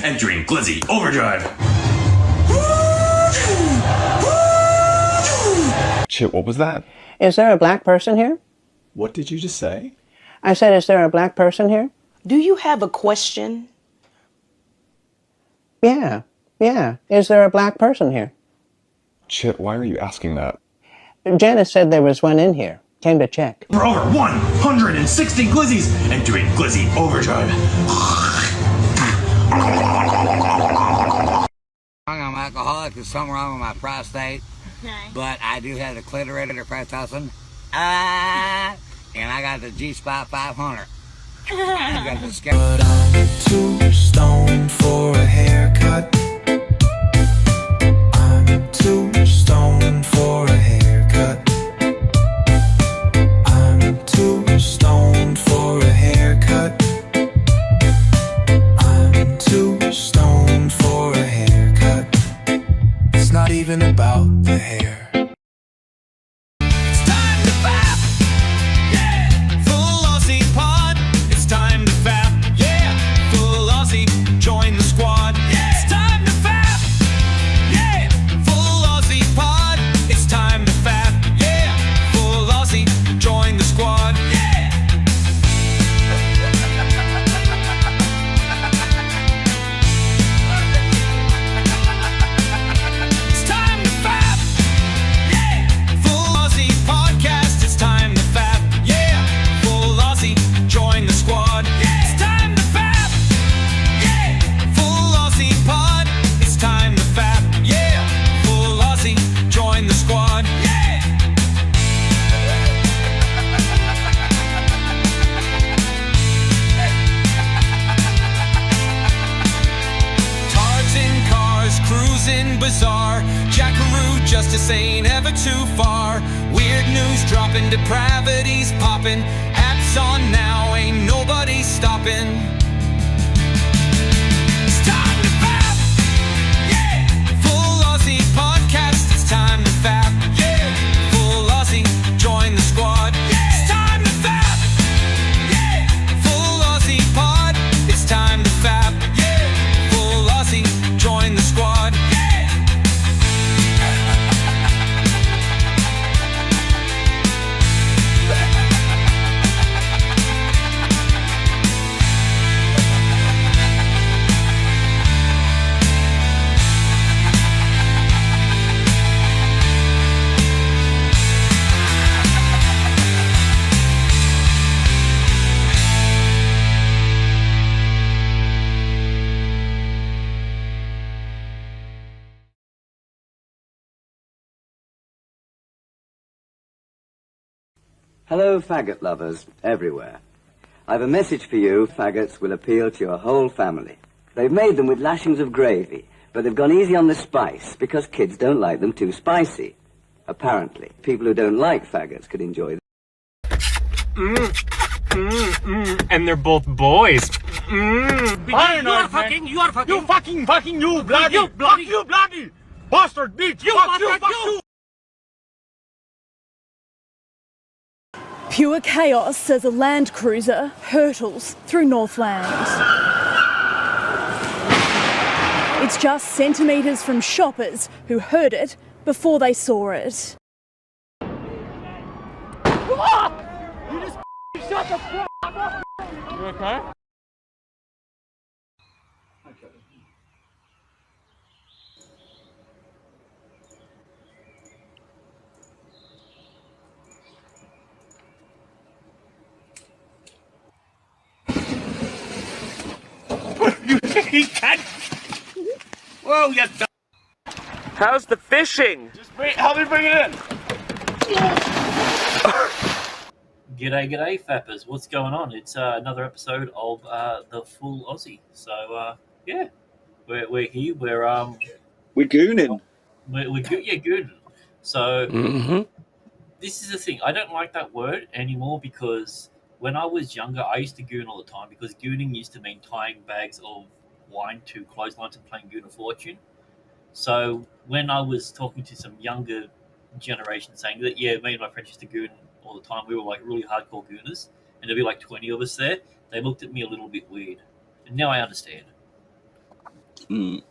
entering Glizzy Overdrive. Chip, what was that? Is there a black person here? What did you just say? I said, is there a black person here? Do you have a question? Yeah. Is there a black person here? Chip, why are you asking that? Janice said there was one in here. Came to check. For over 160 Glizzies, entering Glizzy Overdrive. I'm alcoholic. There's something wrong with my prostate. Okay. But I do have the clitorator press-tossing. And I got the G-Spot 500. I got the scale. But I'm too stoned for a haircut. I'm too stoned for a haircut. I'm too stoned for a haircut. I'm too stoned for a haircut. It's not even about the hair. It's time to fap, yeah. Full Aussie pod. It's time to fap, yeah. Full Aussie, join the squad. Yeah. It's time to fap, yeah. Full Aussie pod. It's time to fap, yeah. Full Aussie, join the squad. Yeah. It's time to fap, yeah. Full Aussie podcast. It's time to fap, yeah. Full Aussie, join the squad. Yeah. It's time to fap, yeah. Full Aussie pod. It's time to fap, yeah. Full Aussie, join the squad. Yeah. Tards in cars, cruising bizarre. Jackaroo justice ain't ever too far. Weird news dropping, depravities popping. Apps on now, ain't nobody stopping. It's time to fap, yeah. Full Aussie podcast. It's time to fap, yeah. Full Aussie, join the squad. Yeah. It's time to fap, yeah. Full Aussie pod. It's time to fap, yeah. Full Aussie, join the squad. Yeah. Hello, faggot lovers everywhere. I've a message for you. Faggots will appeal to your whole family. They've made them with lashings of gravy, but they've gone easy on the spice because kids don't like them too spicy. Apparently, people who don't like faggots could enjoy them. And they're both boys. You are fucking, you bloody, you bloody bastard bitch, fuck you. Pure chaos as a Land Cruiser hurtles through Northland. It's just centimetres from shoppers who heard it before they saw it. You just shut the fuck up. You okay? He can't. Whoa, you dumb. How's the fishing? Just wait, help me bring it in. G'day, fappers. What's going on? It's another episode of the Full Aussie. So yeah, we're here. We're gooning. We're gooning. So this is the thing. I don't like that word anymore because when I was younger, I used to goon all the time because gooning used to mean tying bags of wine to clotheslines and playing Goon of Fortune. So when I was talking to some younger generation saying that, yeah, me and my friends used to goon all the time, we were like really hardcore gooners, and there'd be like 20 of us there, they looked at me a little bit weird. And now I understand. Mm.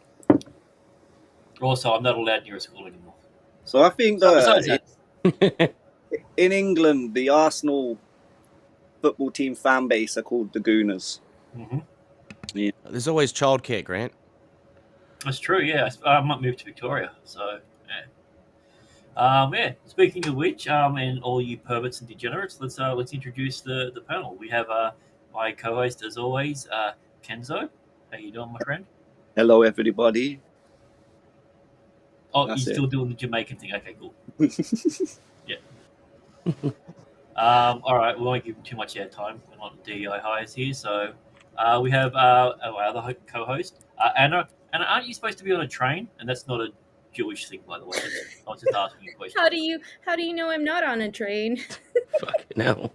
Also, I'm not allowed near a school anymore. So I think Besides that that, in England, the Arsenal football team fan base are called the Gooners. mhm. Yeah. There's always childcare, Grant. That's true. Yeah, I might move to Victoria. So yeah. Yeah. Speaking of which, and all you perverts and degenerates, let's introduce the panel. We have my co-host as always, Kenzo. How you doing, my friend? Hello, everybody. Oh, That's you're it. still doing the Jamaican thing. Okay, cool. Yeah. All right, we won't give him too much airtime. We're not DEI hires here, so we have our other co-host, Anna. Anna, aren't you supposed to be on a train? And that's not a Jewish thing, by the way. I was just asking you a question. How do you know I'm not on a train? No.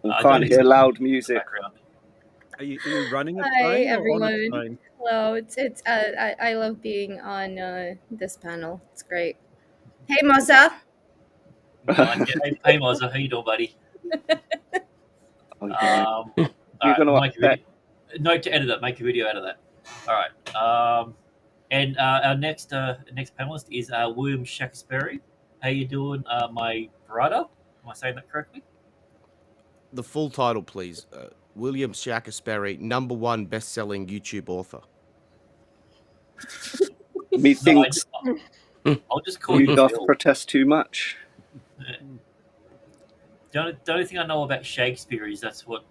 We can't hear loud music. Background. Are you running a Hi train or on a everyone. train? Hello. It's I love being on this panel. It's great. Hey Mosa. Hey, Mozza, how you doing, buddy? All You're gonna make a video. Note to edit it. Make a video out of that. All right. And our next panelist is William Shakespeare. How you doing, my brother? Am I saying that correctly? The full title, please. William Shakespeare, #1 best-selling YouTube author. Methinks I'll just call you you doth Bill. protest too much. The only thing I know about Shakespeare is that's what.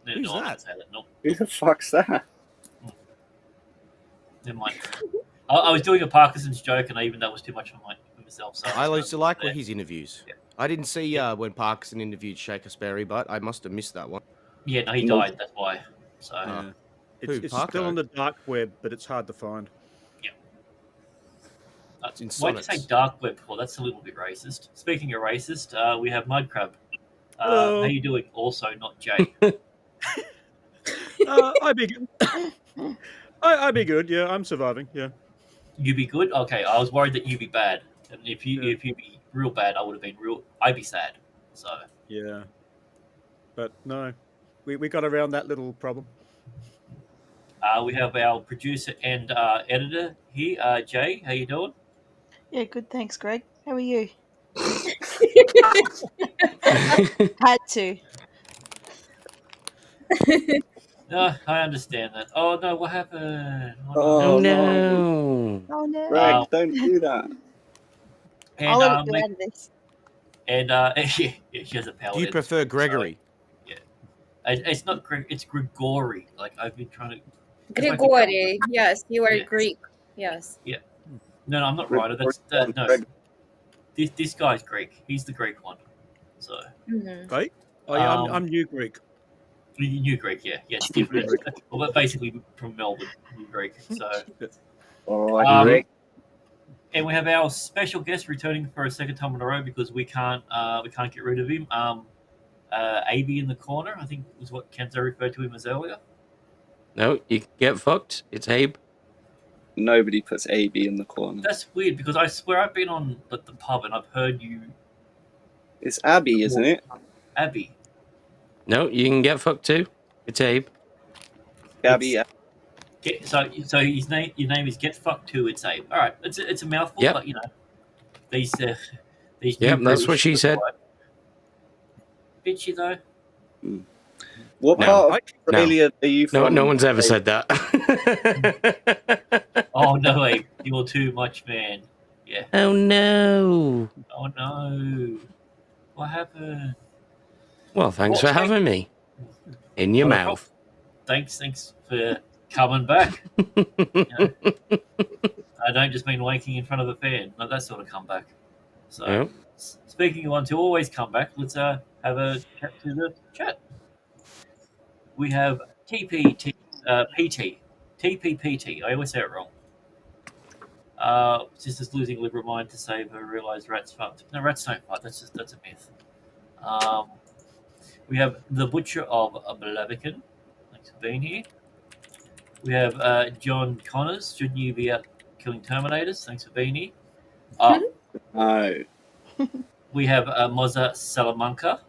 No, Who's no, I'm not that? gonna say that. No, Who the fuck's that? never mind. I was doing a Parkinson's joke, and even that was too much for myself. So I used to like his interviews. Yeah. I didn't see when Parkinson interviewed Shakespeare, but I must have missed that one. Yeah, no, he died. That's why. So Yeah. Who, It's Parker? still on the dark web, but it's hard to find. why in did you say sonnets. dark web before? That's a little bit racist. Speaking of racist, we have Mudcrab. Hello. How you doing? Also, not Jay. I be good. I be good. Yeah, I'm surviving. Yeah. You be good? Okay, I was worried that you be bad. And if you be real bad, I would have been real. I'd be sad. So Yeah. But no, we got around that little problem. we have our producer and editor here, Jay. How you doing? Yeah, good. Thanks, Greg. How are you? Had to. No, I understand that. Oh no, what happened? Oh, no. Oh no. Greg, don't do that. And, I'll let you out of this. And yeah, she has a power. Do you prefer Gregory? So, yeah, it's not Greg. It's Grigori. Like I've been trying to. Grigori. Yes, you are Yes. Greek. Yes. Yeah. No, I'm not right. That's no. This guy's Greek. He's the Greek one. So. Right? Oh yeah, Um, I'm New Greek. New Greek, yeah, it's different. Well, but basically from Melbourne, New Greek. So. All right, Greg. And we have our special guest returning for a second time in a row because we can't get rid of him. AB in the corner, I think was what Kenzo referred to him as earlier. No, you can get fucked. It's Abe. Nobody puts AB in the corner. That's weird because I swear I've been on the pub and I've heard you. It's Abby, isn't it? Abby. No, you can get fucked too. It's Abe. Abby. So your name is Get Fucked Too. It's Abe. All right, it's a mouthful, Yep. but you know these. Yep, that's what she said. Did she though? What No. part of Australia are you from? No one's ever said that. Oh no, Abe, you're too much, man. Yeah. Oh no. Oh no. What happened? Well, thanks for having me. In your mouth. Thanks for coming back. You know, I don't just mean wanking in front of a fan. No, that sort of comeback. So, Oh. Speaking of one to always come back, let's have a chat to the chat. We have TPPT. I always say it wrong. Sister's losing liberal mind to save her. Realised rats fucked. No, rats don't fuck. That's a myth. We have the Butcher of Blaviken. Thanks for being here. We have John Connors. Shouldn't you be out killing Terminators? Thanks for being here. No. We have Moza Salamanca.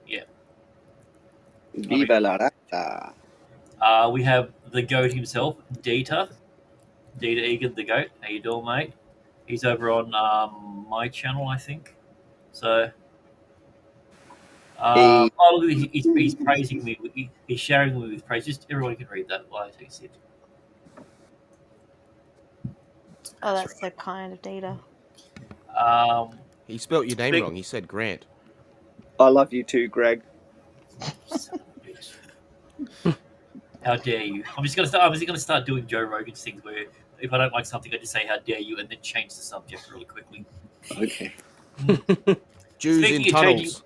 Yeah. Viva la rata. We have the goat himself, Dieter. Dita Egan, the goat. How you doing, mate? He's over on my channel, I think. So, oh, look, he's praising me. He's sharing me with praise. Just everyone can read that while I take a sip. Oh, that's so kind of Data. He spelt your name wrong. He said Grant. I love you too, Greg. How dare you? I'm just gonna start doing Joe Rogan's things where if I don't like something, I just say "How dare you" and then change the subject really quickly. Okay. Jews in tunnels.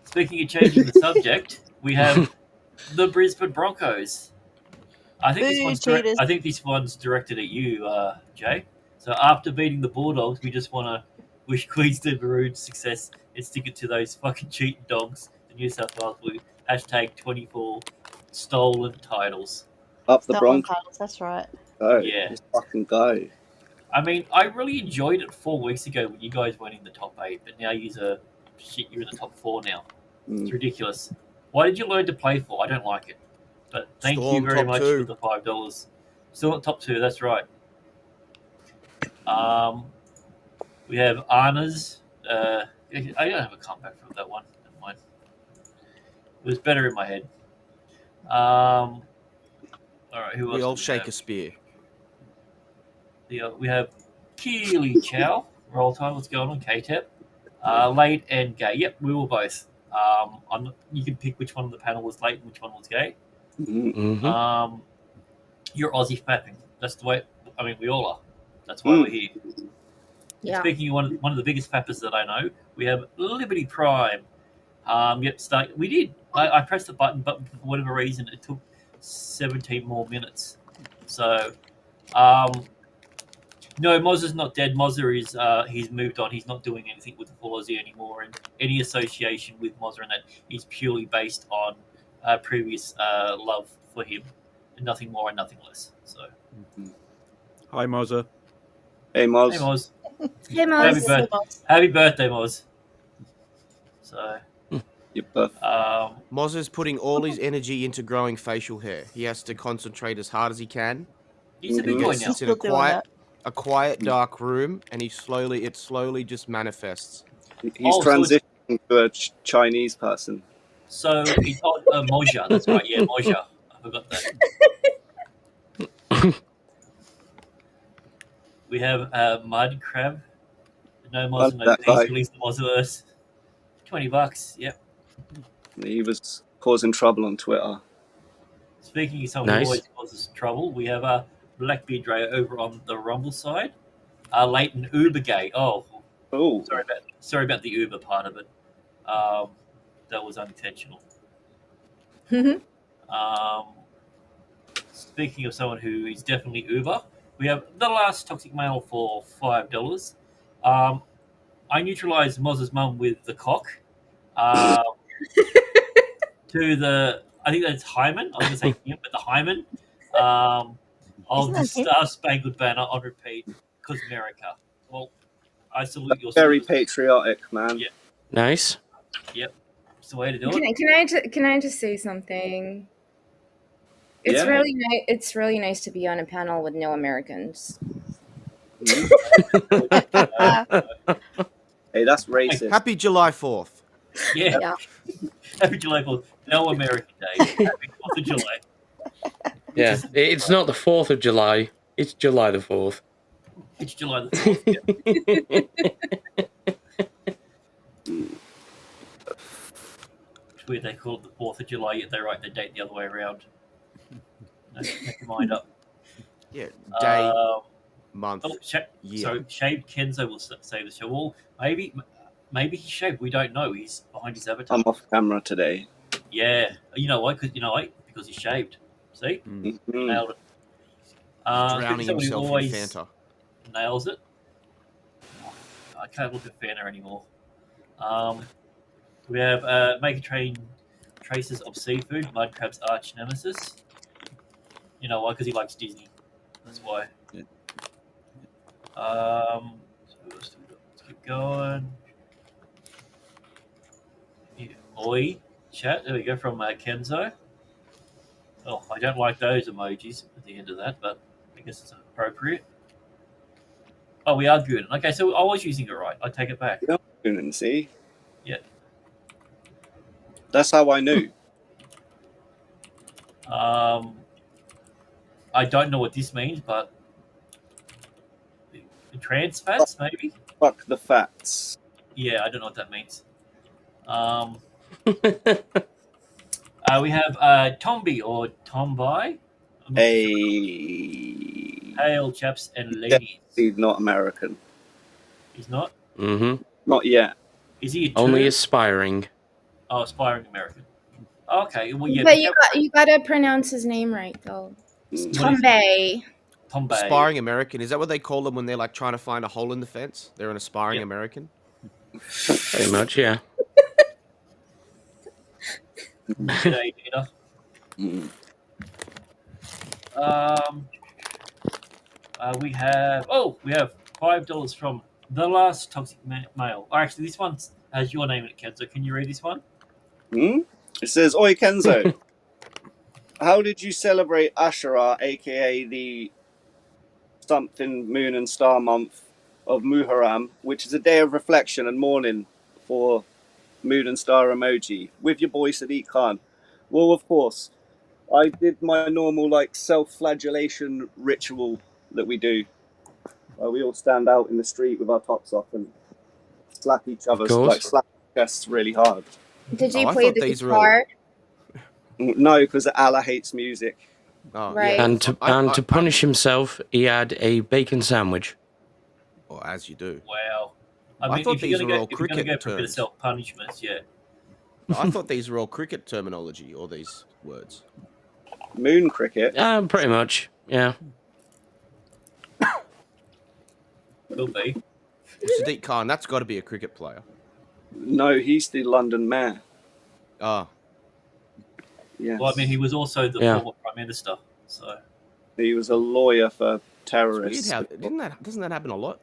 Speaking of changing the subject, we have the Brisbane Broncos. I think this one's directed at you, Jay. So after beating the Bulldogs, we just want to wish Queensland Maroons success and stick it to those fucking cheating dogs, the New South Wales Blue. #24 stolen titles. Up the Stolen Broncos. titles, that's right. Go. Yeah. Just fucking go. I mean, I really enjoyed it 4 weeks ago when you guys weren't in the top 8, but now you're in the top 4 now. It's ridiculous. Why did you learn to play for? I don't like it. But thank you very much for the $5. Still at top 2, that's right. We have Anna's. I don't have a comeback from that one. Never mind. It was better in my head. All right, who else? We all shake a spear. We have Keely Chow. Roll time. What's going on? KTEP. Late and gay. Yep, we were both. You can pick which one on the panel was late and which one was gay. Mm-hmm. You're Aussie fapping. That's the way. I mean, we all are. That's why we're here. Yeah. Speaking of one of the biggest fappers that I know, we have Liberty Prime. We did. I pressed the button, but for whatever reason, it took 17 more minutes. So, no, Mozza's not dead. Mozza is he's moved on. He's not doing anything with the Full Aussie anymore, and any association with Mozza and that is purely based on previous love for him, and nothing more and nothing less. So, Hi, Mozza. Hey, Moz. Hey, Moz. Hey, Moz. Happy birthday, Moz. So, Mozza's putting all his energy into growing facial hair. He has to concentrate as hard as he can. He's a big boy now. Sits in a quiet, dark room, and it slowly just manifests. He's transitioning to a Chinese person. So he's Moja. That's right. Yeah, Moja. I forgot that. We have Mud Crab. No Moz, no peace. Release the Mozaverse. $20. Yep. He was causing trouble on Twitter. Speaking of someone who always causes trouble, we have Blackbeard Dre over on the Rumble side. Leighton Uber gay. Oh, sorry about the Uber part of it. That was unintentional. Speaking of someone who is definitely Uber, we have the last toxic male for $5. I neutralized Moz's mum with the cock. To the, I think that's Hyman. I was going to say him, but the Hyman of the Star Spangled Banner on repeat because America. Well, I salute your very patriotic, man. Yeah. Nice. Yep. It's the way to do it. Can I just say something? It's it's really nice to be on a panel with no Americans. Hey, that's racist. Happy July 4th. Yeah. Happy July 4th. No American Day. Happy 4th of July. Yeah, it's not the 4th of July. It's July the 4th. It's July the 4th. Yeah. It's weird they call it the 4th of July, yet they write the date the other way around. No, make your mind up. Yeah, day, month, year. So shaved Kenzo will say the show. Well, maybe he's shaved. We don't know. He's behind his avatar. I'm off camera today. Yeah, you know why? Because he's shaved. See, nailed it. Drowning himself in Fanta. Nails it. I can't look at Fanta anymore. We have Make a Train Traces of Seafood, Mudcrab's arch nemesis. You know why? Because he likes Disney. That's why. Yeah. So let's keep going. Yeah. Oi, chat. There we go from Kenzo. Oh, I don't like those emojis at the end of that, but I guess it's a appropriate. Oh, we are good. Okay, so I was using it right. I take it back. You're Goonin, see? Yeah. That's how I knew. I don't know what this means, but trans fats, maybe? Fuck the fats. Yeah, I don't know what that means. We have Tomby or Tomby. Hey. Hail, chaps and ladies. He's not American. He's not? Mm-hmm. Not yet. Is he a Only turd? aspiring. Oh, aspiring American. Okay, well, yeah. But you gotta pronounce his name right though. It's Tombe. Tombe. Aspiring American. Is that what they call them when they're like trying to find a hole in the fence? They're an aspiring American? Pretty much, yeah. G'day, Dina. We have $5 from the last toxic mail. Or actually, this one has your name in it, Kenzo. Can you read this one? It says, Oi Kenzo, how did you celebrate Ashura, aka the something moon and star month of Muharram, which is a day of reflection and mourning for moon and star emoji, with your boy Sadiq Khan? Well, of course, I did my normal self-flagellation ritual that we do. We all stand out in the street with our tops off and slap each other, slap our chests really hard. Did you play the guitar? No, because Allah hates music. Oh, Right. yeah. And to punish himself, he had a bacon sandwich. Or as you do. Wow. I thought if you're these gonna were go, all if you're gonna cricket go for a bit of terms. self-punishments, yeah. I thought these were all cricket terminology, all these words. Moon cricket? Pretty much, yeah. Could be. Sadiq Khan, that's got to be a cricket player. No, he's the London mayor. Ah. Yes. Well, I mean, he was also the former Prime Minister, so... He was a lawyer for terrorists. Doesn't that happen a lot?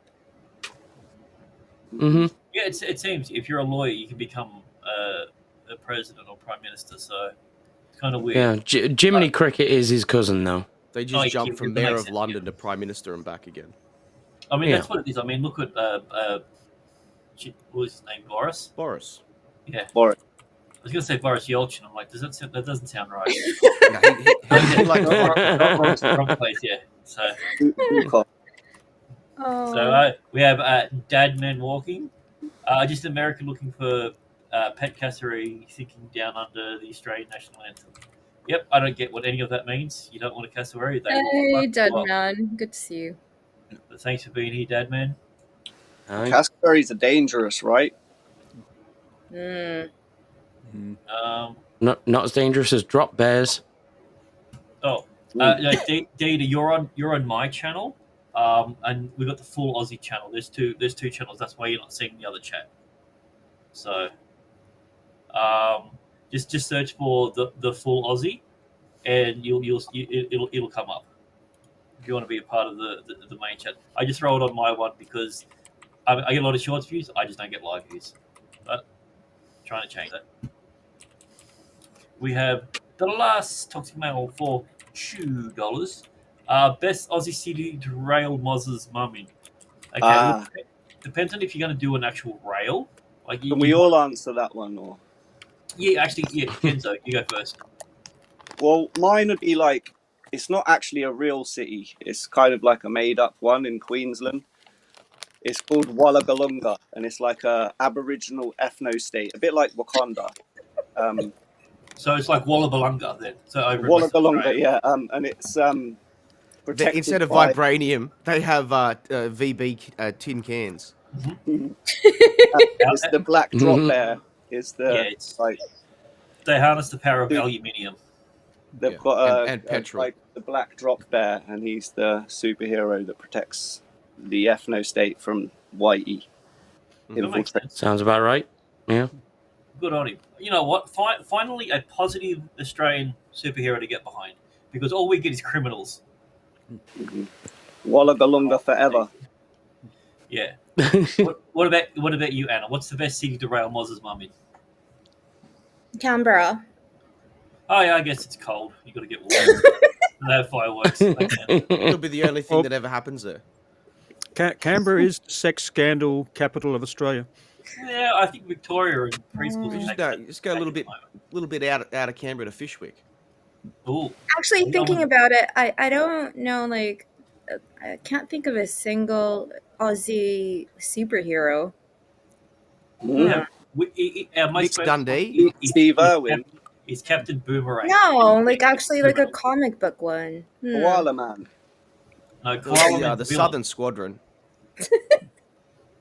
Mm-hmm. Yeah, it seems if you're a lawyer, you can become a president or prime minister. So it's kind of weird. Yeah, Jiminy Cricket is his cousin, though. They just jumped from mayor of London to prime minister and back again. I mean, that's what it is. I mean, look at what was his name? Boris. Boris. Yeah. Boris. I was gonna say Boris Yeltsin. I'm like, that doesn't sound right. Wrong place. Yeah. So. So we have Dad Men Walking. Just an American looking for pet cassowary sinking down under the Australian national anthem. Yep, I don't get what any of that means. You don't want a cassowary. Hey, Dad Man. Good to see you. But thanks for being here, Dad Man. Cassowaries are dangerous, right? Not as dangerous as drop bears. Data, you're on my channel, and we got the full Aussie channel. There's two channels. That's why you're not seeing the other chat. So, just search for the full Aussie, and it'll come up. If you want to be a part of the main chat, I just throw it on my one because I get a lot of shorts views. I just don't get live views. But I'm trying to change that. We have the last toxic mail for $2. Best Aussie city to rail Moz's mummy. Okay, look, depends on if you're going to do an actual rail. Can we all answer that one, or? Yeah, actually, Kenzo, you go first. Well, mine would be it's not actually a real city. It's kind of like a made-up one in Queensland. It's called Wallagalunga, and it's like a Aboriginal ethno-state, a bit like Wakanda. So it's like Wallabalunga then. So over Wallagalunga, yeah. And it's protected instead of by... vibranium, they have VB tin cans. It's the black drop bear. Is the they harness the power of aluminium. They've got and petrol. The black drop bear, and he's the superhero that protects the ethno state from Whitey. Sounds about right. Yeah. Good on him. You know what? Finally, a positive Australian superhero to get behind, because all we get is criminals. Wallagalunga forever. Yeah. What about you, Anna? What's the best city to rail Moz's mum in? Canberra. Oh yeah, I guess it's cold. You got to get warm. No fireworks. It'll be the only thing Well- that ever happens there. Canberra is the sex scandal capital of Australia. Yeah, I think Victoria and preschool. Just go a little bit out of Canberra to Fishwick. Ooh. Actually, thinking about it, I don't know, like, I can't think of a single Aussie superhero. Yeah. Nick Dundee, Steve Irwin, He's Captain Boomerang. No, like actually like a comic book one. Koala Man. No, Koala Man's the villain. Southern Squadron.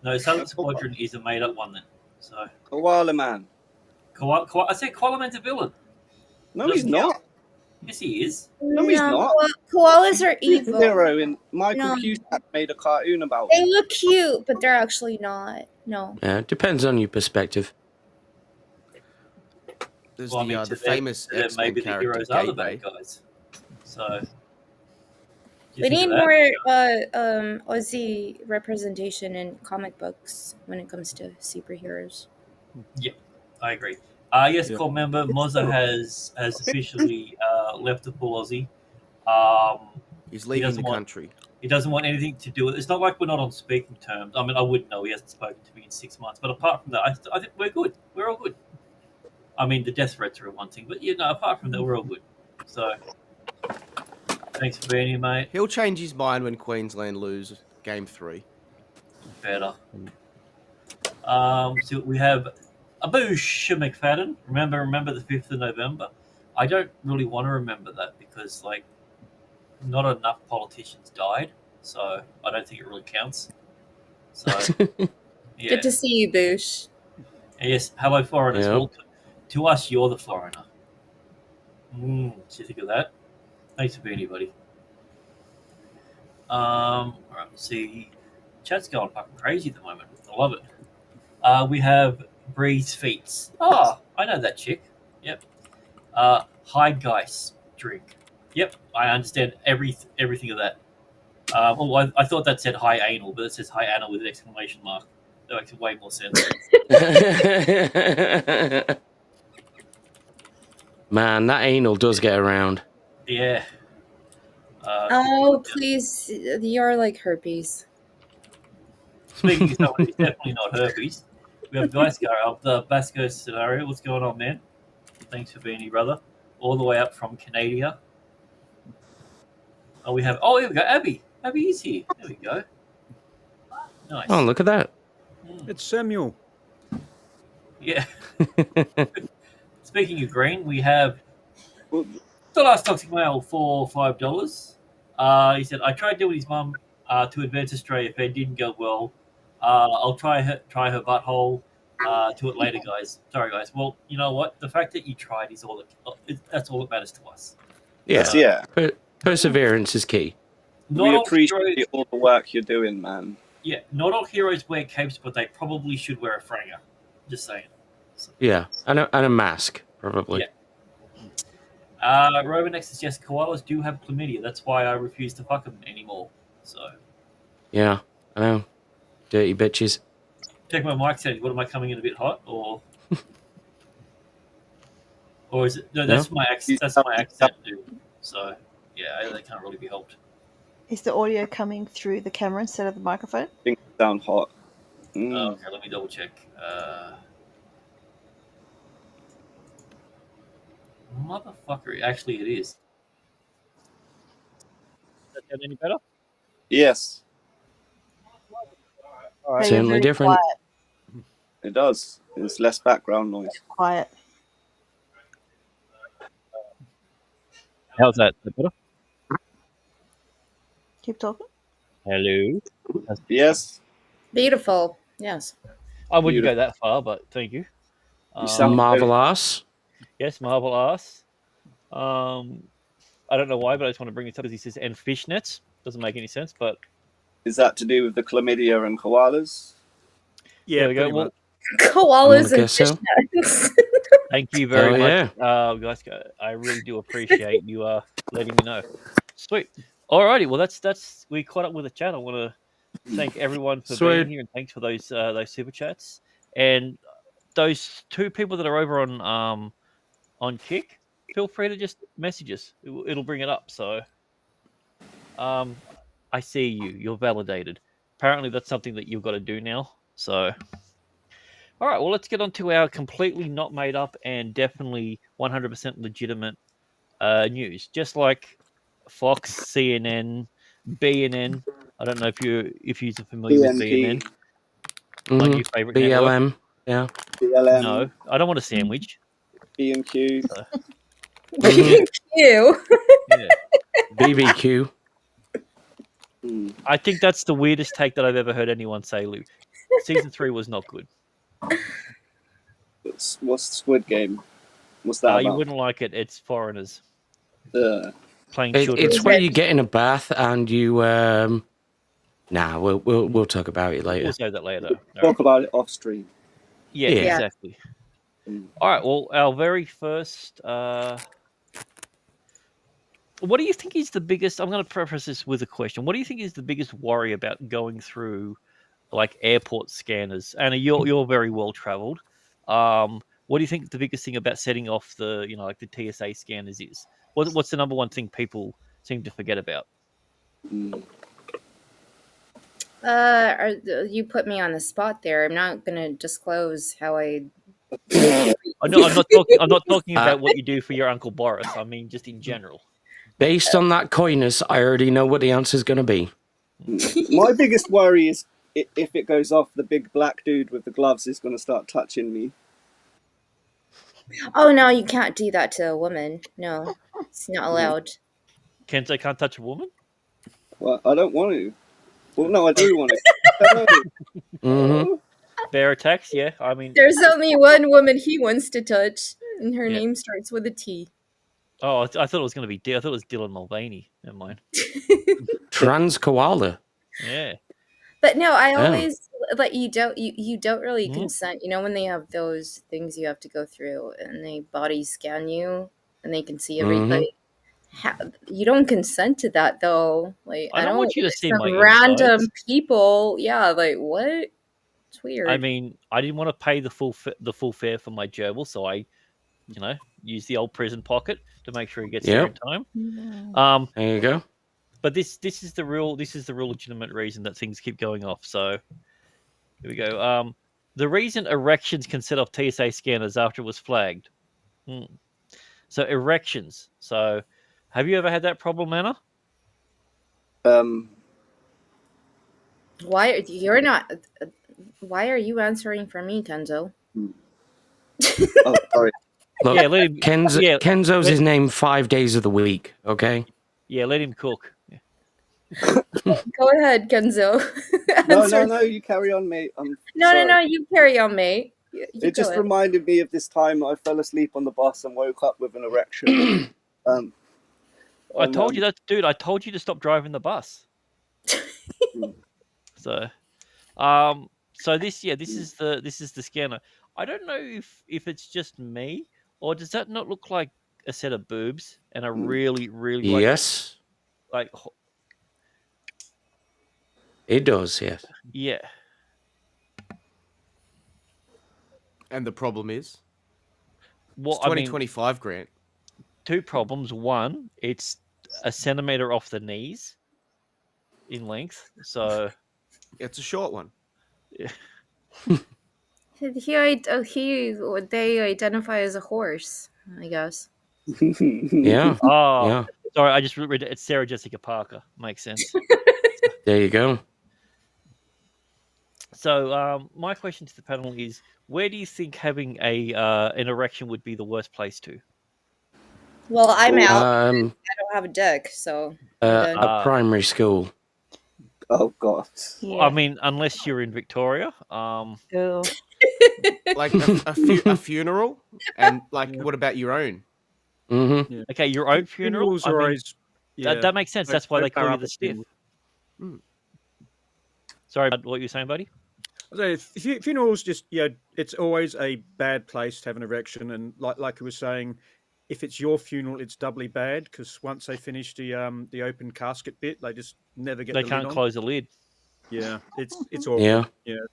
No, Southern Squadron is a made-up one then. So Koala Man. I said Koala Man's a villain. No, he's not. Yes, he is. No, he's not. Koalas are evil. Zero in Michael No. Cusack made a cartoon about They him. look cute, but they're actually not. No. Yeah, it depends on your perspective. There's Well, I mean, the to them, famous maybe X-Men the character heroes are the Gateway. bad guys. So We need more Aussie representation in comic books when it comes to superheroes. Yeah, I agree. Yes, core member Moza has officially left the full Aussie. He's leaving the country. He doesn't want anything to do with it. It's not like we're not on speaking terms. I mean, I wouldn't know. He hasn't spoken to me in 6 months. But apart from that, I think we're good. We're all good. I mean, the death threats are one thing, but apart from that, we're all good. So, thanks for being here, mate. He'll change his mind when Queensland lose Game 3. Better. So we have Aboosh McFadden. Remember the 5th of November? I don't really want to remember that because, like, not enough politicians died, so I don't think it really counts. So, yeah. Good to see you, Boosh. Yes, hello, foreigners. Yeah. Well, to us, you're the foreigner. What you think of that? Thanks for being here, buddy. All right, let's see. Chat's going fucking crazy at the moment. I love it. We have Breeze Feats. Oh, I know that chick. Yep. Hide Geist drink. Yep, I understand everything of that. I thought that said high anal, but it says high anal with an exclamation mark. That makes way more sense. Man, that anal does get around. Yeah. Oh, please. You're like herpes. Speaking of someone who's definitely not herpes, we have Geisker of the Basco scenario. What's going on, man? Thanks for being here, brother. All the way up from Canada. Here we go. Abby. Abby is here. There we go. Nice. Oh, look at that. It's Samuel. Yeah. Speaking of green, we have the last toxic male for $5. He said, I tried doing his mum to Advance Australia Fair. Didn't go well. I'll try her butthole to it later, guys. Sorry, guys. Well, you know what? The fact that you tried is that's all that matters to us. Yeah. Perseverance is key. We appreciate all the work you're doing, man. Yeah, not all heroes wear capes, but they probably should wear a franger. Just saying. Yeah, and a mask, probably. Yeah. Robonex suggests koalas do have chlamydia. That's why I refuse to fuck them anymore. So. Yeah, I know. Dirty bitches. Check my mic settings. What am I coming in a bit hot, or is it? No, that's my accent. That's my accent, dude. So yeah, they can't really be helped. Is the audio coming through the camera instead of the microphone? Things sound hot. Okay, let me double check. Motherfucker! Actually, it is. Does that sound any better? Yes. All right. Certainly different. Quiet. It does. There's less background noise. Quiet. How's that? Is that better? Keep talking. Hello. Yes. Beautiful. Yes. I wouldn't go that far, but thank you. Marvelous. Yes, marble ass. I don't know why, but I just want to bring this up because he says, and fishnets. Doesn't make any sense, but... Is that to do with the chlamydia and koalas? Yeah, there we go. Well, koalas and fishnets. Thank you very much, guys. I really do appreciate you letting me know. Sweet. Alrighty, well that's we caught up with the chat. I want to thank everyone for being here and thanks for those super chats and those two people that are over on Kick. feel free to just message us. It'll bring it up. So, I see you. You're validated. Apparently, that's something that you've got to do now. So, all right. Well, let's get on to our completely not made up and definitely 100% legitimate news. Just like Fox, CNN, BNN. I don't know if you're familiar with BNN. My new favorite network. BLM. Yeah. BLM. No, I don't want a sandwich. B&Q. Ew. Yeah. BBQ. I think that's the weirdest take that I've ever heard anyone say, Lou. Season 3 was not good. What's Squid Game? What's that You about? wouldn't like it. It's foreigners. Playing It, children. it's where you get in a bath and you. Nah, we'll talk about it later. We'll say that later. Talk about it off stream. Yeah, exactly. All right. Well, our very first. What do you think is the biggest? I'm going to preface this with a question. What do you think is the biggest worry about going through, like, airport scanners? Anna, you're very well traveled. What do you think the biggest thing about setting off the like the TSA scanners is? What's the number one thing people seem to forget about? You put me on the spot there. I'm not going to disclose how I. I'm not talking about what you do for your Uncle Boris. I mean, just in general. Based on that coyness, I already know what the answer's going to be. My biggest worry is if it goes off, the big black dude with the gloves is going to start touching me. Oh no, you can't do that to a woman. No, it's not allowed. Kenzo can't touch a woman? Well, I don't want to. Well, no, I do want to. Bear attacks, yeah. I mean, There's only one woman he wants to touch, and her name starts with a T. oh, I thought it was going to be. I thought it was Dylan Mulvaney. Never mind. Trans koala. Yeah. But no, I always like you don't really consent. You know, when they have those things you have to go through and they body scan you and they can see everything. You don't consent to that though. Like I don't want you to see some my random insides. people. Yeah, like what? It's weird. I mean, I didn't want to pay the full fare for my gerbil, so I, use the old prison pocket to make sure he gets there in time. There you go. But this is the real legitimate reason that things keep going off. So here we go. The reason erections can set off TSA scanners after it was flagged. So erections. So have you ever had that problem, Anna? Why you're not? Why are you answering for me, Kenzo? Oh, sorry. Look, Yeah, let him- Kenzo's his name 5 days of the week, okay? Yeah, let him cook. Go ahead, Kenzo. No, you carry on, mate. No, you carry on, mate. You it just go ahead. reminded me of this time I fell asleep on the bus and woke up with an erection. I told you that, dude. I told you to stop driving the bus. So this is the scanner. I don't know if it's just me or does that not look like a set of boobs and a really Yes. like It does, yes. yeah. And the problem is? Well, It's 2025, Grant. Two problems. One, it's a centimeter off the knees in length, so it's a short one. Yeah. They identify as a horse, I guess. Yeah. Oh, yeah. Sorry, I just read it. It's Sarah Jessica Parker. Makes sense. There you go. So, my question to the panel is: where do you think having an erection would be the worst place to? Well, I'm out. I Um, don't have a dick, so. a primary school. Oh God. I mean, unless you're in Victoria. Like a funeral, and like, what about your own? Mm-hmm. Yeah. Okay, your own funeral. Funerals are always, that makes sense. That's why they call you the stiff. Mm. Sorry, what were you saying, buddy? So funerals just it's always a bad place to have an erection, and like I was saying, if it's your funeral, it's doubly bad because once they finish the open casket bit, they just never get. They the can't lid on. close the lid. Yeah, it's awful. Yeah.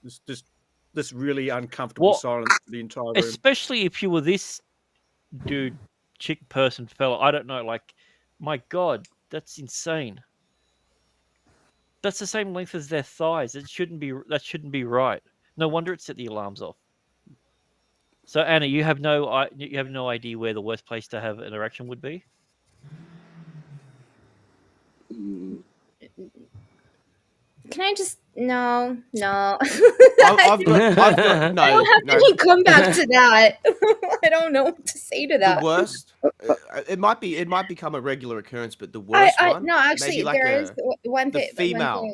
It's just this really uncomfortable silence for the entire room. Especially if you were this dude chick person fella. I don't know. Like, my God, that's insane. That's the same length as their thighs. That shouldn't be right. No wonder it set the alarms off. So Anna, you have no idea where the worst place to have an erection would be. Can I just no? I've got no. I don't have any comeback to that. I don't know what to say to that. The worst. It might become a regular occurrence, but the worst one. No, actually, maybe like there is one thing. The female.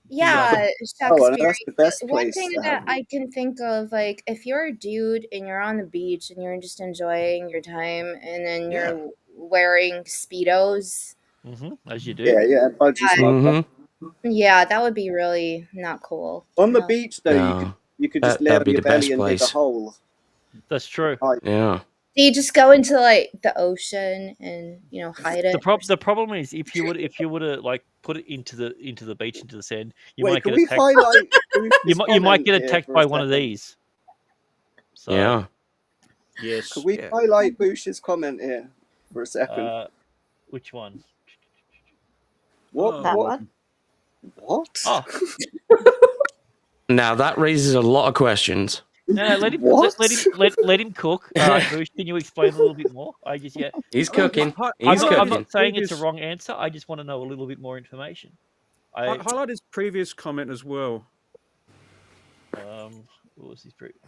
Yeah, Oh, and that's the best one place thing to that have I can think of, like, if you're a dude and you're on the beach and you're just enjoying your time, and then you're wearing Speedos. As you do. Yeah, budgie smoker. Yeah, that would be really not cool. On the beach, though, you could just lay on your belly and dig a hole. That's true. Yeah. Do you just go into like the ocean and hide it? The problem is if you were to like put it into the beach, into the sand, you Wait, might can get we attacked. highlight you might get comment here attacked for a by one of second? these. So, Yeah. Yes. Could we highlight Bush's comment here for a second? Which one? What? That what? one? What? Oh. Now that raises a lot of questions. No, let him cook. All right, Bush, can you explain a little bit more? He's cooking. I'm not saying it's a wrong answer. I just want to know a little bit more information. Highlight his previous comment as well. What was his previous?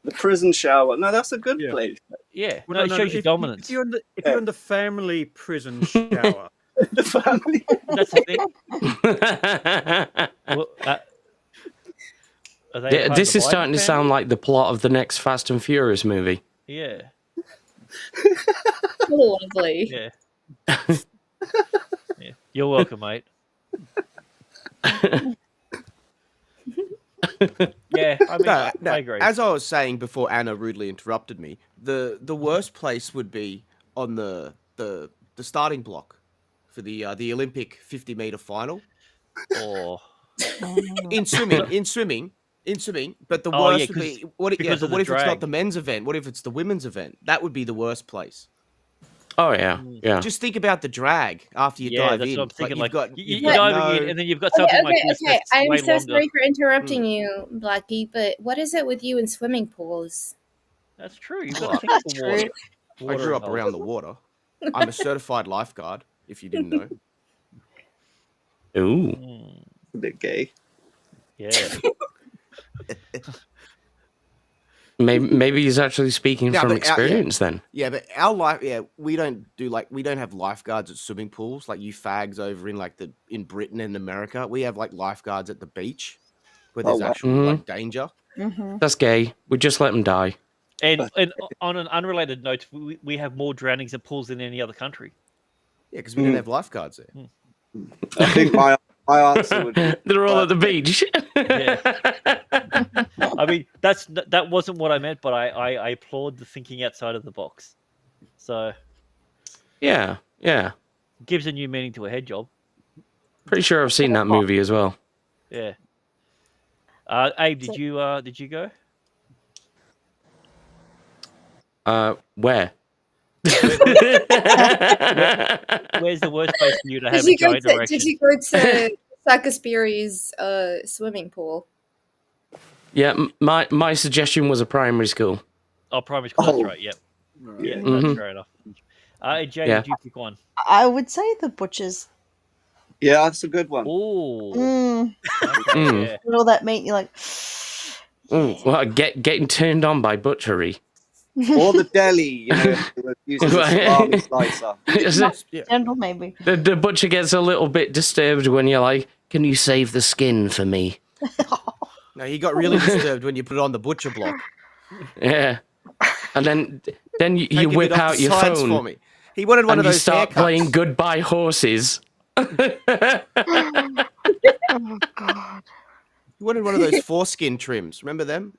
The prison shower. No, that's a good place. Yeah, Well, it shows your dominance. If you're in the family prison shower, the family. That's the thing. Well, this is starting to sound like the plot of the next Fast and Furious movie. Yeah. Lovely. Yeah. Yeah. You're welcome, mate. Yeah, I mean, I agree. As I was saying before, Anna rudely interrupted me. The worst place would be on the starting block for the Olympic 50-meter final. Or in swimming. But the worst would be what if it's not the men's event? What if it's the women's event? That would be the worst place. Oh yeah, yeah. Just think about the drag after you dive in. That's what I'm thinking. You're diving in, and then you've got something like this. Okay, That's I'm way so longer. sorry for interrupting you, Blackie, but what is it with you in swimming pools? That's true. You've got to think of the water. I grew up around the water. I'm a certified lifeguard. If you didn't know. Ooh. A bit gay. Yeah. Maybe he's actually speaking from experience then. Yeah, but we don't have lifeguards at swimming pools like you fags over in Britain and America. We have like lifeguards at the beach where there's actual danger. Mm-hmm. That's gay. We just let them die. And on an unrelated note, we have more drownings at pools than any other country. Yeah, because we don't have lifeguards there. I think my answer would be they're all at the beach. Yeah. I mean, that wasn't what I meant, but I applaud the thinking outside of the box. So yeah. Gives a new meaning to a head job. Pretty sure I've seen that movie as well. Yeah. Abe, did you go? Where? Where's the worst place for you to have Did a giant erection? Did you go to Sakaspiri's swimming pool? Yeah, my suggestion was a primary school. Oh, primary school. That's right. Yep. Yeah, that's fair enough. Jay, did you pick one? I would say the butchers. Yeah, that's a good one. Ooh. Yeah. With all that meat, you're like. Well, getting turned on by butchery. Or the deli, using a salami slicer. General, maybe. The butcher gets a little bit disturbed when you're like, "Can you save the skin for me?" No, he got really disturbed when you put it on the butcher block. Yeah, and then you whip out your phone. For me. He wanted one of those. You start haircuts. playing Goodbye Horses. Oh God! He wanted one of those foreskin trims. Remember them?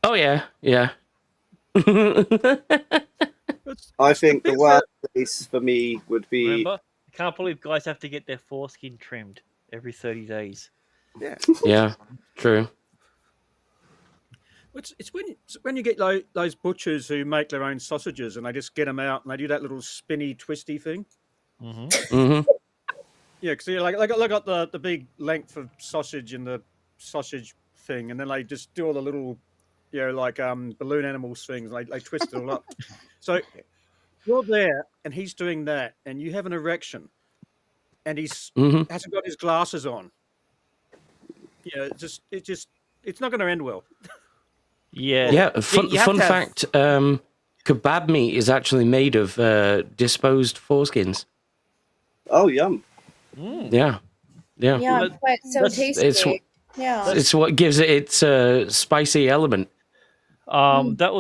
Oh yeah. I think the worst place for me would be. Remember, I can't believe guys have to get their foreskin trimmed every 30 days. Yeah. Yeah. True. It's when you get those butchers who make their own sausages and they just get them out and they do that little spinny, twisty thing. Mm-hmm. Yeah, because they got the big length of sausage in the sausage thing, and then they just do all the little, balloon animals things. They twist it all up. So you're there, and he's doing that, and you have an erection, and he's hasn't got his glasses on. Yeah, it's not going to end well. Yeah. Yeah. Fun fact: kebab meat is actually made of disposed foreskins. Oh, yum. Yeah. Yeah. Yeah, but so tasty. It's what gives it its spicy element. That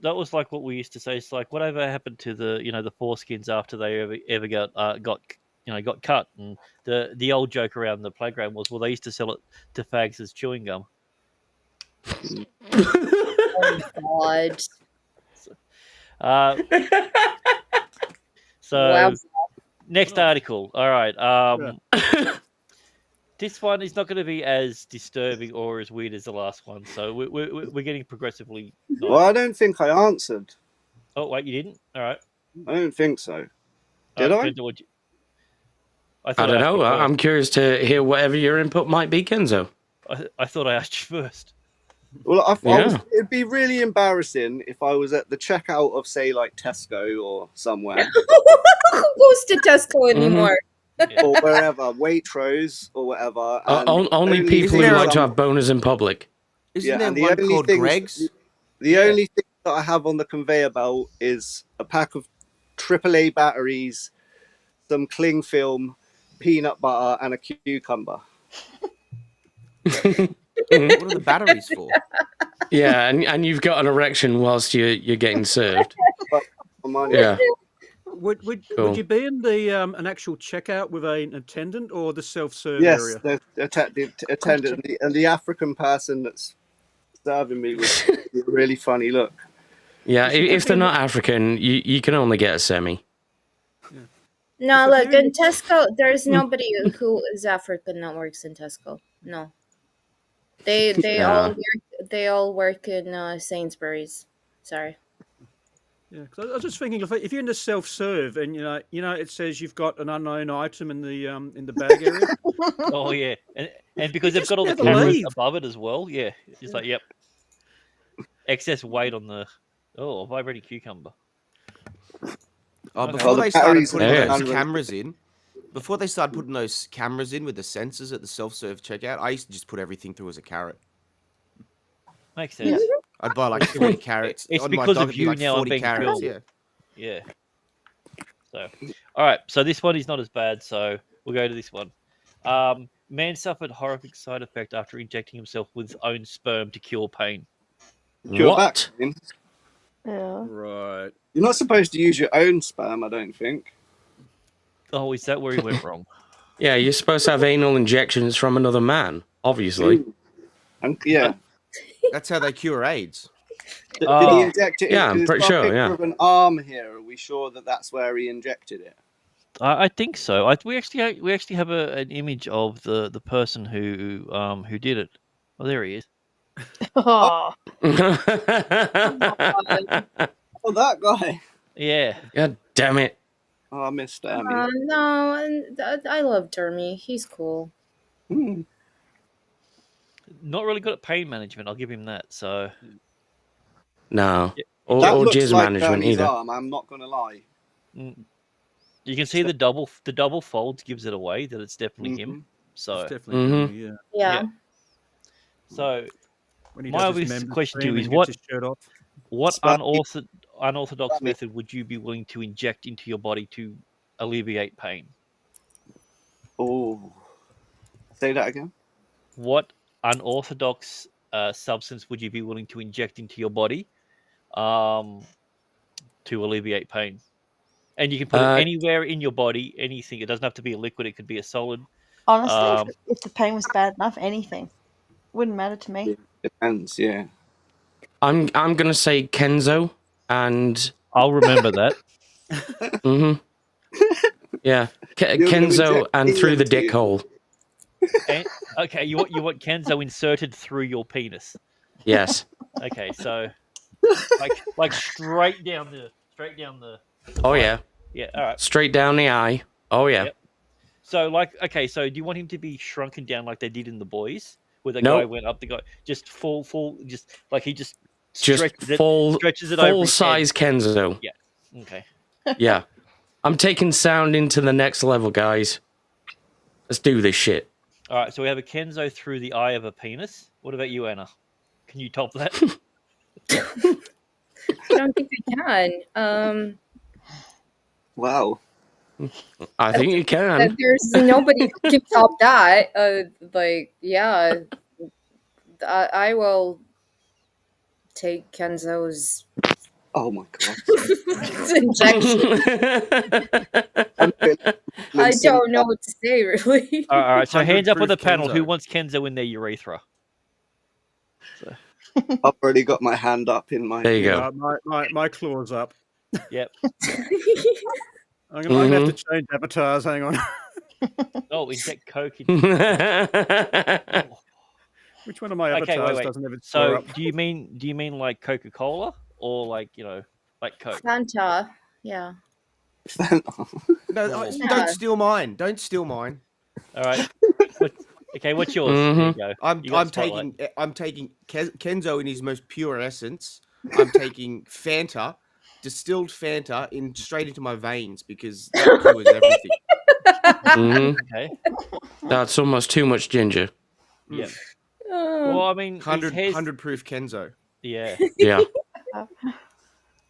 was like what we used to say. It's like whatever happened to the the foreskins after they ever got cut. And the old joke around the playground was, well, they used to sell it to fags as chewing gum. Oh God. So Wow. next article. All right. This one is not going to be as disturbing or as weird as the last one. So we're getting progressively. Nice. Well, I don't think I answered. Oh wait, you didn't? All right. I don't think so. Did I? I don't know. I'm curious to hear whatever your input might be, Kenzo. I thought I asked you first. Well, it'd be really embarrassing if I was at the checkout of, say, like Tesco or somewhere. Who goes to Tesco anymore? Or wherever, Waitrose or whatever. Only people who like to have boners in public. Isn't there one called Greg's? The only thing that I have on the conveyor belt is a pack of AAA batteries, some cling film, peanut butter, and a cucumber. What are the batteries for? Yeah, and you've got an erection whilst you're getting served. Yeah. Would you be in the an actual checkout with an attendant or the self-serve yes, area? the attendant and the African person that's serving me with a really funny look. Yeah, if they're not African, you can only get a semi. No, look, in Tesco, there's nobody who is African that works in Tesco. No. They all work in Sainsbury's. Sorry. Yeah, because I was just thinking, if you're in the self-serve and it says you've got an unknown item in the bag area. Oh yeah, and because they've got all the cameras above it as well. Yeah, it's like yep, excess weight on the vibrating cucumber. Oh, before they started putting those cameras in. Before they started putting those cameras in with the sensors at the self-serve checkout, I used to just put everything through as a carrot. Makes sense. I'd buy like 40 carrots. It's On because my of you like now. 40 I'm being carrots. killed. Yeah. So, all right. So this one is not as bad. So we'll go to this one. Man suffered horrific side effect after injecting himself with his own sperm to cure pain. Cure back pain? Yeah. Right. You're not supposed to use your own sperm, I don't think. Oh, is that where he went wrong? Yeah, you're supposed to have anal injections from another man, obviously. Yeah. That's how they cure AIDS. Did he inject it? Yeah, I'm pretty sure. Yeah. Of an arm here. Are we sure that that's where he injected it? I think so. We actually have an image of the person who did it. Oh, there he is. Oh. Oh, that guy. Yeah. God damn it. Oh, I missed Amy. No, I love Dermy. He's cool. Not really good at pain management. I'll give him that. So. No. Yeah. Or jizz management either. Arm, I'm not going to lie. You can see the double folds gives it away that it's definitely him. So It's definitely him, Yeah. So When he my does obvious his members question to stream you is and gets his shirt off. what unorthodox method would you be willing to inject into your body to alleviate pain? Oh, say that again. What unorthodox substance would you be willing to inject into your body to alleviate pain? And you can put it anywhere in your body, anything. It doesn't have to be a liquid. It could be a solid. Honestly, if the pain was bad enough, anything wouldn't matter to me. Depends, yeah. I'm gonna say Kenzo, and I'll remember that. Yeah, Kenzo and through the dick hole. And, okay, you want Kenzo inserted through your penis. Yes. Okay, so like straight down the. Oh yeah. Yeah. All right. Straight down the eye. Oh yeah. Yep. So okay. So do you want him to be shrunken down like they did in The Boys, where the Nope. guy went up the guy, just full, just like he just Just stretches it over full his size head. Kenzo. Yeah. Okay. Yeah. I'm taking sound into the next level, guys. Let's do this shit. All right. So we have a Kenzo through the eye of a penis. What about you, Anna? Can you top that? I don't think I can. Wow. I think you can. There's nobody who can top that. Yeah, I will take Kenzo's. Oh my god. Injection. I don't know what to say, really. All right. So hands up on the 100 proof panel. Who Kenzo. wants Kenzo in their urethra? I've already got my hand up in my. There you go. My claw's up. Yep. I'm gonna have to change avatars. Hang on. Oh, inject coke. Into... Which one of my avatars doesn't have its So up? do you mean like Coca-Cola or like like Coke? Fanta, yeah. No, don't steal mine. Don't steal mine. All right. What's yours? There you go. I'm taking Kenzo in his most pure essence. I'm taking Fanta, distilled Fanta, straight into my veins because that cures everything. Okay. That's almost too much ginger. Yeah. Well, I mean, 100 proof Kenzo. Yeah. Yeah.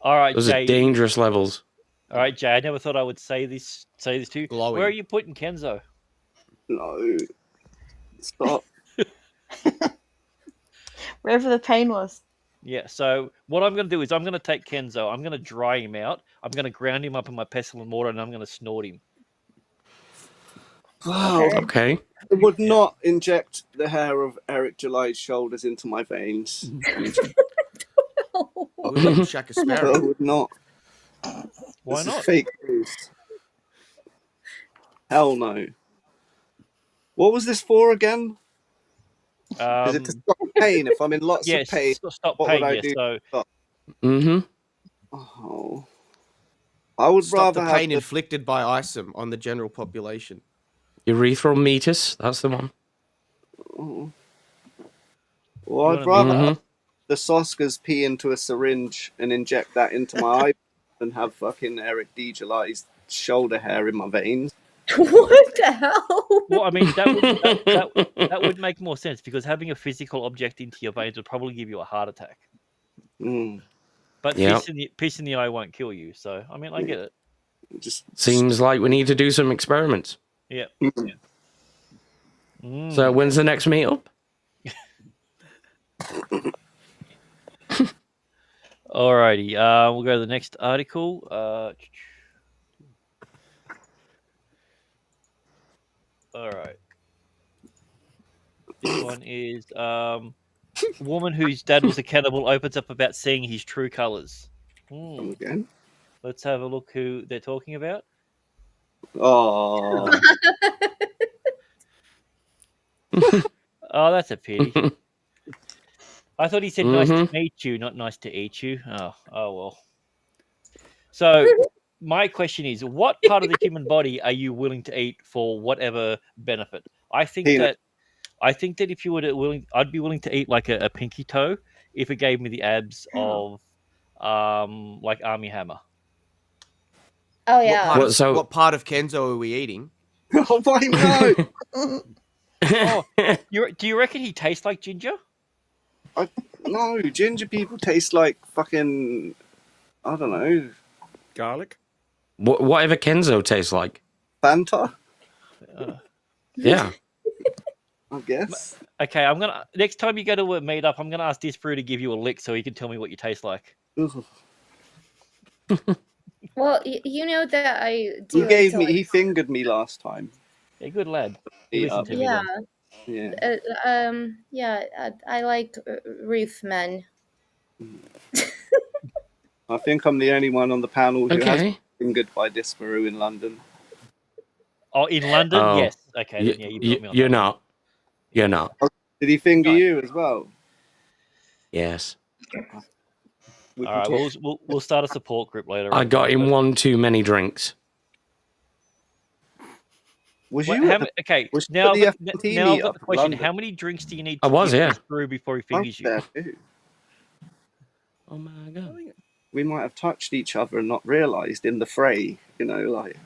All right, Those Jay. are dangerous levels. All right, Jay. I never thought I would say this to you. Glowing. Where are you putting Kenzo? No. Stop. Wherever the pain was. Yeah. So what I'm going to do is I'm going to take Kenzo. I'm going to dry him out. I'm going to ground him up in my pestle and mortar, and I'm going to snort him. Wow. Okay. I would not inject the hair of Eric July's shoulders into my veins. Shaka Sparrow. I would not. Why This not? Is fake news. Hell no. What was this for again? Is it to stop pain? If I'm in lots of pain, stop what pain. would I Yeah, do? so Stop? Mm-hmm. Oh. I would Stop rather the have pain inflicted by ISIM on the general population. Urethral meatus. That's the one. Oh. Well, I'd rather have the Soskers pee into a syringe and inject that into my eye than have fucking Eric D. July's shoulder hair in my veins. What the hell? Well, I mean, that would make more sense because having a physical object into your veins would probably give you a heart attack. Mm. But piss in the eye won't kill you. So, I mean, I get it. Seems like we need to do some experiments. Yeah. So when's the next meetup? Alrighty. We'll go to the next article. All right. This one is woman whose dad was a cannibal opens up about seeing his true colors. Again? Let's have a look who they're talking about. Oh. Oh, that's a pity. I thought he said nice to meet you, not nice to eat you. Oh well. So my question is, what part of the human body are you willing to eat for whatever benefit? I think that if you were willing, I'd be willing to eat like a pinky toe if it gave me the abs of like Army Hammer. Oh yeah. What part of Kenzo are we eating? Oh my no! Do you reckon he tastes like ginger? No, ginger people taste like fucking, I don't know. Garlic? Whatever Kenzo tastes like. Fanta? Yeah. I guess. Okay, next time you go to a meetup, I'm gonna ask this brew to give you a lick so he can tell me what you taste like. Well, you know that I do. He fingered me last time. Yeah, good lad. Listen to me Yeah. then. I like reef men. I think I'm the only one on the panel who has Okay. been fingered by Disparu in London. Oh, in London? Oh. Yes. Okay, then, yeah, you put me on You're that. not. You're not. Did he finger you as well? Yes. We All can right, talk. we'll start a support group later. I on. got him one too many drinks. Was Wait, you? okay, was now you I've at got, the FMT now I've got meetup the in question: London? how many drinks do you need I to was, give yeah. this through before he I was fingers you? there too. Oh my god. We might have touched each other and not realised in the fray. You know, like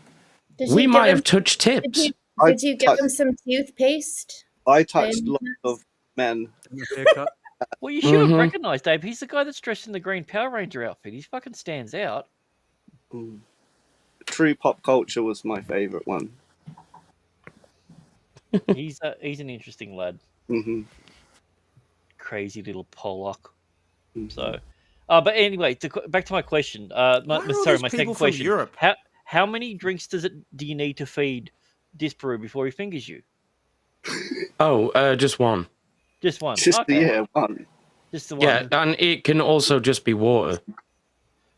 Did We you might give have him? touched Did tips. you, I did you give him some toothpaste? I touched And- lots of men. Haircut. Well, you should have Mhm. recognised Dave. He's the guy that's dressed in the green Power Ranger outfit. He fucking stands out. True pop culture was my favourite one. He's an interesting lad. Hmm. Crazy little Pollock. Mhm. So, but anyway, back to my question. Why are all My these second people from question. Europe? How many drinks do you need to feed Disparu before he fingers you? Oh, just one. Just one. Just Okay. one. Just the one. Yeah, and it can also just be water.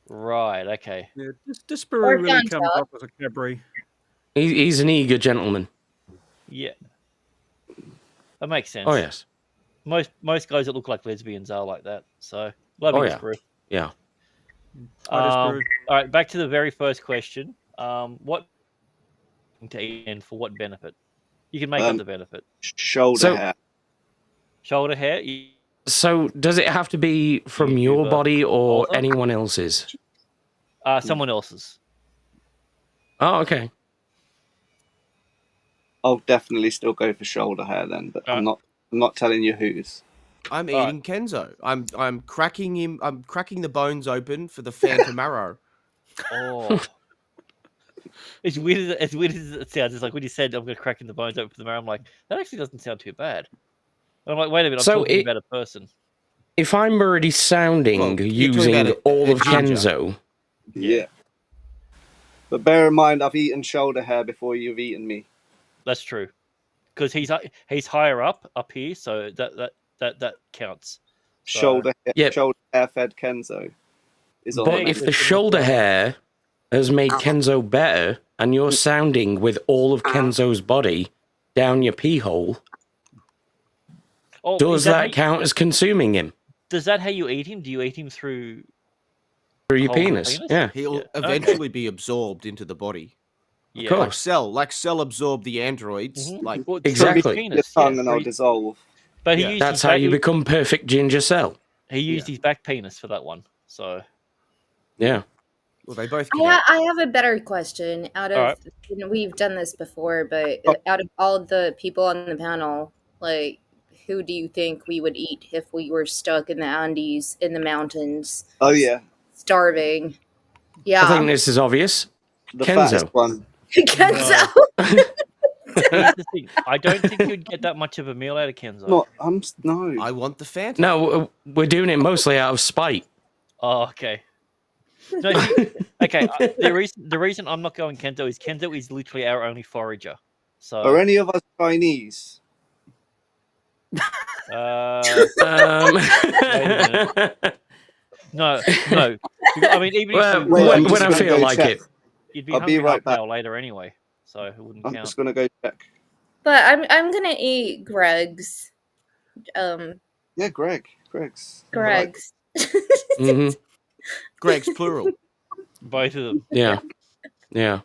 Right. Okay. Yeah, Disparu really comes Fanta. off as a Cadbury. He's an eager gentleman. Yeah. That makes sense. Oh yes. Most guys that look like lesbians are like that. So love Oh you, yeah. Disparu. Yeah. All right, back to the very first question. What to eat and for what benefit? You can make up the benefit. Shoulder hair. Shoulder hair. So does it have to be from your body or author? anyone else's? Someone else's. Oh, okay. I'll definitely still go for shoulder hair then, but I'm not telling you whose. I'm eating Kenzo. I'm cracking him. I'm cracking the bones open for the Phantom Arrow. Oh. As weird as it sounds, it's like when you said I'm going to crack in the bones open for the marrow, I'm like, that actually doesn't sound too bad. And I'm like, wait a minute, I'm So talking about a person. If I'm already sounding you're talking using about all a of ginger. Kenzo, Yeah. But bear in mind, I've eaten shoulder hair before you've eaten me. That's true, because he's higher up here, so that counts. So, Shoulder hair fed Kenzo is on. but if the shoulder hair has made Kenzo better, and you're sounding with all of Kenzo's body down your pee hole, does that count as consuming him? Does that how you eat him? Do you eat him through your whole penis? Yeah. He'll eventually be absorbed into the body. Yeah. Like Cell absorbed the androids. Like Exactly. Your tongue and I'll dissolve. But he used That's his how back, you become perfect ginger cell. He used his back penis for that one. So Yeah. Well, they both. I have a better question. Out of All right. we've done this before, but out of all the people on the panel, like, who do you think we would eat if we were stuck in the Andes in the mountains? Oh yeah, starving. Yeah, I think this is obvious. the Kenzo. fattest one. Kenzo. Here's the thing. I don't think you'd get that much of a meal out of Kenzo. No. I want the Phantom. No, we're doing it mostly out of spite. Oh, okay. No, okay. The reason I'm not going Kenzo is literally our only forager. So Are any of us Chinese? wait a minute. No. I mean, even if when I feel like it. you'd be I'll hungry be right half an back. hour later anyway, so it wouldn't I'm count. just gonna go check. But I'm gonna eat Greg's. Yeah, Greg's. Greg's. Mm-hmm. Greg's plural. Both of them. Yeah. Yeah.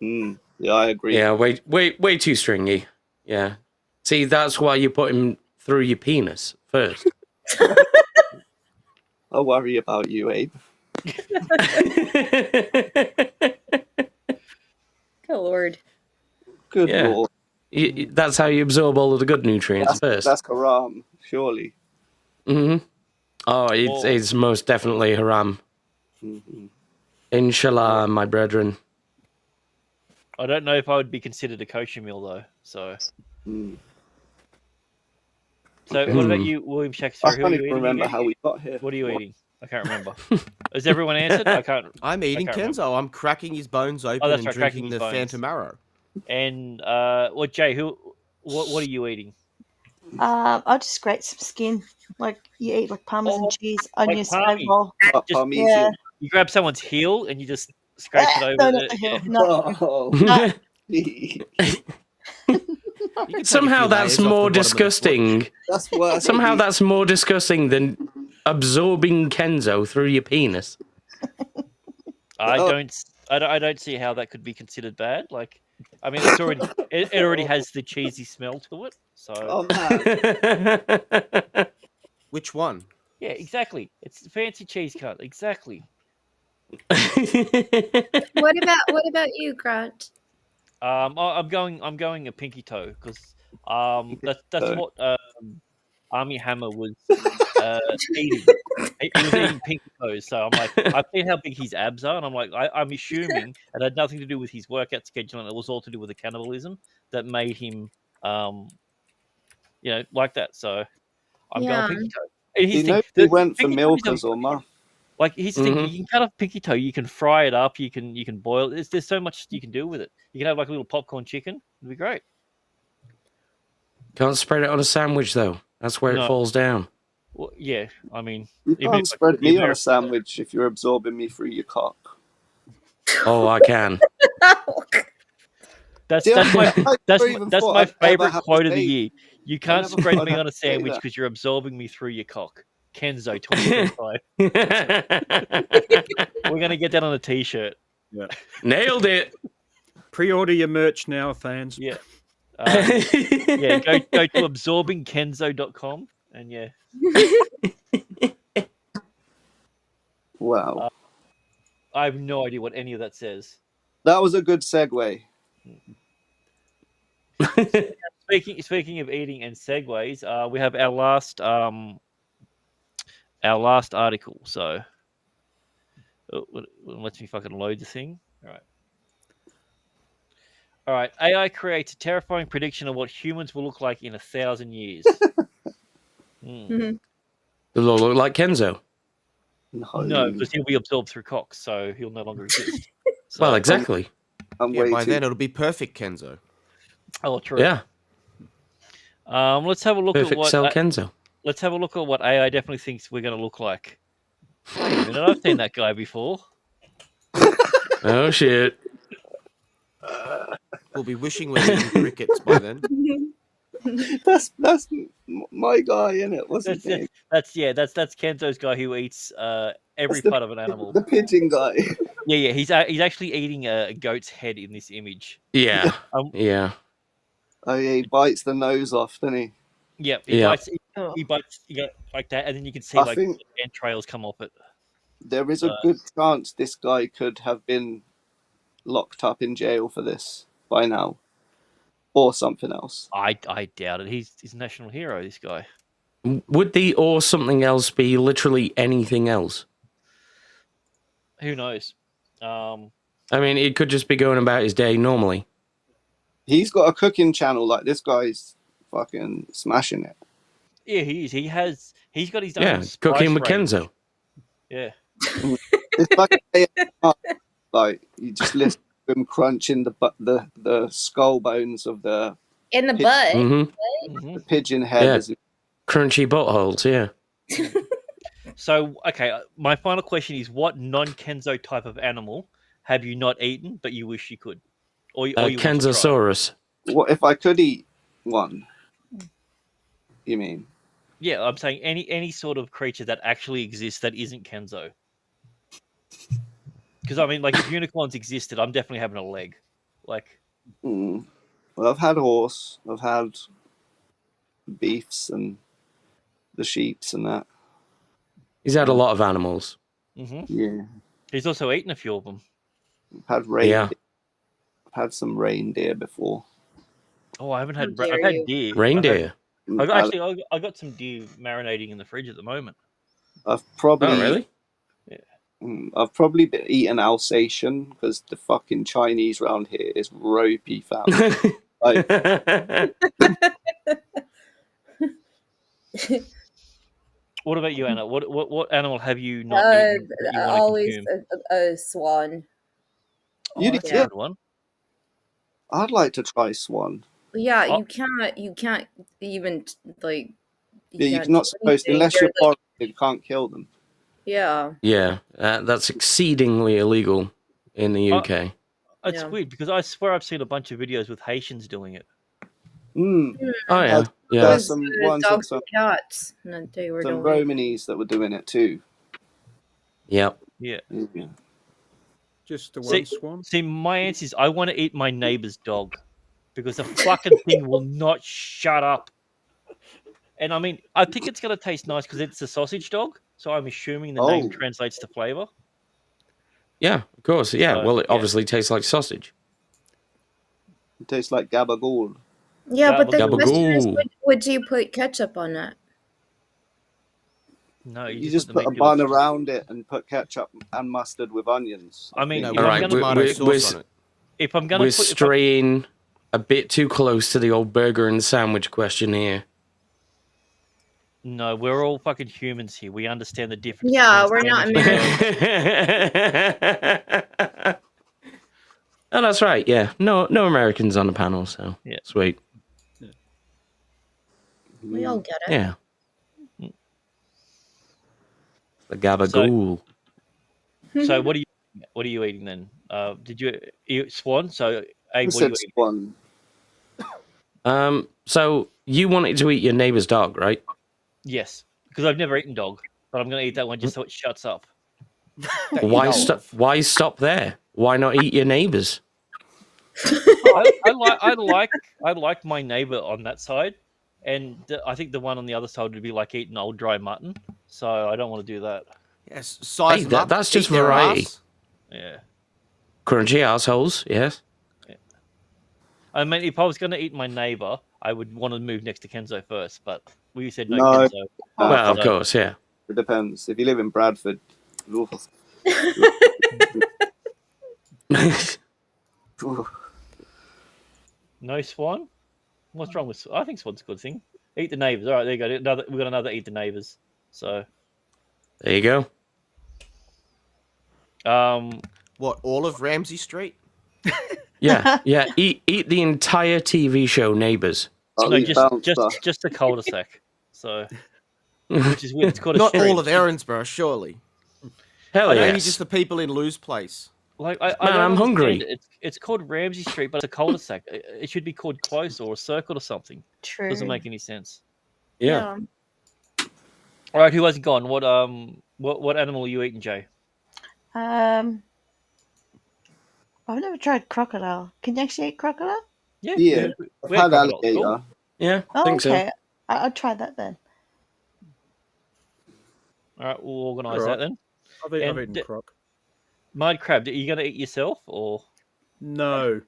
Yeah, I agree. Yeah, way too stringy. Yeah. See, that's why you put him through your penis first. I'll worry about you, Abe. Good lord. Good Yeah. lord. That's how you absorb all of the good nutrients first. That's haram, surely. Mm-hmm. Oh, it's most definitely haram. Inshallah, my brethren. I don't know if I would be considered a kosher meal though. So, Okay. what about you, William Shakespeare? I Who are can't you even eating remember again? how we got here. What are you eating? I can't remember. Has everyone answered? I can't. I'm eating I can't Kenzo. I'm cracking his bones open that's and right, cracking drinking his the bones. Phantom Arrow. And Jay, what are you eating? I'll just grate some skin. Like you eat like Parmesan cheese on your slave Parmy. roll. Just- Yeah. You grab someone's heel and you just scrape it over. No, not the heel. No. Oh, No. Somehow that's more disgusting. That's worse. Somehow that's more disgusting than absorbing Kenzo through your penis. I don't see how that could be considered bad. Like, I mean, it's already it already has the cheesy smell to it. So. Oh man. Which one? Yeah, exactly. It's fancy cheese cut. Exactly. What about you, Grant? I'm going a pinky toe because that's what Army Hammer was eating. He was eating pinky toes. So I'm like, I've seen how big his abs are, and I'm like, I'm assuming it had nothing to do with his workout schedule, and it was all to do with the cannibalism that made him, like that. So I'm going pinky toe. And He nobody went for milkers or muff. Like here's the thing: you can cut off pinky toe, you can fry it up, you can boil it. There's so much you can do with it. You can have like a little popcorn chicken. It'd be great. Can't spread it on a sandwich though. That's where it falls down. Well, yeah, I mean, You can't spread me on a sandwich if you're absorbing me through your cock. Oh, I can. That's my favorite quote of the year. You can't spread me on a sandwich because you're absorbing me through your cock. Kenzo 2025. We're gonna get that on a t-shirt. Yeah. Nailed it. Pre-order your merch now, fans. Yeah. Yeah, go to absorbingkenzo.com and yeah. Wow. I have no idea what any of that says. That was a good segue. Speaking of eating and segues, we have our last article. So it lets me fucking load the thing. All right. AI creates a terrifying prediction of what humans will look like in 1,000 years. They'll look like Kenzo. No, because he'll be absorbed through cocks, so he'll no longer exist. So, well, exactly. By then it'll be perfect Kenzo. Oh, true. Yeah. Let's have a look Perfect at what cell Kenzo. Let's have a look at what AI definitely thinks we're going to look like. Wait a minute, I've seen that guy before. Oh shit! We'll be wishing we're eating crickets by then. That's my guy, isn't it? What's his name? That's Kenzo's guy who eats every part of an animal. The pigeon guy. Yeah. He's actually eating a goat's head in this image. Yeah. Yeah. Oh yeah, he bites the nose off, doesn't he? Yep. He bites like that, and then you can see entrails come off it. There is a good chance this guy could have been locked up in jail for this by now, or something else. I doubt it. He's a national hero. This guy. Would the or something else be literally anything else? Who knows? I mean, it could just be going about his day normally. He's got a cooking channel. Like this guy's fucking smashing it. Yeah, he is. He's got his own. Yeah, cooking with range. Kenzo. Yeah. It's like you just listen to him crunching the skull bones of the in the butt. The pigeon head. Yeah. Crunchy buttholes. Yeah. So, okay, my final question is: what non-Kenzo type of animal have you not eaten but you wish you could? Or you Kenzosaurus. What if I could eat one? You mean? Yeah, I'm saying any sort of creature that actually exists that isn't Kenzo. Because I mean, like, if unicorns existed, I'm definitely having a leg. Like, well, I've had horse, I've had beefs and the sheeps and that. He's had a lot of animals. Yeah. He's also eaten a few of them. I've had reindeer. Yeah. I've had some reindeer before. Oh, I haven't had. I've had deer. Reindeer. I got some deer marinating in the fridge at the moment. I've probably. Oh, really? Yeah. I've probably been eating Alsatian because the fucking Chinese round here is ropey, fam. What about you, Anna? What animal have you not eaten that you want to always consume? a swan. You that's a good one. I'd like to try swan. Yeah, you can't even like. You're not supposed to, unless you're foreign, you can't kill them. Yeah. Yeah, that's exceedingly illegal in the UK. It's weird because I swear I've seen a bunch of videos with Haitians doing it. Oh yeah, yeah. There's some ones with dogs some, and cats that they were some doing. Romanies that were doing it too. Yep. Yeah. Just the See, one swan. see, my answer is I want to eat my neighbor's dog because the fucking thing will not shut up. And I mean, I think it's going to taste nice because it's a sausage dog. So I'm assuming the name translates to flavor. Yeah, of course. Yeah. So, Well, it obviously tastes like sausage. It tastes like gabagool. Yeah, but the question is, Gabagool. would you put ketchup on that? No, You just put a bun around it and put ketchup and mustard with onions. I mean, think. if All I'm right, gonna if I'm gonna we're put, straying a bit too close to the old burger and sandwich question here. no, we're all fucking humans here. We understand the difference. Yeah, between we're not sandwich American. Oh, that's right. Yeah, no Americans on the panel, so yeah, sweet. We all get it. Yeah, the gabagool. So what are you eating then? Did you eat swan? So Abe, what are you eating? Swan. So you wanted to eat your neighbor's dog, right? Yes, because I've never eaten dog, but I'm going to eat that one just so it shuts up. Why stop? Why stop there? Why not eat your neighbor's? I like my neighbor on that side, and I think the one on the other side would be like eating old dry mutton. So I don't want to do that. Yes, size them up, that's just eat their variety. ass. Yeah. Crunchy assholes, yes. I mean, if I was going to eat my neighbor, I would want to move next to Kenzo first, but we said no, Kenzo. Well, of course, yeah. It depends. If you live in Bradford, no swan. What's wrong with? I think swan's a good thing. Eat the neighbors. All right, there you go. We got another eat the neighbors. So there you go. What, all of Ramsey Street? Yeah. Eat the entire TV show Neighbours. No, just the cul-de-sac. So, which is weird. It's called a Not street. all of Erinsborough, surely. Hell Maybe yes. just the people in Lou's place. Like, Man, don't I'm hungry. understand it. It's called Ramsey Street, but it's a cul-de-sac. It should be called close or a circle or something. True. Doesn't make any sense. Yeah. All right, who hasn't gone? What animal are you eating, Jay? I've never tried crocodile. Can you actually eat crocodile? Yeah. I've had alligator. Yeah, Oh, think so. okay. I'll try that then. All right, we'll organise All right. that then. I've eaten croc. Mud crab. Are you going to eat yourself or? No,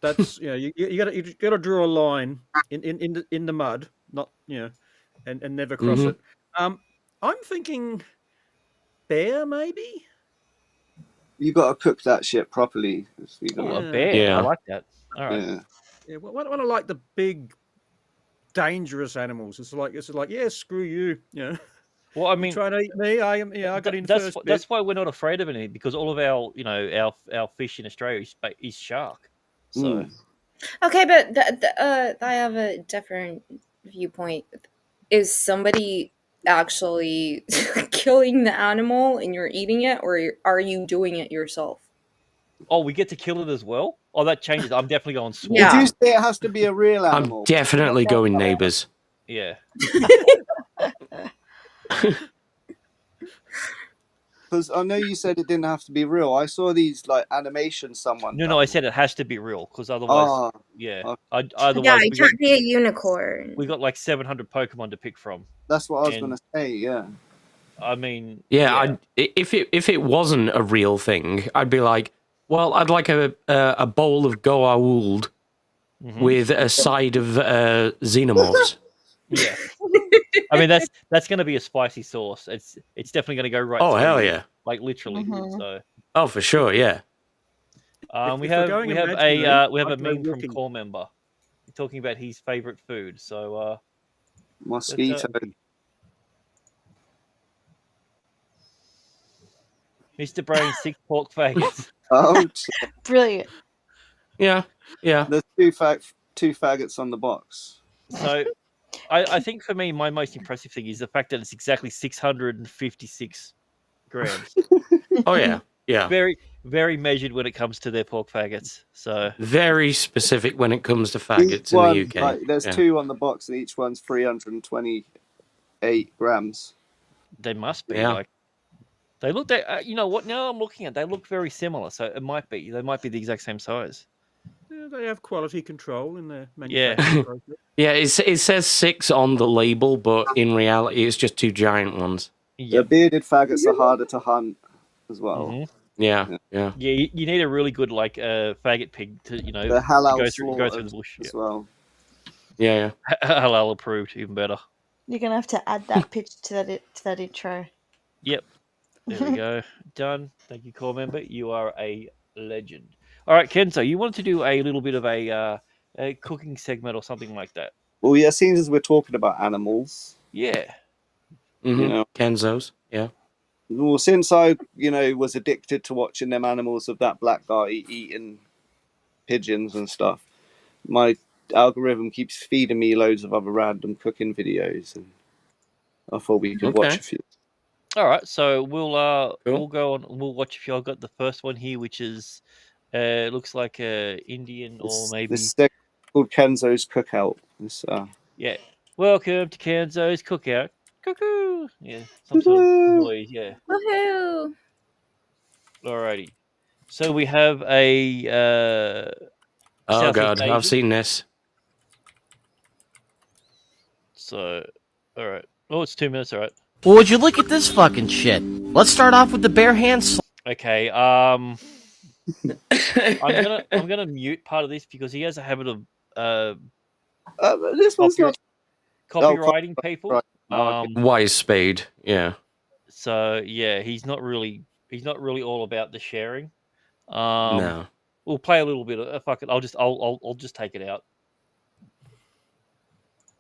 that's you got to draw a line in the mud, not and never cross Mhm. it. I'm thinking bear maybe. You got to cook that shit properly. Oh, a bear. Yeah. I like that. All right. Yeah. Yeah, when I like the big, dangerous animals, it's like yeah, screw you. Well, I mean, try and eat me. I got in first. That's why we're not afraid of anything because all of our our fish in Australia is shark. So Okay, but I have a different viewpoint. Is somebody actually killing the animal and you're eating it, or are you doing it yourself? oh, we get to kill it as well. Oh, that changes. I'm definitely going swan. Did you say it has to be a real animal? I'm definitely going Neighbours. Yeah. Because I know you said it didn't have to be real. I saw these like animations someone. No, I said it has to be real because otherwise, otherwise Yeah, we it can't be a unicorn. got like 700 Pokemon to pick from. That's what I was And- gonna say. Yeah. I mean, Yeah, if it wasn't a real thing, I'd be like, well, I'd like a bowl of Goa'uld with a side of xenomorphs. Yeah. I mean, that's going to be a spicy sauce. It's definitely going to go right. Oh, through hell you, yeah. Like literally. So Oh, for sure, yeah. we if have we're going we have imaginary, a we have a I'd go meme from walking. Core member talking about his favorite food. So Mosquito. Mr. Brain 6 pork faggots. Oh, Brilliant. Yeah. There's two faggots on the box. So I think for me, my most impressive thing is the fact that it's exactly 656 grams. Oh yeah. Yeah. Very, very measured when it comes to their pork faggots. So Very specific when it comes to Each faggots in one, the UK. like, there's Yeah. 2 on the box, and each one's 328 grams. they must be Yeah. like they look. They you know what? Now I'm looking at, they look very similar. So it might be they might be the exact same size. Yeah, they have quality control in their Yeah. manufacturing process. Yeah, it says 6 on the label, but in reality, it's just 2 giant ones. The bearded faggots are harder to hunt as well. Mhm. Yeah, yeah. Yeah, you need a really good like faggot pig to The halal go through the slaughtered bush. as well. Yeah, Halal approved, even better. You're gonna have to add that picture to that intro. Yep. There we go. Done. Thank you, core member. You are a legend. All right, Kenzo, you wanted to do a little bit of a cooking segment or something like that. Well, yeah, seeing as we're talking about animals, Yeah. Mm-hmm. you know, Kenzo's, yeah. well, since I, was addicted to watching them animals of that black guy eating pigeons and stuff, my algorithm keeps feeding me loads of other random cooking videos, and I thought we could watch a few. All right, so we'll Cool. we'll go on. We'll watch a few. I've got the first one here, which is looks like Indian or maybe This segment called Kenzo's Cookout. yeah. Welcome to Kenzo's Cookout. Cuckoo. Yeah, some sort of noise. Yeah. Woohoo! Alrighty. So we have a Oh Southeast god, I've Asian. seen this. So, all right. Oh, it's 2 minutes. All right. Well, would you look at this fucking shit? Let's start off with the bare hands. Okay. I'm gonna mute part of this because he has a habit of this one's not copywriting people. Wise spade, yeah. So yeah, he's not really all about the sharing. No. We'll play a little bit of fuck it. I'll just take it out.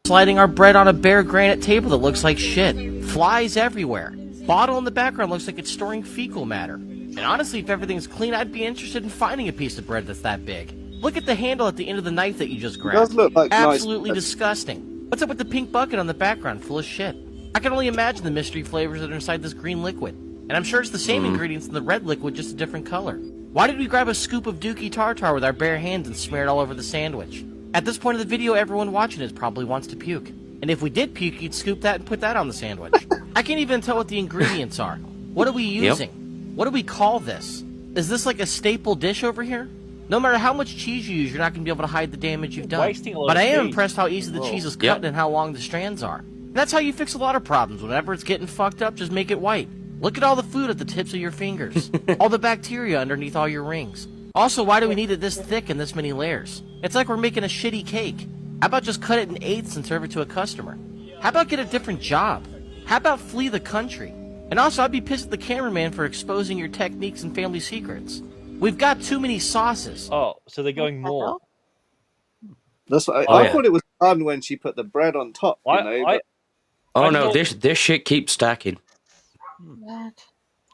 Sliding our bread on a bare granite table that looks like shit. Flies everywhere. Bottle in the background looks like it's storing fecal matter. And honestly, if everything's clean, I'd be interested in finding a piece of bread that's that big. Look at the handle at the end of the knife that you just grabbed. does look like nice Absolutely bread. disgusting. What's up with the pink bucket on the background full of shit? I can only imagine the mystery flavors that are inside this green liquid. And I'm sure it's the same ingredients in the red liquid, just a different color. Why did we grab a scoop of dookie tartar with our bare hands and smear it all over the sandwich? At this point of the video, everyone watching it probably wants to puke. And if we did puke, you'd scoop that and put that on the sandwich. I can't even tell what the ingredients are. What are we using? What do we call this? Is this like a staple dish over here? No matter how much cheese you use, you're not going to be able to hide the damage you've done. Wasting a lot But of I am cheese. impressed how easy the cheese is cut and how long the strands are. And that's how you fix a lot of problems. Whenever it's getting fucked up, just make it white. Look at all the food at the tips of your fingers. All the bacteria underneath all your rings. Also, why do we need it this thick and this many layers? It's like we're making a shitty cake. How about just cut it in eighths and serve it to a customer? How about get a different job? How about flee the country? And also, I'd be pissed at the cameraman for exposing your techniques and family secrets. We've got too many sauces. Oh, so they're going more. That's what I thought it was fun when she put the bread on top. Oh no, this shit keeps stacking. All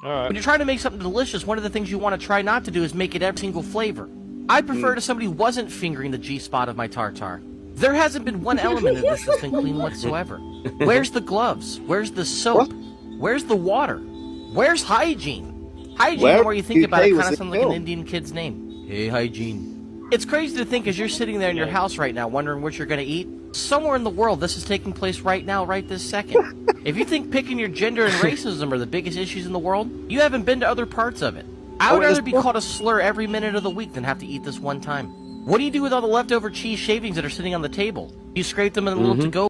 right. When you're trying to make something delicious, one of the things you want to try not to do is make it every single flavor. I prefer to somebody who wasn't fingering the G-spot of my tartar. There hasn't been one element of this that's been clean whatsoever. Where's the gloves? Where's the soap? Where's the water? Where's hygiene? Hygiene, the more you think about it, kind of sounds like an Indian kid's name. Hey, hygiene. It's crazy to think as you're sitting there in your house right now wondering what you're going to eat, somewhere in the world this is taking place right now, right this second. If you think picking your gender and racism are the biggest issues in the world, you haven't been to other parts of it. I would rather be called a slur every minute of the week than have to eat this one time. What do you do with all the leftover cheese shavings that are sitting on the table? You scrape them in a little to-go.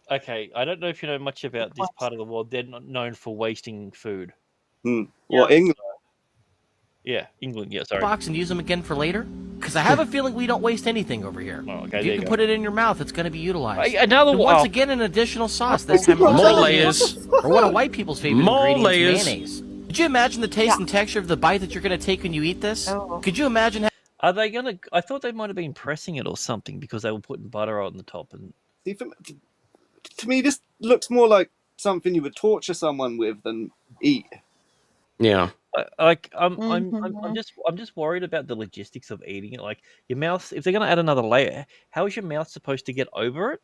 Okay, I don't know if you know much about this part of the world. They're not known for wasting food. Well, England. Yeah, England. Yeah, sorry. Box and use them again for later? Because I have a feeling we don't waste anything over here. Okay, If there you you can go. put it in your mouth, it's going to be utilized. Another And one. once again, an additional sauce. This time More mozzarella. layers. Or one of white people's favorite More ingredients, layers. mayonnaise. Could you imagine the taste and texture of the bite that you're going to take when you eat this? Could you imagine? Are they gonna? I thought they might have been pressing it or something because they were putting butter on the top and. See, to me, this looks more like something you would torture someone with than eat. Yeah. Like I'm just worried about the logistics of eating it. Like your mouth, if they're gonna add another layer, how is your mouth supposed to get over it?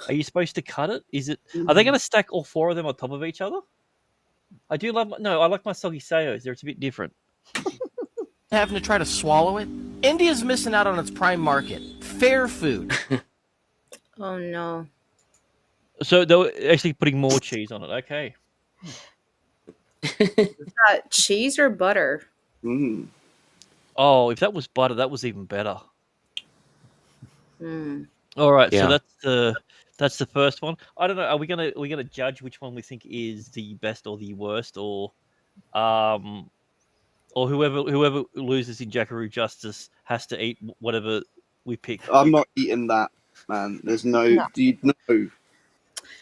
Are you supposed to cut it? Is it? Are they gonna stack all 4 of them on top of each other? I do love. No, I like my soggy sayos. They're a bit different. Having to try to swallow it? India's missing out on its prime market. Fair food. Oh no. So they were actually putting more cheese on it. Okay. Cheese or butter? Mm. Oh, if that was butter, that was even better. Mm. All right, Yeah. so that's the first one. I don't know. Are we gonna judge which one we think is the best or the worst, or whoever loses in Jackaroo Justice has to eat whatever we pick. I'm not eating that, man. There's no. No. Do you know?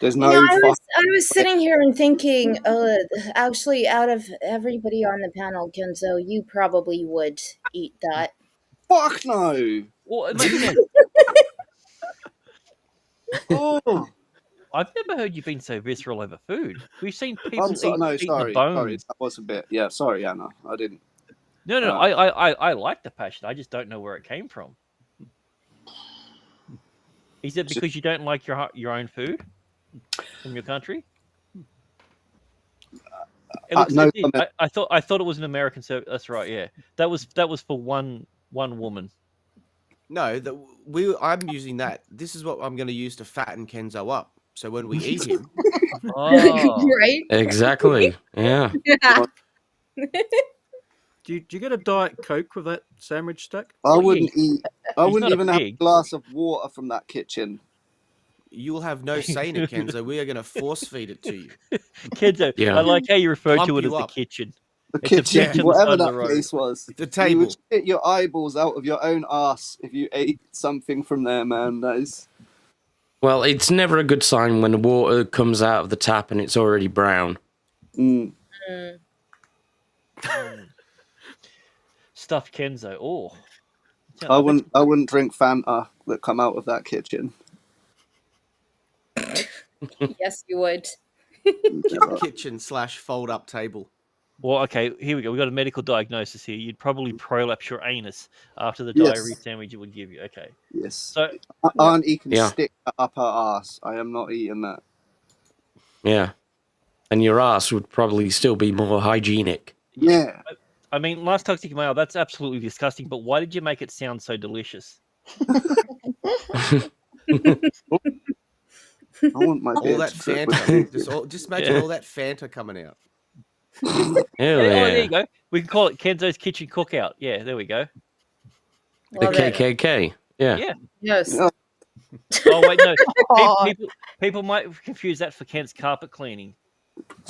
There's You no. know, I was sitting here and thinking, actually, out of everybody on the panel, Kenzo, you probably would eat that. Fuck no. Well, it makes sense. Oh. I've never heard you being so visceral over food. We've seen people I'm sorry. eat, No, eat sorry. the bones. Sorry, that was a bit. Yeah, sorry, Anna. I didn't. No, I like the passion. I just don't know where it came from. Is it because you don't like your own food from your country? It looks no it did. comment. I thought it was an American service. That's right. Yeah, that was for one woman. No, I'm using that. This is what I'm going to use to fatten Kenzo up. So when we eat him, Oh, Right? Exactly. Yeah. Do you get a Diet Coke with that sandwich stack? I wouldn't eat. I he's wouldn't not a even have a pig. glass of water from that kitchen. you'll have no say in it, Kenzo. We are going to force feed it to you. Kenzo, Yeah. I like how you refer Plump to it you as the up. kitchen. The It's a kitchen, bench on the whatever side of that the road. place was. The You table. would spit your eyeballs out of your own ass if you ate something from there, man. That is. Well, it's never a good sign when the water comes out of the tap and it's already brown. Mm. Stuffed Kenzo. Oh, I wouldn't drink Fanta that come out of that kitchen. Yes, you would. Kitchen / fold up table. well, okay. Here we go. We got a medical diagnosis here. You'd probably prolapse your anus after the Yes. diarrhea sandwich it would give you. Okay. Yes. So Auntie can Yeah. stick that up her ass. I am not eating that. Yeah. And your ass would probably still be more hygienic. Yeah. I mean, last toxic mail. That's absolutely disgusting. But why did you make it sound so delicious? I want my All bitch that to- Fanta. Just imagine all that Fanta coming out. Hell Oh, there yeah. you go. We can call it Kenzo's Kitchen Cookout. Yeah, there we go. The Love it. KKK. Yeah. Yeah. Yes. Oh, Oh wait, no. Oh. People might confuse that for Kent's carpet cleaning.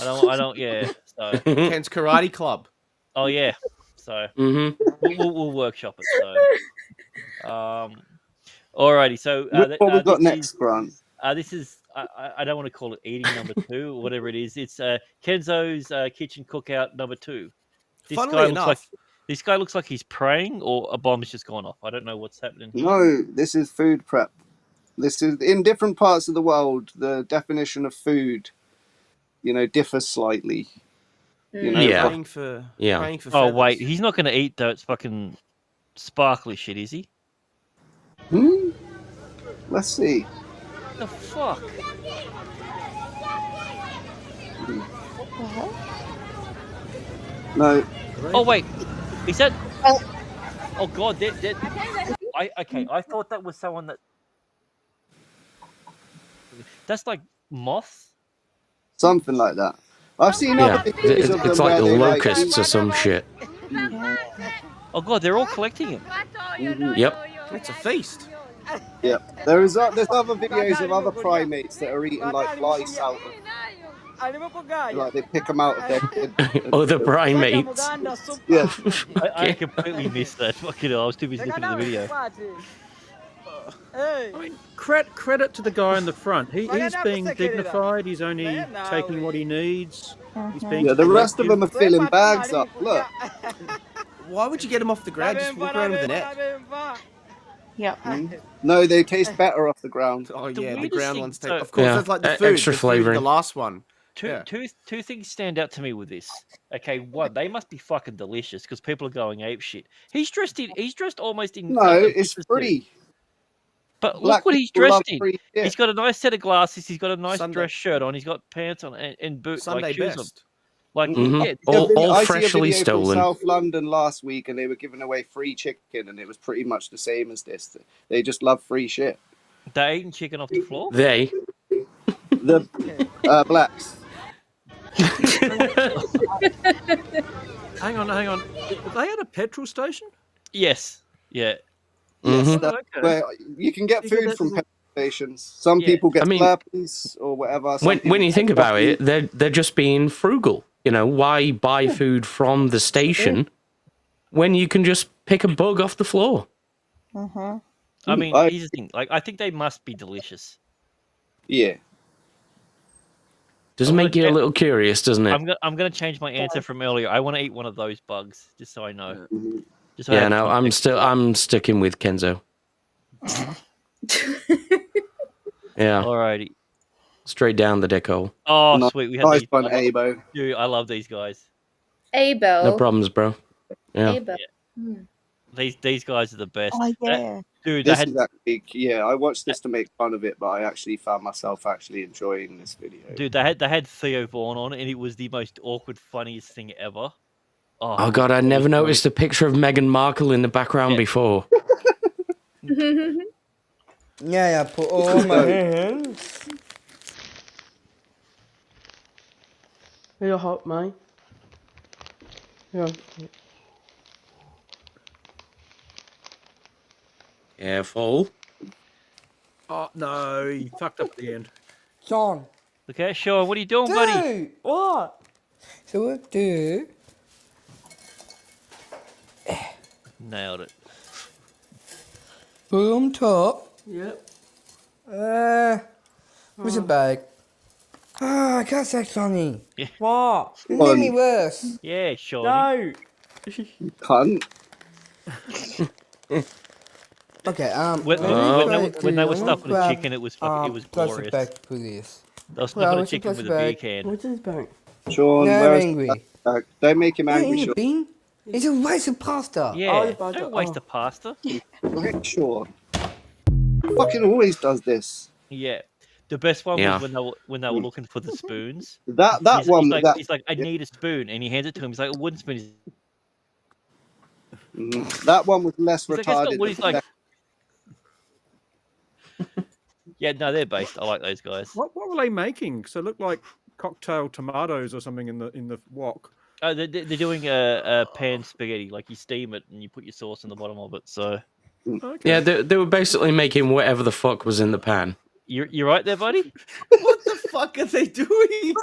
I don't. Yeah. So. Ken's Karate Club. Oh yeah. So Mm-hmm. we'll workshop it. So. Alrighty. So. Look what we got this next, is- Grant. This is I don't want to call it eating number 2 or whatever it is. It's Kenzo's kitchen cookout number 2. This guy looks like he's praying, or a bomb's just gone off. I don't know what's happening. No, this is food prep. This is in different parts of the world. The definition of food, differs slightly. Yeah. Praying for Oh feathers. wait, he's not going to eat that fucking sparkly shit, is he? Let's see. What the fuck? No. Oh wait, is that? Oh god, that. I thought that was someone that. That's like moths. Something like that. I've seen Yeah. other videos of It's them like where they locusts or some shit. Oh god, they're all collecting him. Yep. It's a feast. Yeah, there's other videos of other primates that are eating like lice out of. Like they pick them out of their. Other primates. Yeah. I completely missed that. Fucking hell, I was too busy looking at the video. I mean, credit to the guy in the front. He's being dignified. He's only taking what he needs. He's being Yeah, the rest of them are filling bags up. Look. Why would you get him off the ground? Just walk around with a net. Yep. No, they taste better off the ground. Oh The yeah, the weirdest ground thing- ones so- take. Of course, Yeah, that's like the food. extra the food, flavouring. The last one. Two things stand out to me with this. Okay, one, they must be fucking delicious because people are going ape shit. He's dressed almost in. No, a it's business free. suit. But Black look what he's people love dressed in. free shit. He's got a nice set of glasses. He's got a nice Sunday. dress shirt on. He's got pants on and boots, Sunday like shoes on. best. Like, Mhm. yeah, All I see a freshly video stolen. from South London last week, and they were giving away free chicken, and it was pretty much the same as this. They just love free shit. they're eating chicken off the floor. They. The blacks. Hang on. Are they at a petrol station? Yes. Yeah. Yes, Mhm. that's okay. where you can get So you get food that from little- petrol stations. Some Yeah. people get I mean, Slurpees or whatever. Some when you people think get about coffee. it, they're just being frugal. You know, why buy food from the station when you can just pick a bug off the floor? Mm-hmm. I mean, here's the thing. Like, I think they must be delicious. Yeah. Does I'm make gonna you a check- little curious, doesn't it? I'm gonna change my answer from earlier. I want to eat one of those bugs, just so I know. Just so I Yeah, have no, context. I'm sticking with Kenzo. Yeah, Alrighty. straight down the dick hole. Oh, Nice- sweet. We had nice these. one, Abo. Dude, I love these guys. Abo. No problems, bro. Yeah. Abo. Hmm. These guys are the best. Oh yeah. Dude, they This had is actually, yeah, I watched this to make fun of it, but I actually found myself actually enjoying this video. Dude, they had Theo Vaughn on, and it was the most awkward, funniest thing ever. Oh god, I never noticed a picture of Meghan Markle in the background before. Yeah, put all my hands. You're hot, mate. Yeah. Careful. Oh no, he fucked up at the end. Sean. Okay, Sean, what are you doing, buddy? Dude, what? So what do? Nailed it. Put on top. Yep. Where's the bag? Ah, I can't say Sonny. Yeah. What? You made me worse. Yeah, Sean. No. Cunt. Okay, when they were stuffing the chicken, it was glorious. Back for this. They were stuffing the chicken with a beer can. What's this bag? Sean, No, I'm where's angry. the bag? Don't make him Not angry, in Sean. bean. It's a waste of pasta. Yeah, don't waste the pasta. Rick Sean. Fucking always does this. Yeah. The best one Yeah. was when they were looking for the spoons. That he's, one. He's like, I need a spoon, and he hands it to him. He's like, a wooden spoon. That one was less He's like, that's not retarded. what than he's like. the Yeah, no, they're based. I like those guys. What were they making? Because they look like cocktail tomatoes or something in the wok. Oh, they're doing a pan spaghetti. Like you steam it and you put your sauce in the bottom of it. So Yeah, they were basically making whatever the fuck was in the pan. you're right there, buddy. What the fuck are they doing?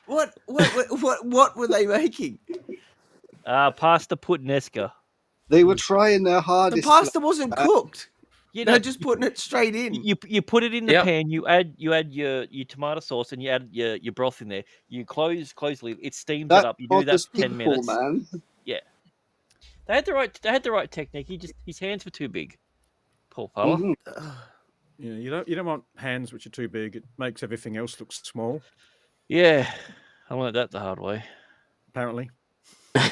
What were they making? Pasta puttanesca. They were trying their The hardest. pasta wasn't cooked. You They're know, just putting it straight in. You put it in the Yep. pan. You add your tomato sauce and you add your broth in there. You close the lid. It steams it up. You do that for 10 minutes. Man. Yeah, they had the right technique. His hands were too big. Poor fella. Mm-hmm. Yeah, you don't want hands which are too big. It makes everything else look small. Yeah, I learned that the hard way. Apparently. God,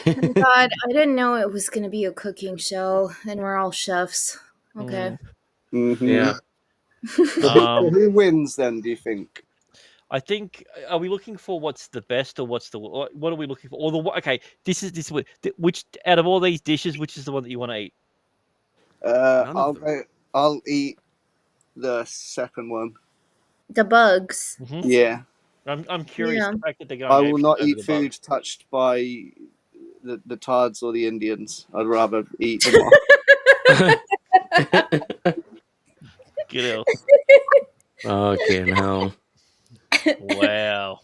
I didn't know it was going to be a cooking show, and we're all chefs. Okay. Mm-hmm. Yeah. Who wins then? Do you think? I think. Are we looking for what's the best or what are we looking for? Or okay, this is which out of all these dishes, which is the one that you want to eat? I'll eat the second one. The bugs. Mm-hmm. Yeah. I'm curious. Yeah. The fact that they're going I will not over eat the food bugs. touched by the Tards or the Indians. I'd rather eat them all. Get out. Fucking hell. Wow.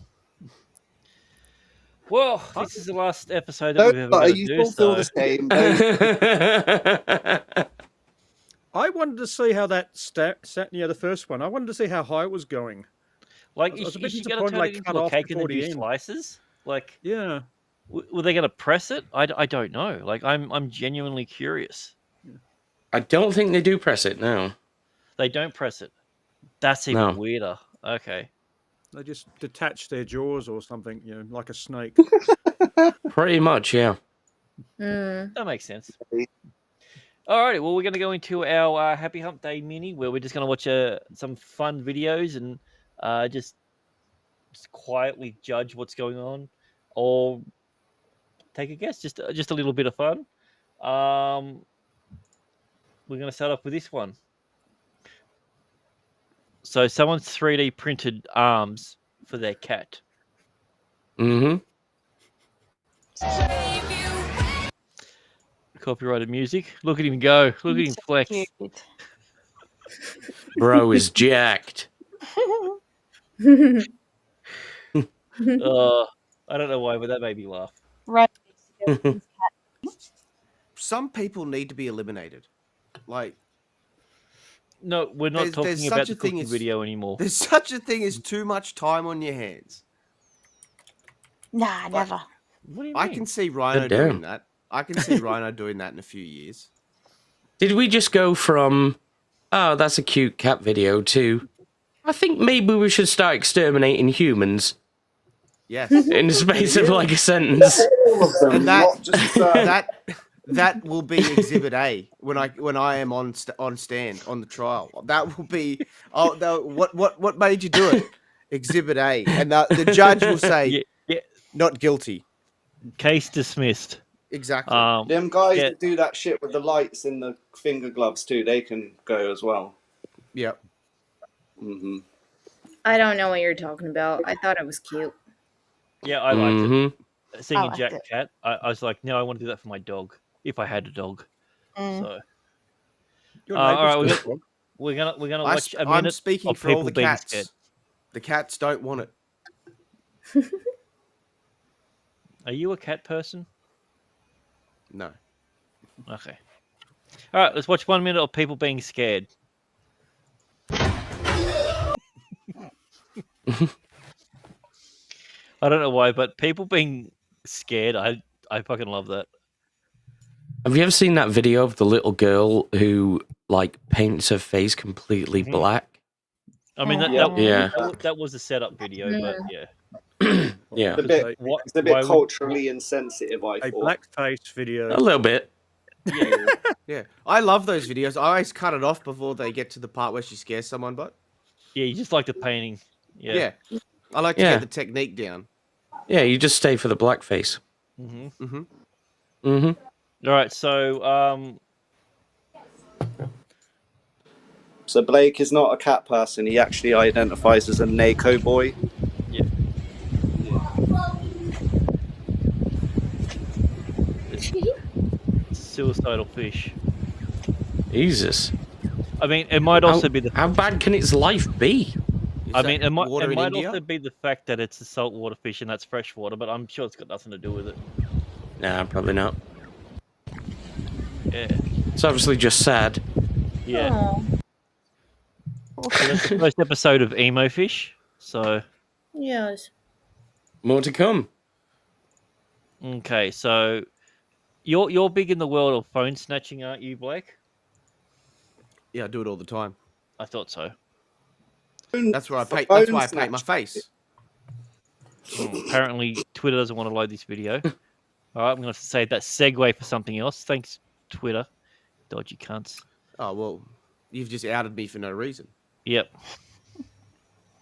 Well, this is the last episode that we've ever But got to you do. still feel So. the same. I wanted to see how that the first one. I wanted to see how high it was going. Like, I was a bit is she going to disappointed turn they it into cut a off cake and then before the do end. slices? Like, Yeah. were they going to press it? I don't know. Like, I'm genuinely curious. I don't think they do press it now. They don't press it. That's even No. weirder. Okay. They just detach their jaws or something, like a snake. Pretty much, yeah. That makes sense. Alrighty, well, we're going to go into our Happy Hump Day mini, where we're just going to watch some fun videos and just quietly judge what's going on, or take a guess. Just a little bit of fun. We're going to start off with this one. So someone's 3D printed arms for their cat. Mm-hmm. Copyrighted music. Look at him go. Look at him flex. Bro is jacked. I don't know why, but that made me laugh. Right. Some people need to be eliminated. Like, no, we're not talking about the cooking video anymore. There's such a thing as too much time on your hands. Nah, never. What do you I mean? can see Rhino doing that. I can see Rhino doing that in a few years. Did we just go from, oh, that's a cute cat video, to, I think maybe we should start exterminating humans? Yes. In the space of like a sentence. And that will be Exhibit A when I am on stand on the trial. That will be what made you do it? Exhibit A, and the judge will say not guilty. Case dismissed. Exactly. Them guys that do that shit with the lights in the finger gloves too, they can go as well. Yep. Mm-hmm. I don't know what you're talking about. I thought it was cute. Yeah, I liked it. Seeing I a liked Jack it. cat, I was like, no, I want to do that for my dog, if I had a dog. So, all right, we're gonna watch a minute I'm speaking of for all people the being cats. scared. The cats don't want it. Are you a cat person? No. Okay. All right, let's watch 1 minute of people being scared. I don't know why, but people being scared, I fucking love that. Have you ever seen that video of the little girl who like paints her face completely black? I mean, that was a setup video, but yeah. Yeah. It's a bit culturally insensitive, I thought. Blackface video. A little bit. Yeah. I love those videos. I always cut it off before they get to the part where she scares someone, but Yeah, you just like the painting. Yeah. I like to get the technique down. Yeah, you just stay for the blackface. All right, so So Blake is not a cat person. He actually identifies as a Nako boy. Yeah. Suicidal fish. Jesus. I mean, it might also be the... How bad can its life be? I mean, it might also be the fact that it's a saltwater fish and that's freshwater, but I'm sure it's got nothing to do with it. Nah, probably not. Yeah. It's obviously just sad. Yeah. So that's the first episode of Emo Fish, so... Yes. More to come. Okay, so... You're big in the world of phone snatching, aren't you, Blake? Yeah, I do it all the time. I thought so. That's why I paint. That's why I paint my face. Apparently, Twitter doesn't want to load this video. All right, I'm going to say that segue for something else. Thanks, Twitter. Dodgy cunts. Oh, well, you've just outed me for no reason. Yep.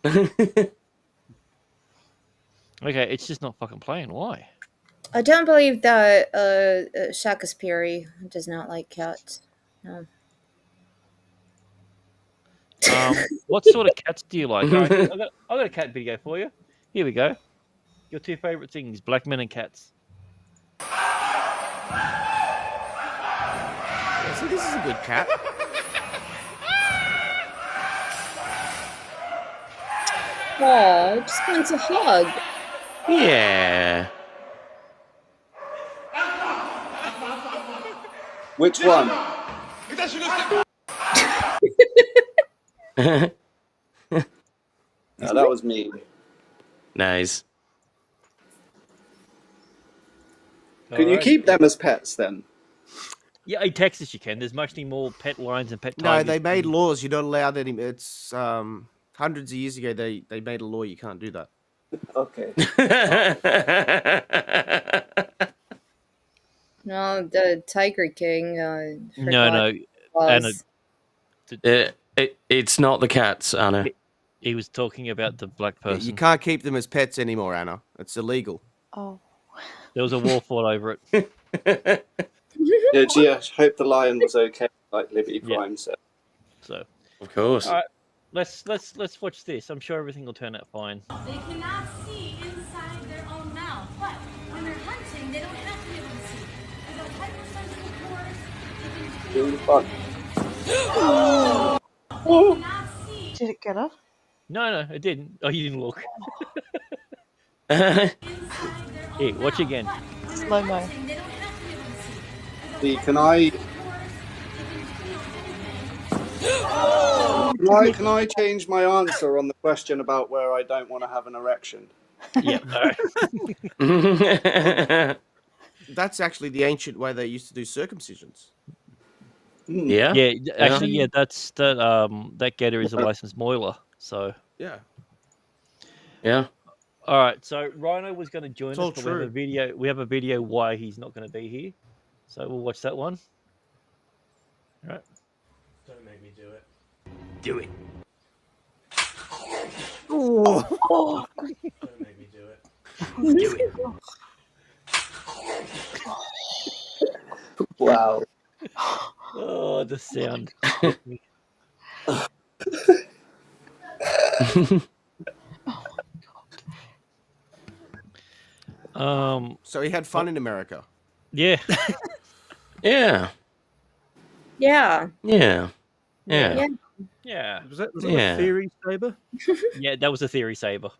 Okay, it's just not fucking playing. Why? I don't believe that Shakespeare does not like cats. No. What sort of cats do you like? All right, I've got a cat video for you. Here we go. Your two favorite things: black men and cats. Yeah, see, this is a good cat. Oh, it just wants a hug. Yeah. Which one? No, that was me. Nice. Can you keep them as pets then? Yeah, in Texas you can. There's much more pet lions and pet No, tigers. they made laws. You're not allowed any. It's hundreds of years ago. They made a law. You can't do that. Okay. No, the Tiger King. No, Anna. It's not the cats, Anna. He was talking about the black Yeah, person. you can't keep them as pets anymore, Anna. It's illegal. Oh. There was a war fought over it. Yeah, gee, I hope the lion was okay, like Liberty Yeah. Prime said. So, Of course. all right, let's watch this. I'm sure everything will turn out fine. They cannot see inside their own mouth, but when they're hunting, they don't have to be able to see. With those hypersensitive cords, they can feel. Oh. Did it get her? No, it didn't. Oh, you didn't look. Here, watch again. Slow mo. Can I change my answer on the question about where I don't want to have an erection? Yeah. That's actually the ancient way they used to do circumcisions. Yeah. Yeah. Actually, yeah. That's that. That getter is a licensed moiler. So. Yeah. Yeah. All right. So Rhino was going to join all us, but we have a true. video. We have a video why he's not going to be here. So we'll watch that one. All right. Don't make me do it. Do it. Oh. Don't make me do it. Do it. Wow. Oh, the sound. So he had fun in America. Yeah. Yeah. Yeah. Yeah. Yeah. Yeah. Was that Yeah. a theory saber? Yeah, that was a theory saber.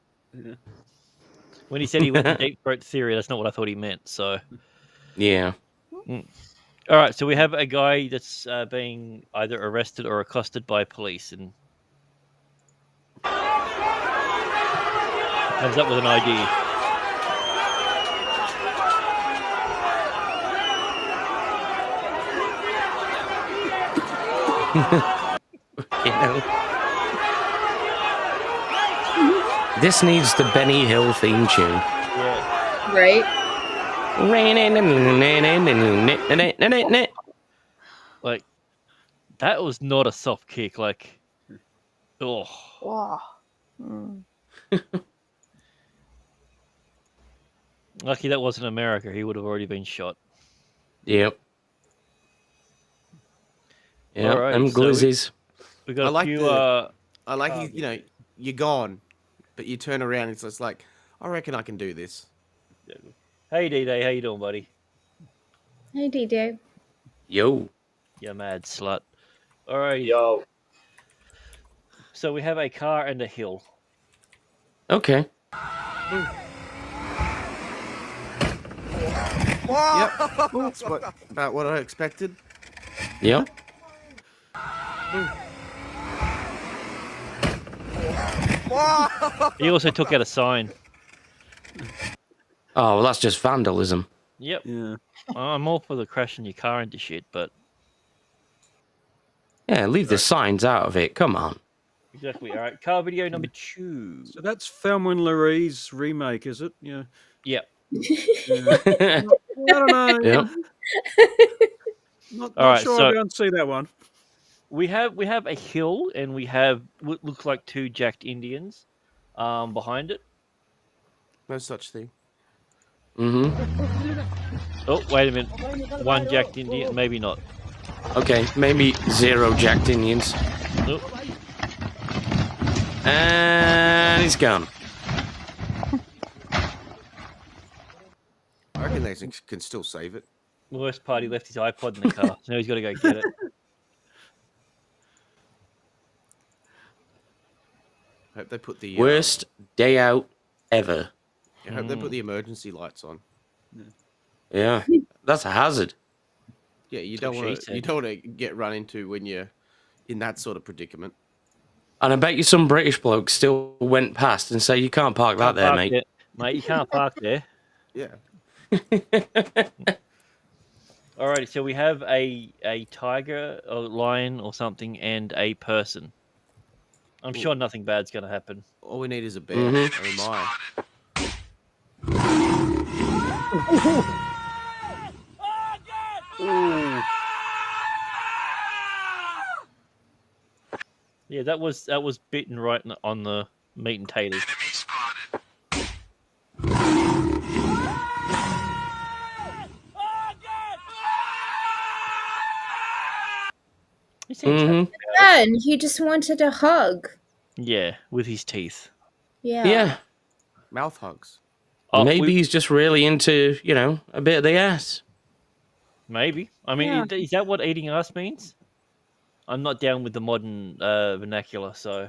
When he said he went to deep throat theory, that's not what I thought he meant. So. Yeah. All right, so we have a guy that's being either arrested or accosted by police, and comes up with an ID. This needs the Benny Hill theme tune. Yeah. Right? Like, that was not a soft kick. Like, oh. Wow. Mm. Lucky that wasn't America. He would have already been shot. Yep. Yeah, All right, them so glizzies. We got I a like few. the- I like you know, you're gone, but you turn around and it's just like, I reckon I can do this. Hey, D-Day, how you doing, buddy? Hey, DJ. Yo. You mad slut. All right. Yo. So we have a car and a hill. Okay. Yep. That's about what I expected. Yep. He also took out a sign. Oh, well, that's just vandalism. Yep. Yeah. I'm all for the crashing your car into shit, but Yeah, leave the signs out of it. Come on. exactly. All right, car video number 2. So that's Thelma and Louise remake, is it? Yeah. Yep. I don't know. Yep. Not All right, sure so- I'll go and see that one. We have a hill, and we have what looks like 2 jacked Indians behind it. No such thing. Mm-hmm. Oh, wait a minute. 1 jacked Indian, maybe not. Okay, maybe 0 jacked Indians. Nope. And he's gone. I reckon they can still save it. The worst part, he left his iPod in the car, so now he's got to go get it. Hope they put the Worst day out ever. I hope they put the emergency lights on. Yeah, that's a hazard. Yeah, you That's don't what want she to. said. You don't want to get run into when you're in that sort of predicament. And I bet you some British bloke still went past and say, you can't park that Can't there, park mate. there. Mate, you can't park there. Yeah. Alrighty, so we have a tiger, a lion, or something, and a person. I'm sure nothing bad's going to happen. All we need is a bear. Mhm. Oh my! Yeah, that was bitten right on the meat and taters. He seems happy about it. Yeah, and he just wanted a hug. Yeah, with his teeth. Yeah. Mouth hugs. Oh, Maybe he's just really into, a bit of the ass. Maybe. I mean, Yeah. is that what eating ass means? I'm not down with the modern vernacular, so.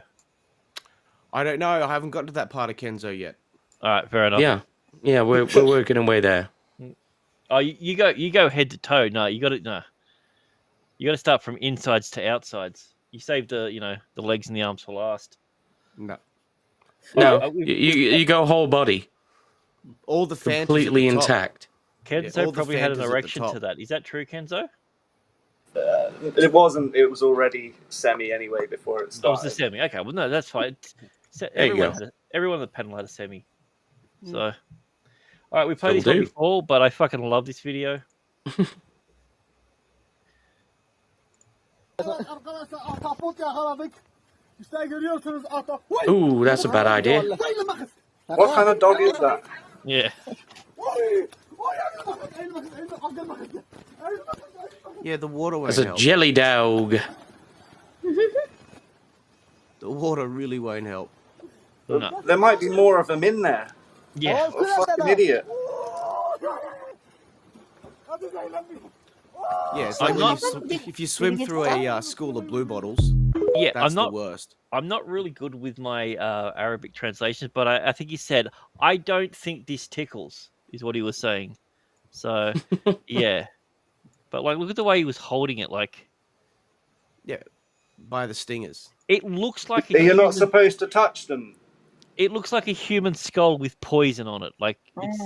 I don't know. I haven't gotten to that part of Kenzo yet. All right, fair enough. Yeah, we're working our way there. Oh, you go head to toe. No, you got to start from insides to outsides. You save the legs and the arms for last. No. No, you go whole body. All the fantas completely at the top. Kenzo intact. all the probably had an fantas at the erection top. to that. Is that true, Kenzo? It wasn't. It was already semi anyway before it Oh, it started. was the semi. Okay, well, no, that's fine. There you go. Everyone on the panel had a semi. So, all right, we played Still this one do. before, but I fucking love this video. Ooh, that's a bad idea. What kind of dog is that? Yeah. Yeah, the water won't That's a help. jelly dog. The water really won't help. No. There might be more of them in there. Yeah. What a fucking idiot. Yeah, it's like if you swim through a school of blue bottles. Yeah, that's I'm not the worst. I'm not really good with my Arabic translations, but I think he said, "I don't think this tickles," is what he was saying. So, yeah. But like, look at the way he was holding it. Like, yeah, by the stingers. It looks like You're not supposed to touch them. It looks like a human skull with poison on it. Like, it's.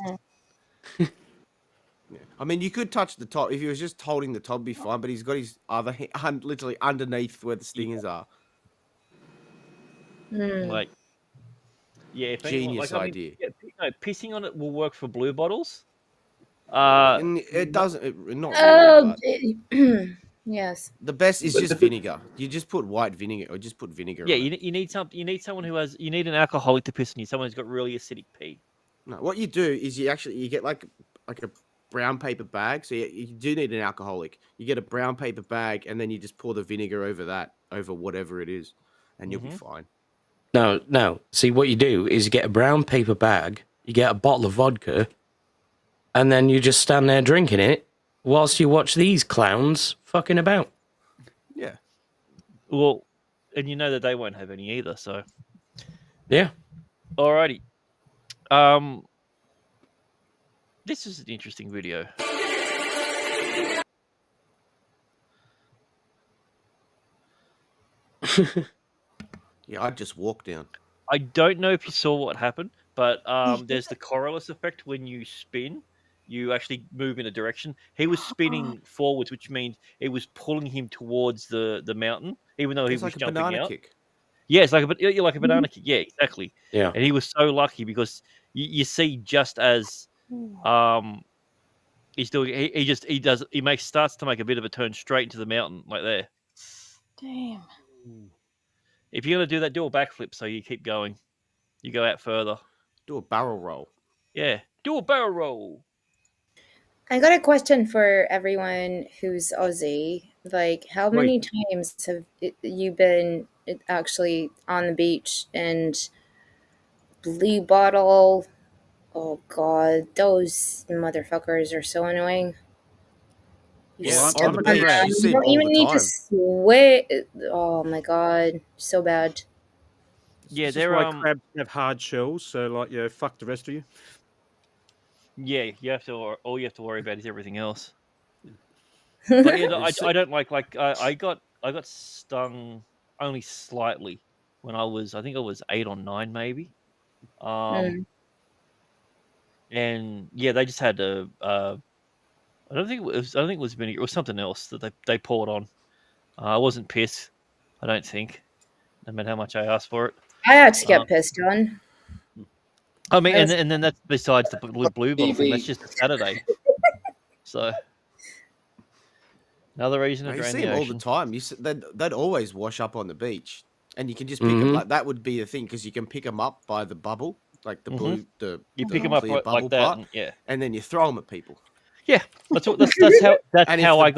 Yeah. I mean, you could touch the top if he was just holding the top, be fine. But he's got his other hand literally underneath where the stingers are. Like, yeah, if anyone, Genius like, idea. I mean, yeah, pissing on it will work for blue bottles. And it doesn't. Not really, but Yes. the best is just vinegar. You just put white vinegar, or just put vinegar. Yeah, on it. you need something. You need someone who has. You need an alcoholic to piss on you. Someone who's got really acidic pee. No, what you do is you get like a brown paper bag. So you do need an alcoholic. You get a brown paper bag, and then you just pour the vinegar over whatever it is, and you'll be fine. No. See, what you do is you get a brown paper bag, you get a bottle of vodka, and then you just stand there drinking it whilst you watch these clowns fucking about. Yeah. Well, and you know that they won't have any either. So. Yeah. Alrighty. This is an interesting video. Yeah, I'd just walk down. I don't know if you saw what happened, but there's the Coriolis effect when you spin. You actually move in a direction. He was spinning forwards, which means it was pulling him towards the mountain, even though he It's was like a jumping banana out. kick. Yeah, it's like a banana kick. Yeah, exactly. Yeah. And he was so lucky because you see just as he's doing, he starts to make a bit of a turn straight into the mountain like there. Damn. If you're gonna do that, do a backflip so you keep going. You go out further. Do a barrel roll. Yeah, do a barrel roll. I got a question for everyone who's Aussie. Like, how many times have you been actually on the beach and blue bottle? Oh God, those motherfuckers are so annoying. You Well, step I'm a on crab. them. You You see don't them all even the need to time. sweat. Oh my God, so bad. Yeah, This is they're why crabs have hard shells, so like fuck the rest of you. Yeah, you have to. All you have to worry about is everything else. But yeah, I don't like I got stung only slightly when I think I was 8 or 9 maybe. And yeah, they just had a. I don't think it was vinegar. It was something else that they poured on. I wasn't piss. I don't think. No matter how much I asked for it. I had to get pissed on. I mean, and then that's besides the blue bottle thing. That's just a Saturday. So another reason to You drain see the them all ocean. the time. They'd always wash up on the beach. And you can just pick them like that would be the thing because you can pick them up by the bubble, like the blue, you pick them up clear bubble like that, part, and then you throw them at people. Yeah, that's how I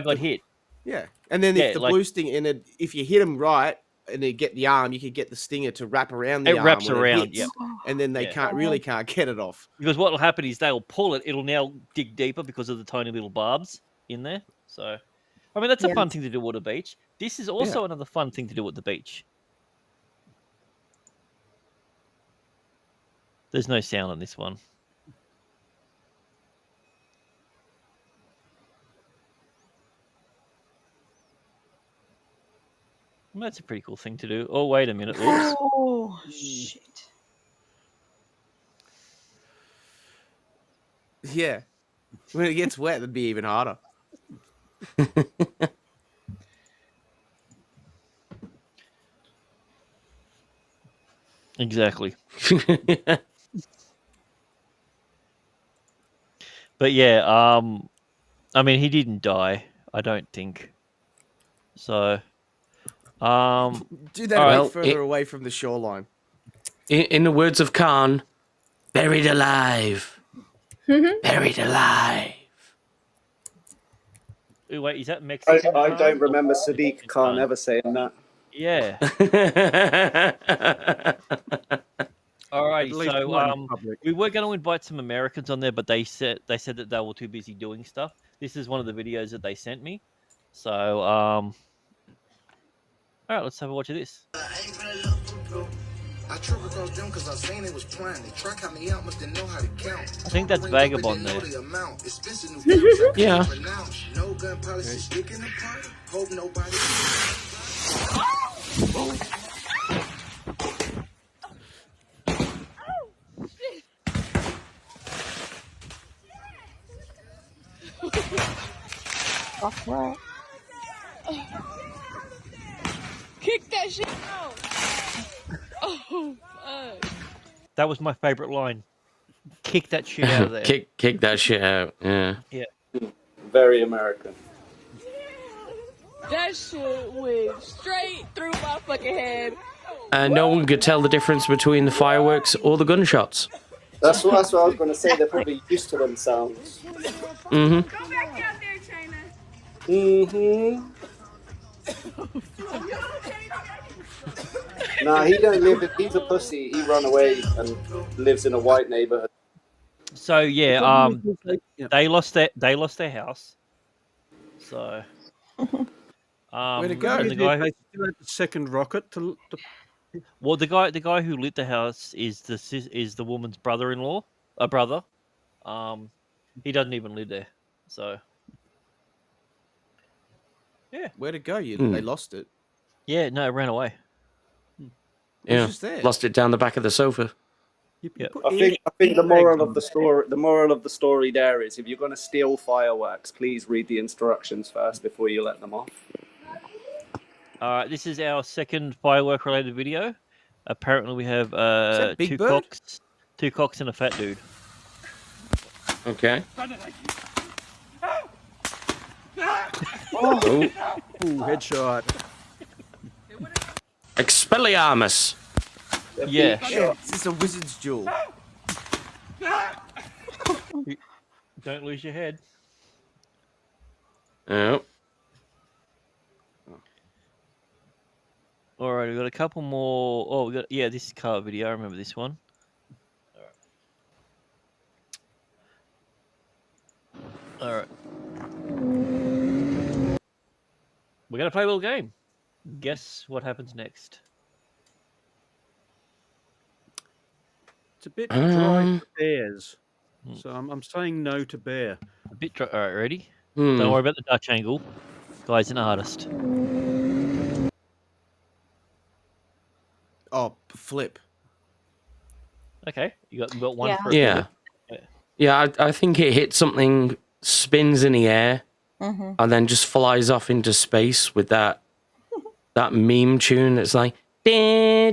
got hit. Yeah, and then if the blue sting in it, if you hit them right and they get the arm, you could get the stinger to wrap around the arm. It wraps when around, it hits, and then they can't get it off. Because what will happen is they'll pull it. It'll now dig deeper because of the tiny little barbs in there. So, I mean, that's a fun thing to do at a beach. This is also another fun thing to do at the beach. There's no sound on this one. That's a pretty cool thing to do. Oh, wait a minute. Oops. Oh, shit. Yeah. When it gets wet, it'd be even harder. Exactly. But yeah, I mean, he didn't die, I don't think. So, do that a bit further away from the shoreline. In the words of Khan, buried alive. Buried alive. Ooh, wait, is that Mexican? I don't remember Sadiq Khan ever saying that. Yeah. Alrighty, so we were going to invite some Americans on there, but they said that they were too busy doing stuff. This is one of the videos that they sent me. So, all right, let's have a watch of this. I trip across them because I seen it was trying. They try cut me out, must know how to count. I think that's Vagabond there. Yeah. No gun policy sticking apart. Hope nobody. Fuck right. Kick that shit out. Oh, fuck. That was my favorite line. Kick that shit out of there. Kick that shit out. Yeah. Yeah. Very American. That shit went straight through my fucking head. No one could tell the difference between the fireworks or the gunshots. That's what I was going to say. They're probably used to them sounds. Mm-hmm. Go back out there, China. Mm-hmm. Nah, he don't live. He's a pussy. He run away and lives in a white neighborhood. So yeah, they lost their house. So, where'd it go? and the guy They still had the second rocket to well, the guy who lit the house is the woman's brother-in-law, a brother. He doesn't even live there. So, yeah. Where'd it go? They lost it. Yeah, no, it ran away. Yeah, just there. lost it down the back of the sofa. Yep. I think the moral of the story there is if you're going to steal fireworks, please read the instructions first before you let them off. This is our second firework-related video. Apparently, we have Big Bird? two cocks and a fat dude. Okay. Oh, headshot. Expelliarmus. Yeah. Is this a wizard's duel? Don't lose your head. Oh. All right, we've got a couple more. Oh, this is car video. I remember this one. All right. We're gonna play a little game. Guess what happens next? It's a bit dry for bears. So I'm saying no to bear. A bit dry. All right, ready? Don't worry about the Dutch angle. Guy's an artist. Oh, flip. Okay, you got one for Yeah. Yeah, I think it hits something, spins in the air, and then just flies off into space with that meme tune that's like. All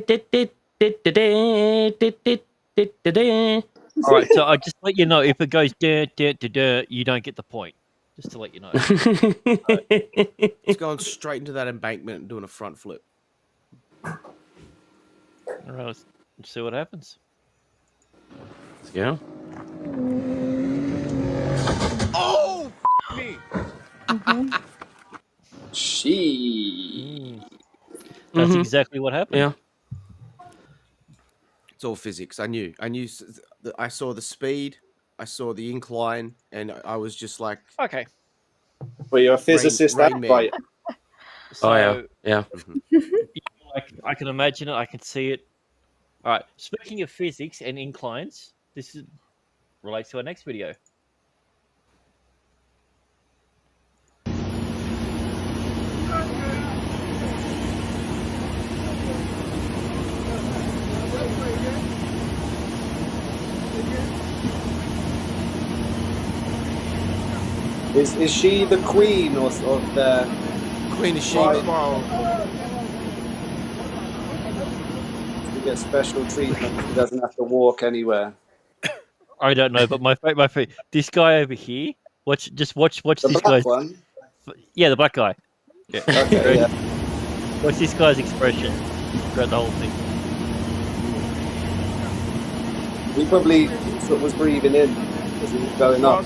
right, so I just let you know if it goes you don't get the point. Just to let you know. It's going straight into that embankment and doing a front flip. All right, let's see what happens. Yeah. Oh, me. She. That's exactly what happened. Yeah. It's all physics. I knew. I saw the speed. I saw the incline, and I was just like, Okay. Well, you're a physicist, Rain that's Man. right. So, Oh yeah. I can imagine it. I can see it. All right. Speaking of physics and inclines, relates to our next video. Is she the queen of the Queen of Sheba? She gets special treatment. She doesn't have to walk anywhere. I don't know, but my this guy over here. Watch The this black guy's. one? Yeah, the black guy. Yeah. Okay, yeah. Watch this guy's expression throughout the whole thing. He probably was breathing in as he was going up.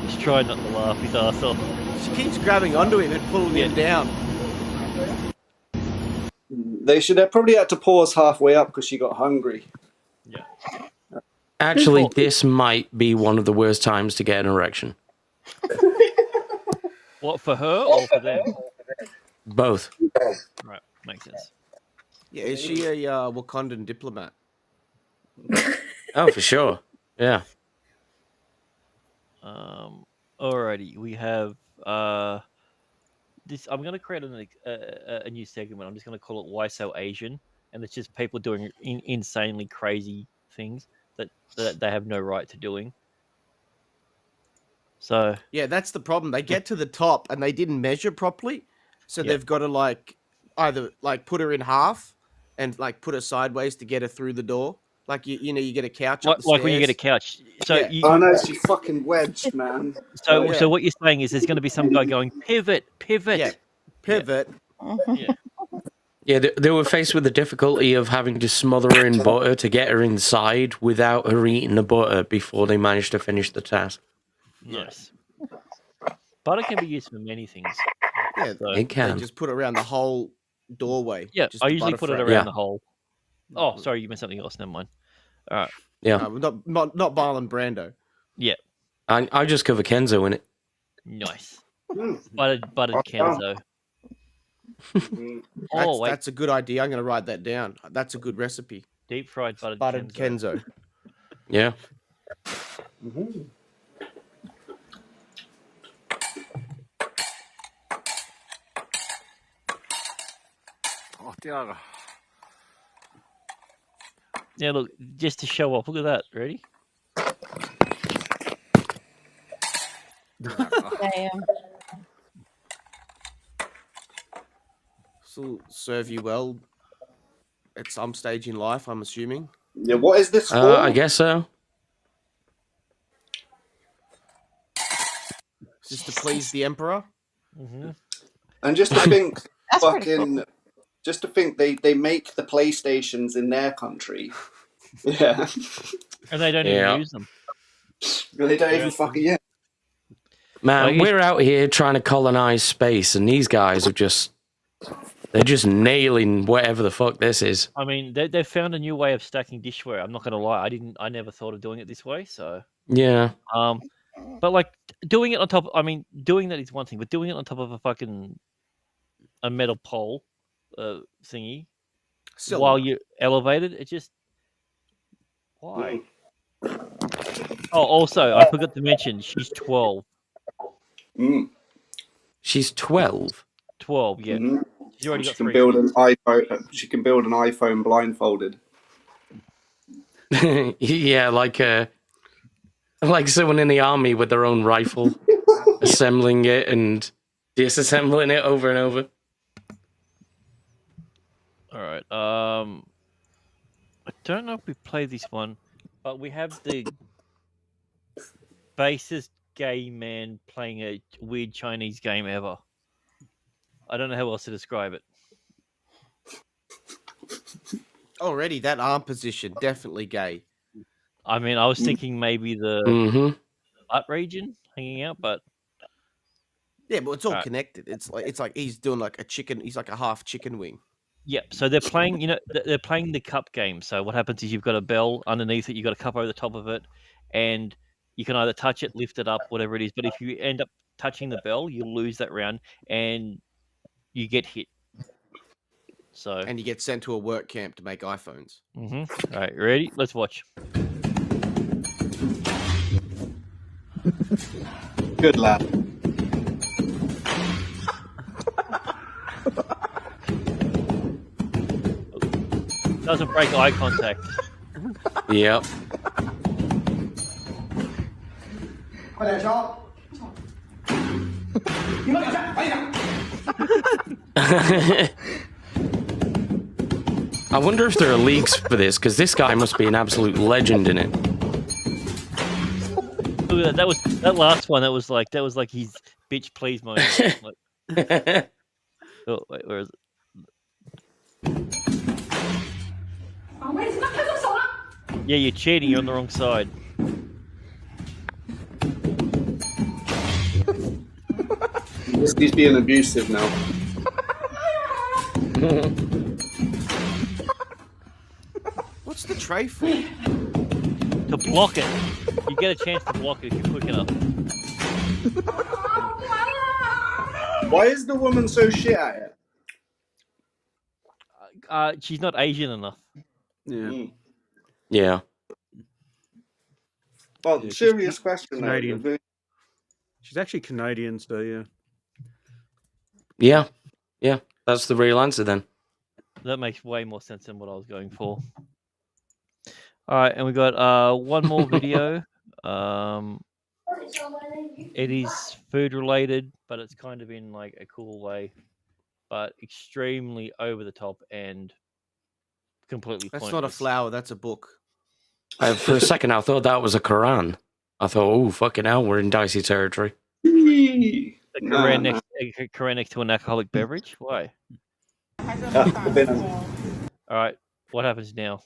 He's trying not to laugh his ass off. She keeps grabbing onto him and pulling him down. They should have probably had to pause halfway up because she got hungry. Yeah. Actually, this might be one of the worst times to get an erection. What, for her or for them? Both. Right, makes sense. Yeah, is she a Wakandan diplomat? Oh, for sure. Yeah. Alrighty, we have this. I'm going to create a new segment. I'm just going to call it "Why So Asian," and it's just people doing insanely crazy things that they have no right to doing. So yeah, that's the problem. They get to the top and they didn't measure properly, so they've got to either put her in half and put her sideways to get her through the door. Like you get a couch up the like when you get a stairs. couch. So Yeah. Oh no, she fucking wedged, man. So what you're saying is there's going to be some guy going pivot. Yeah, pivot. Yeah. Yeah, they were faced with the difficulty of having to smother her in butter to get her inside without her eating the butter before they managed to finish the task. Nice. Butter can be used for many things. Yeah, It can. They just put it around the whole doorway. Yeah, just I the usually butter put it frame. around the hole. Oh, sorry, you meant something else. Never mind. All right. Yeah. Not Marlon Brando. Yeah. I just cover Kenzo in it. Nice. Buttered Kenzo. Oh, wait. That's a good idea. I'm going to write that down. That's a good recipe. Deep fried buttered Kenzo. Yeah. Yeah, look, just to show off. Look at that. Ready? Damn. This will serve you well at some stage in life, I'm assuming. Yeah, what is this for? I guess so. Is this to please the emperor? Mm-hmm. And just to think, just to think they make the PlayStations in their country. Yeah. And they don't even use them. They don't even fucking, yeah. Man, we're out here trying to colonize space, and these guys are they're just nailing whatever the fuck this is. I mean, they've found a new way of stacking dishware. I'm not going to lie. I never thought of doing it this way. So Yeah. But doing it on top. I mean, doing that is one thing, but doing it on top of a metal pole, thingy, while you elevated, it just why? Oh, also, I forgot to mention she's 12. She's 12. 12, yeah. Mm-hmm. She's already She got can 3 build kids. an iPhone. She can build an iPhone blindfolded. Yeah, like someone in the army with their own rifle, assembling it and disassembling it over and over. All right. I don't know if we played this one, but we have the basest gay man playing a weird Chinese game ever. I don't know how else to describe it. Already, that arm position, definitely gay. I mean, I was thinking maybe the butt region hanging out, but Yeah, but it's all connected. It's like he's doing like a chicken. He's like a half chicken wing. Yep. So they're playing. They're playing the cup game. So what happens is you've got a bell underneath it. You've got a cup over the top of it, and you can either touch it, lift it up, whatever it is. But if you end up touching the bell, you lose that round, and you get hit. So and you get sent to a work camp to make iPhones. All right, ready? Let's watch. Good lad. Doesn't break eye contact. Yep. I wonder if there are leagues for this, because this guy must be an absolute legend in it. Look at that. That last one. That was like his bitch please moment. Like, oh, wait, where is it? Yeah, you're cheating. You're on the wrong side. He's being abusive now. What's the tray for? To block it. You get a chance to block it if you're quick enough. Why is the woman so shit at it? She's not Asian enough. Yeah. Yeah. Well, Yeah, serious question. Canadian. Though. She's actually Canadian, so yeah. Yeah. That's the real answer then. That makes way more sense than what I was going for. All right, and we got one more video. It is food related, but it's kind of in like a cool way, but extremely over the top and completely That's pointless. not a flower. That's a book. For a second, I thought that was a Quran. I thought, oh, fucking hell, we're in dicey territory. A Quran next to an alcoholic beverage? Why? All right, what happens now?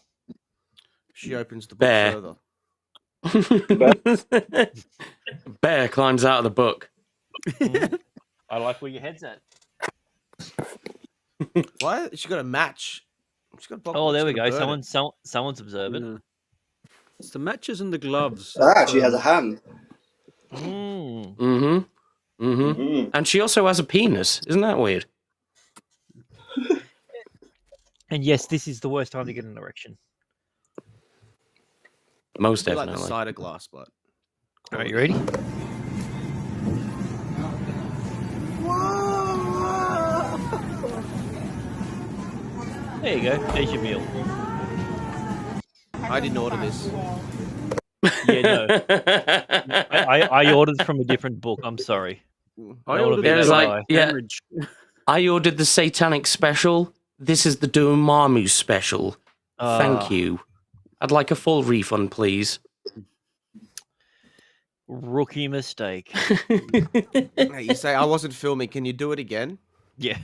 She opens the book Bear. further. Bear climbs out of the book. I like where your head's at. Why? She got a match. She got a box. Oh, there we She's gonna go. burn it. Someone's observant. Yeah. It's the matches and the gloves. She has a hand. And she also has a penis. Isn't that weird? And yes, this is the worst time to get an erection. Most Like definitely. the cider glass, but. All right, you ready? There you go. There's your meal. I didn't order this. Yeah, no. I ordered from a different book. I'm sorry. I ordered There's the like, yeah. I ordered the satanic special. This is the Dormammu special. Thank you. I'd like a full refund, please. Rookie mistake. Hey, you say I wasn't filming. Can you do it again? Yeah.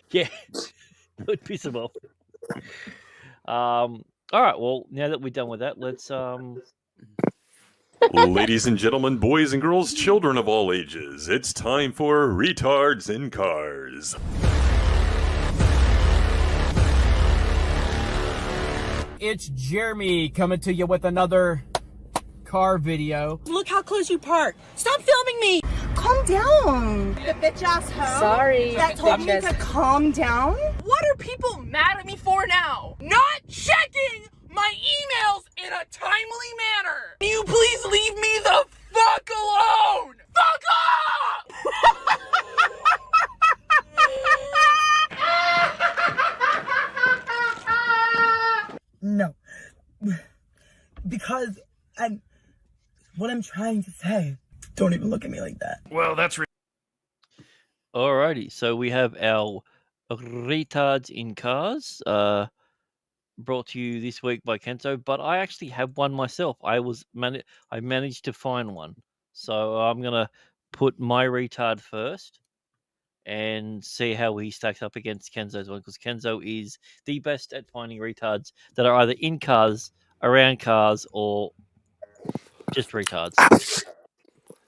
Yeah. It would piss him off. All right. Well, now that we're done with that, let's Ladies and gentlemen, boys and girls, children of all ages, it's time for Retards in Cars. It's Jeremy coming to you with another car video. Look how close you park. Stop filming me. Calm down. The bitch ass hoe. Sorry. That told me Bitches. to calm down. What are people mad at me for now? Not checking my emails in a timely manner. Can you please leave me the fuck alone? Fuck off! No. Because what I'm trying to say. Don't even look at me like that. Well, that's Alrighty, so we have our retards in cars, brought to you this week by Kenzo. But I actually have one myself. I managed to find one, so I'm gonna put my retard first and see how he stacks up against Kenzo's one, because Kenzo is the best at finding retards that are either in cars, around cars, or just retards.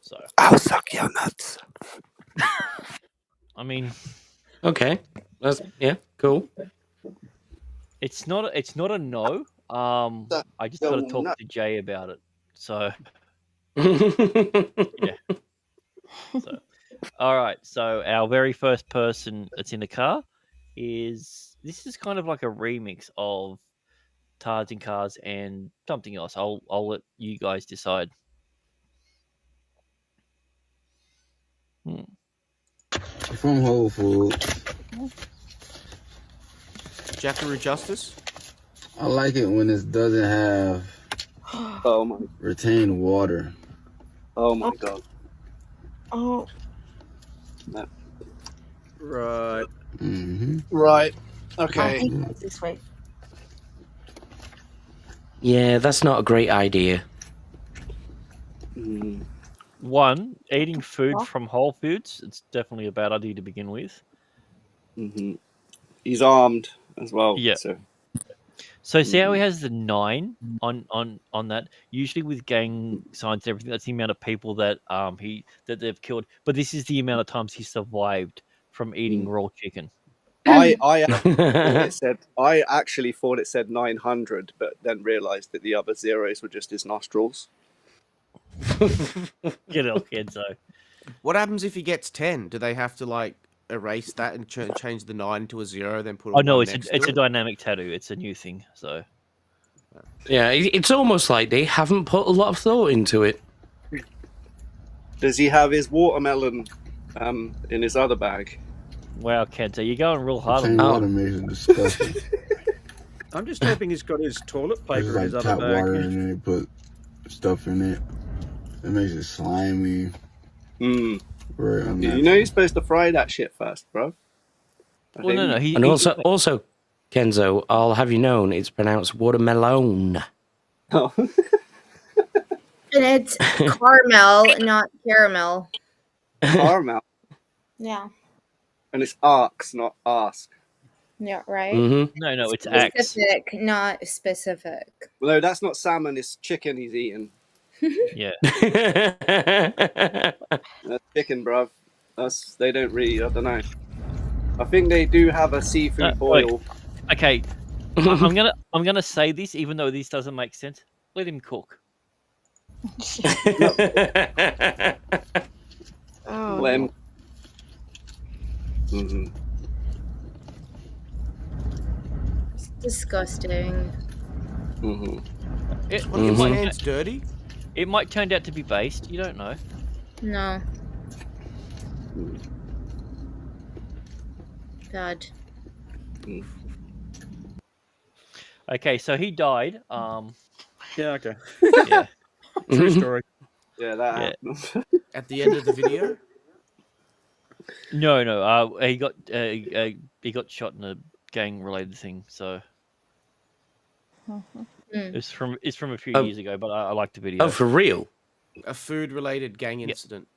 So I'll suck your nuts. I mean, okay, that's cool. It's not a no. I just got to talk to Jay about it. So yeah. So all right. So our very first person that's in the car is kind of like a remix of Tards in Cars and something else. I'll let you guys decide. From Whole Foods. Jackaroo Justice. I like it when it doesn't have retained water. Oh my god. Oh. No. Right. Mm-hmm. Right. I Okay. think it's this way. Yeah, that's not a great idea. One, eating food from Whole Foods. It's definitely a bad idea to begin with. Mm-hmm. He's armed as well. Yeah. So see how he has the 9 on that. Usually with gang signs and everything, that's the amount of people that that they've killed. But this is the amount of times he survived from eating raw chicken. I actually thought it said 900, but then realised that the other zeros were just his nostrils. Get it, Kenzo. What happens if he gets 10? Do they have to like erase that and change the 9 to a 0, then put? Oh no, it's a dynamic tattoo. It's a new thing. So yeah, it's almost like they haven't put a lot of thought into it. Does he have his watermelon in his other bag? Wow, Kenzo, you're going real hard on Water makes it disgusting. I'm just hoping he's got his toilet It's paper in like his other tap bag. water and they put stuff in it. It makes it slimy. Very unnatural. You know you're supposed to fry that shit first, bro. Well, no. And also, Kenzo, I'll have you known it's pronounced watermelon. Oh. And it's caramel, not caramel. Caramel. Yeah. And it's arcs, not ask. Yeah, right? No, it's axe. Specific, not specific. Well, no, that's not salmon, it's chicken he's eating. Yeah. That's chicken, bruv. They don't really, I don't know. I think they do have a seafood boil. Okay. I'm gonna say this, even though this doesn't make sense. Let him cook. Let him. It's disgusting. My hands dirty? It might turn out to be based. You don't know. No. God. Okay, so he died. Yeah. Okay. Yeah. True story. Yeah, that happened. At the end of the video? No. He got shot in a gang-related thing. So it's from a few years ago, but I like the video. Oh, for real? A food-related gang incident.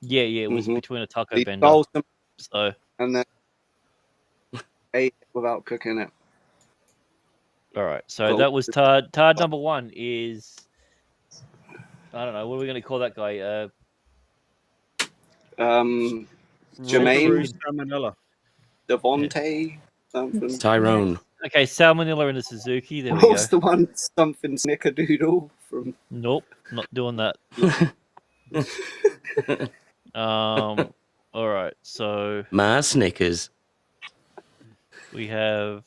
Yeah. It was between a taco He vendor. stole some So and then ate it without cooking it. all right. So that was Tard. Tard number 1 is, I don't know, what are we going to call that guy? Jermaine, Salmonella. Devontae, something. Tyrone. Okay, Salmonella in the Suzuki. There we What's go. the one? Something Snickerdoodle from. Nope, not doing that. All right. So My Snickers. we have.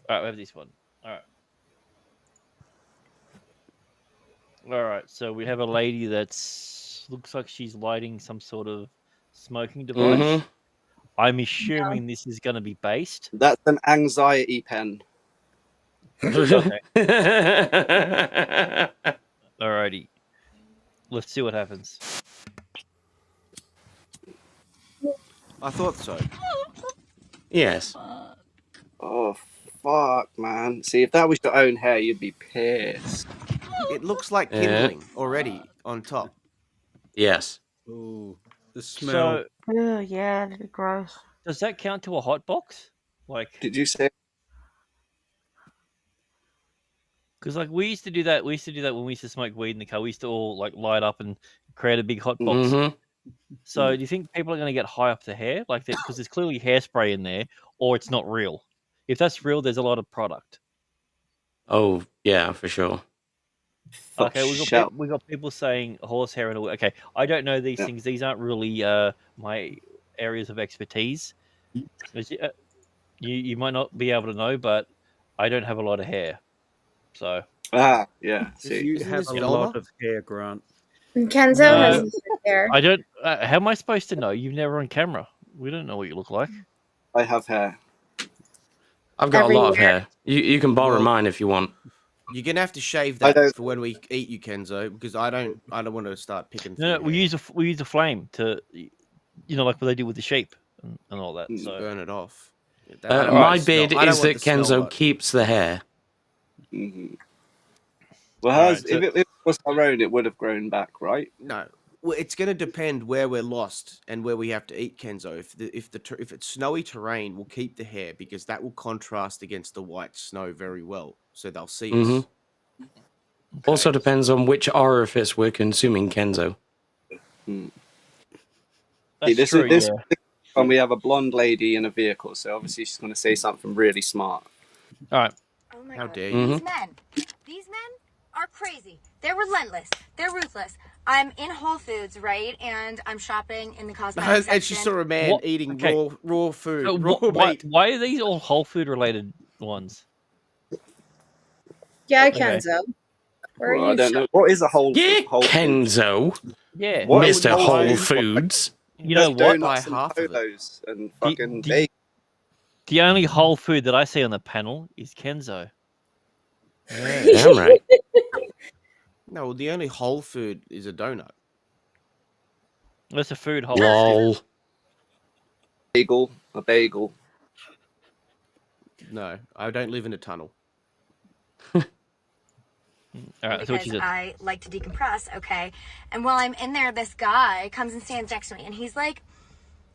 All right, we have this one. All right. So we have a lady that's looks like she's lighting some sort of smoking device. I'm assuming this is going to be based. That's an anxiety pen. Okay. Alrighty. Let's see what happens. I thought so. Yes. Oh, fuck, man. See, if that was your own hair, you'd be pissed. It looks like Yeah. kindling already. on top. Yes. Ooh, the smell. So, Oh, yeah, that'd be gross. does that count to a hot box? Like, Did you say? because like we used to do that. We used to do that when we used to smoke weed in the car. We used to all like light up and create a big hot box. Mm-hmm. So, do you think people are going to get high up the hair, like because there's clearly hairspray in there, or it's not real? If that's real, there's a lot of product. Oh, yeah, for sure. Okay, we got people saying horsehair and all. Okay, I don't know these things. These aren't really my areas of expertise. You might not be able to know, but I don't have a lot of hair, so yeah. You have a lot of hair, Grant. Kenzo has his hair. I don't. How am I supposed to know? You've never on camera. We don't know what you look like. I have hair. I've got a lot of hair. You can borrow mine if you want. You're gonna have to shave that for when we eat you, Kenzo, because I don't want to start picking. No, we use a flame to, like what they do with the sheep and all that. So burn it off. My bid is that Kenzo keeps the hair. Mm-hmm. Well, if it was our own, it would have grown back, right? No. Well, it's going to depend where we're lost and where we have to eat, Kenzo. If it's snowy terrain, we'll keep the hair because that will contrast against the white snow very well, so they'll see us. Okay. Also depends on which orifice we're consuming, Kenzo. This is when we have a blonde lady in a vehicle, so obviously she's going to say something really smart. All right. Oh my How God. dare you? These men are crazy. They're relentless. They're ruthless. I'm in Whole Foods, right? And I'm shopping in the cosmetics section. And she saw a man eating raw food, raw meat. Why are these all whole food related ones? Yeah, Kenzo. Where are you? I don't know. What is a whole? Yeah, whole Kenzo. Yeah, Mr. Whole Foods. You know what? Donuts and polos and fucking bacon. The only whole food that I see on the panel is Kenzo. Yeah. Damn right. No, well, the only whole food is a donut. That's a food whole. Lol. A bagel. No, I don't live in a tunnel. All right, so what you Because did. I like to decompress, okay? And while I'm in there, this guy comes and stands next to me, and he's like,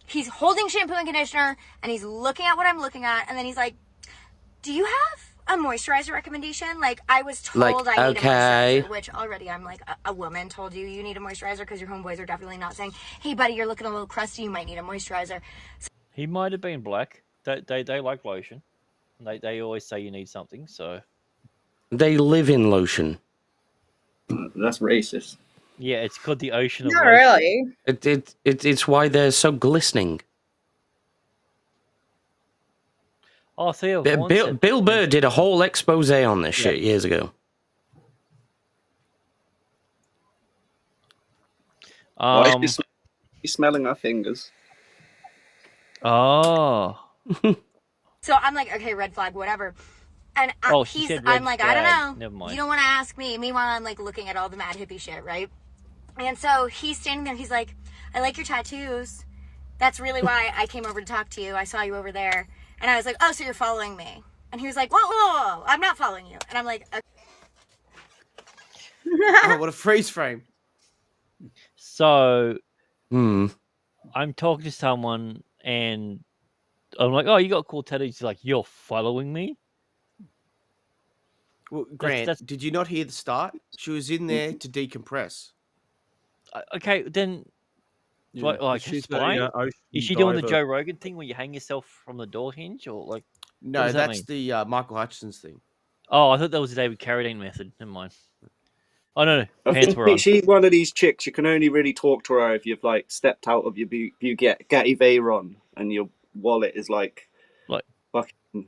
he's holding shampoo and conditioner, and he's looking at what I'm looking at, and then he's like, do you have a moisturizer recommendation? Like, I was told I need a moisturizer, which already I'm like, a woman told you need a moisturizer because your homeboys are definitely not saying, hey, buddy, you're looking a little crusty, you might need a moisturizer. He might have been black. They like lotion. They always say you need something, so... They live in lotion. That's racist. Yeah, it's called the ocean of Not lotion. really. It's why they're so glistening. Oh, Theo Bill Burr did a whole expose on this shit years ago. Why is he smelling our fingers? Oh. So I'm like, okay, red flag, whatever. And she he's, said I'm red like, flag. I don't know. Never mind. You don't want to ask me. Meanwhile, I'm like looking at all the mad hippie shit, right? And so he's standing there. He's like, I like your tattoos. That's really why I came over to talk to you. I saw you over there. And I was like, oh, so you're following me. And he was like, whoa, whoa, whoa, I'm not following you. And I'm like, okay. Oh, what a freeze frame. So, I'm talking to someone and I'm like, oh, you got cool tattoos. She's like, you're following me? Well, Grant, did you not hear the start? She was in there to decompress. Okay, then, Yeah, like she's spying? a ocean Is she doing the diver. Joe Rogan thing where you hang yourself from the door hinge, or like? what No, does that that's mean? the Michael Hutchins thing. Oh, I thought that was the David Carradine method. Never mind. Oh no, I pants think were on. she's one of these chicks. You can only really talk to her if you've like stepped out of your Getty Veyron and your wallet is like fucking.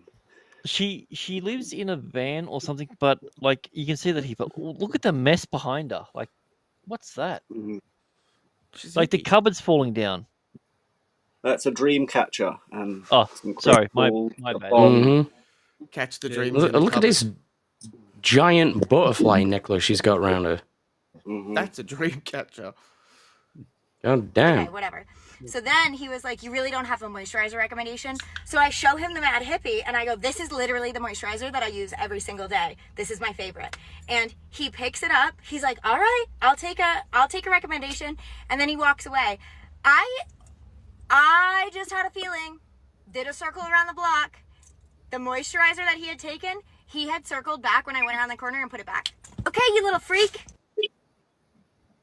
She lives in a van or something, but like you can see that look at the mess behind her. Like, what's that? Like the cupboard's falling down. That's a dream catcher. And Oh, sorry, my bad. Catch the dreams. Look at this giant butterfly necklace she's got around her. That's a dream catcher. God damn. Okay, whatever. So then he was like, you really don't have a moisturizer recommendation? So I show him the Mad Hippie and I go, this is literally the moisturizer that I use every single day. This is my favorite. And he picks it up. He's like, all right, I'll take a recommendation. And then he walks away. I just had a feeling, did a circle around the block. The moisturizer that he had taken, he had circled back when I went around the corner and put it back. Okay, you little freak.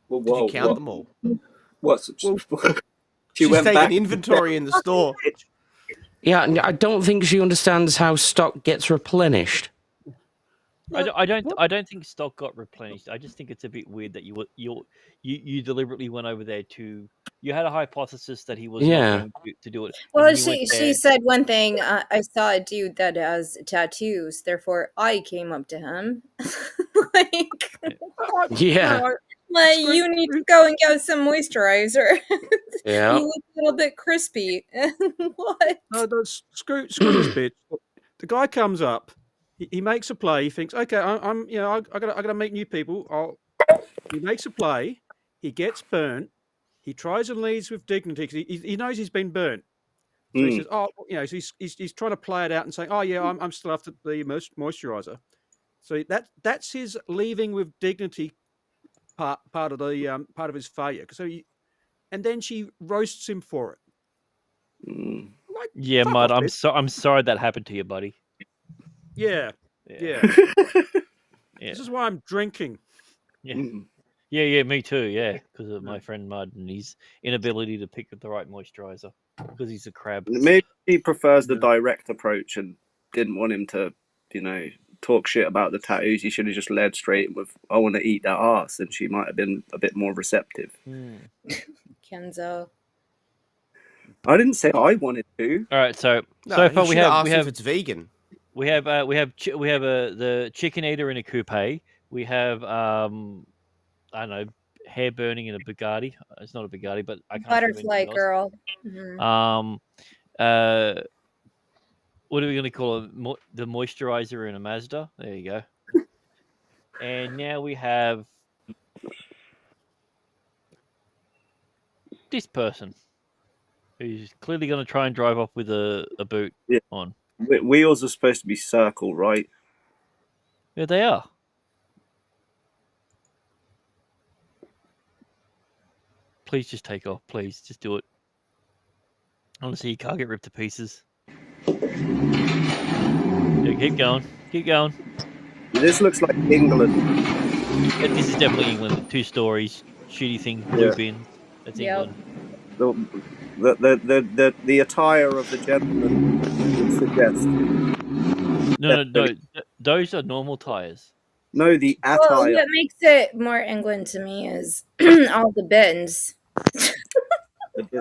Well, Did you count them all? What? She's went taking back- inventory in the store. Yeah, I don't think she understands how stock gets replenished. I don't think stock got replenished. I just think it's a bit weird that you deliberately went over there to. You had a hypothesis that he was Yeah. not going to do it. Well, and you went she there. said one thing. I saw a dude that has tattoos. Therefore, I came up to him. Yeah. Like, you need to go and get some moisturizer. Yeah. You look a little bit crispy. What? No, screw this bitch. The guy comes up. He makes a play. He thinks, okay, I'm I gotta meet new people. He makes a play. He gets burnt. He tries and leads with dignity because he knows he's been burnt. So he says, so he's trying to play it out and saying, oh yeah, I'm still after the moisturizer. So that's his leaving with dignity part of his failure. And then she roasts him for it. Like, Yeah, fuck Mud. off, I'm bitch. I'm sorry that happened to you, buddy. Yeah. Yeah. This is why I'm drinking. Yeah. Yeah, me too. Yeah, because of my friend Mud and his inability to pick the right moisturizer because he's a crab. Maybe he prefers the direct approach and didn't want him to, talk shit about the tattoos. He should have just led straight with, I want to eat that ass, and she might have been a bit more receptive. Kenzo. I didn't say I wanted to. All right, so No, so he far we should have ask if it's vegan. We have the chicken eater in a coupe. We have I don't know, hair burning in a Bugatti. It's not a Bugatti, but I can't think of Butterfly anything else. girl. Mhm. What are we going to call it? The moisturizer in a Mazda. There you go. And now we have this person who's clearly going to try and drive off with a boot on. Wheels are supposed to be circle, right? Yeah, they are. Please just take off. Please, just do it. I want to see your car get ripped to pieces. Yeah, keep going. Keep going. This looks like England. Yeah, this is definitely England. 2 stories, shitty thing, blue bin. That's England. The attire of the gentleman would suggest. No. Those are normal tires. No, the Well, attire. what makes it more England to me is all the bins.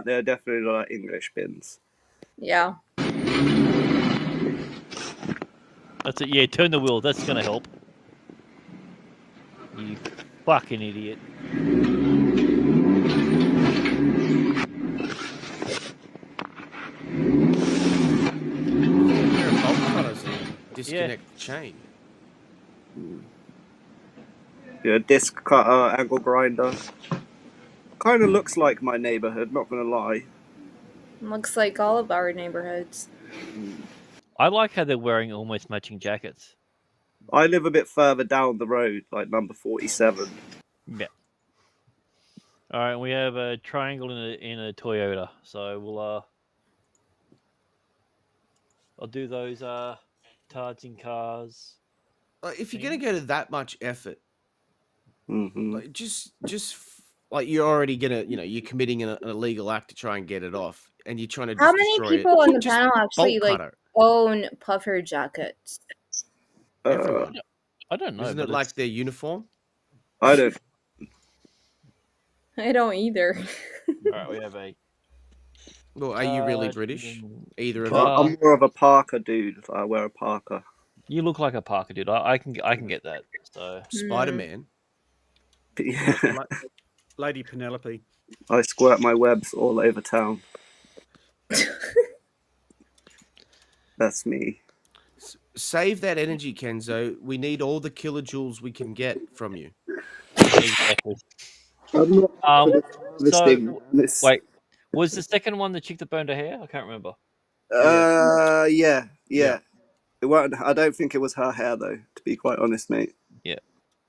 They're definitely like English bins. Yeah. That's it. Yeah, turn the wheel. That's gonna help. You fucking idiot. Disconnect the chain. Yeah, disc cutter, angle grinder. Kind of looks like my neighborhood, not gonna lie. Looks like all of our neighborhoods. I like how they're wearing almost matching jackets. I live a bit further down the road, like number 47. Yeah. All right, we have a triangle in a Toyota, so we'll I'll do those tards in cars. If you're gonna go to that much effort, like just like you're already gonna, you're committing an illegal act to try and get it off, and you're trying to. How Just many destroy people it. on the Just panel actually bolt like cutter. own puffer jackets? Everyone. I don't know. Isn't but it like it's- their uniform? I don't. I don't either. All right, we have a. Well, are you really British? Either of you? I'm more of a Parker dude. I wear a Parker. You look like a Parker dude. I can get that. So Spider-Man. Yeah. Lady Penelope. I squirt my webs all over town. That's me. Save that energy, Kenzo. We need all the kilojoules we can get from you. Exactly. I'm not So harvesting this. wait, Was the second one the chick that burned her hair? I can't remember. Yeah. It weren't. I don't think it was her hair though. To be quite honest, mate. Yeah.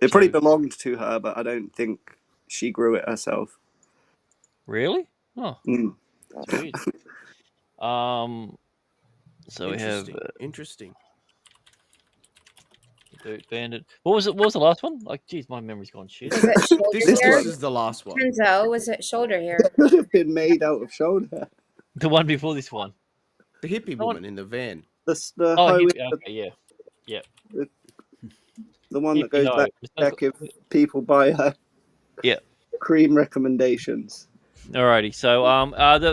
It probably belonged to her, but I don't think she grew it herself. Really? Oh, Mm. that's weird. So we have Interesting. Boot Bandit. What was it? What was the last one? Like, geez, my memory's gone shit. Was it shoulder This hair? is the last one. Kenzo, was it shoulder hair? Could have been made out of shoulder. The one before this one. The hippie woman in the van. The Oh, hoe okay, yeah. the one that Hippie goes hoe. back to check if people buy her Yeah. cream recommendations. Alrighty. So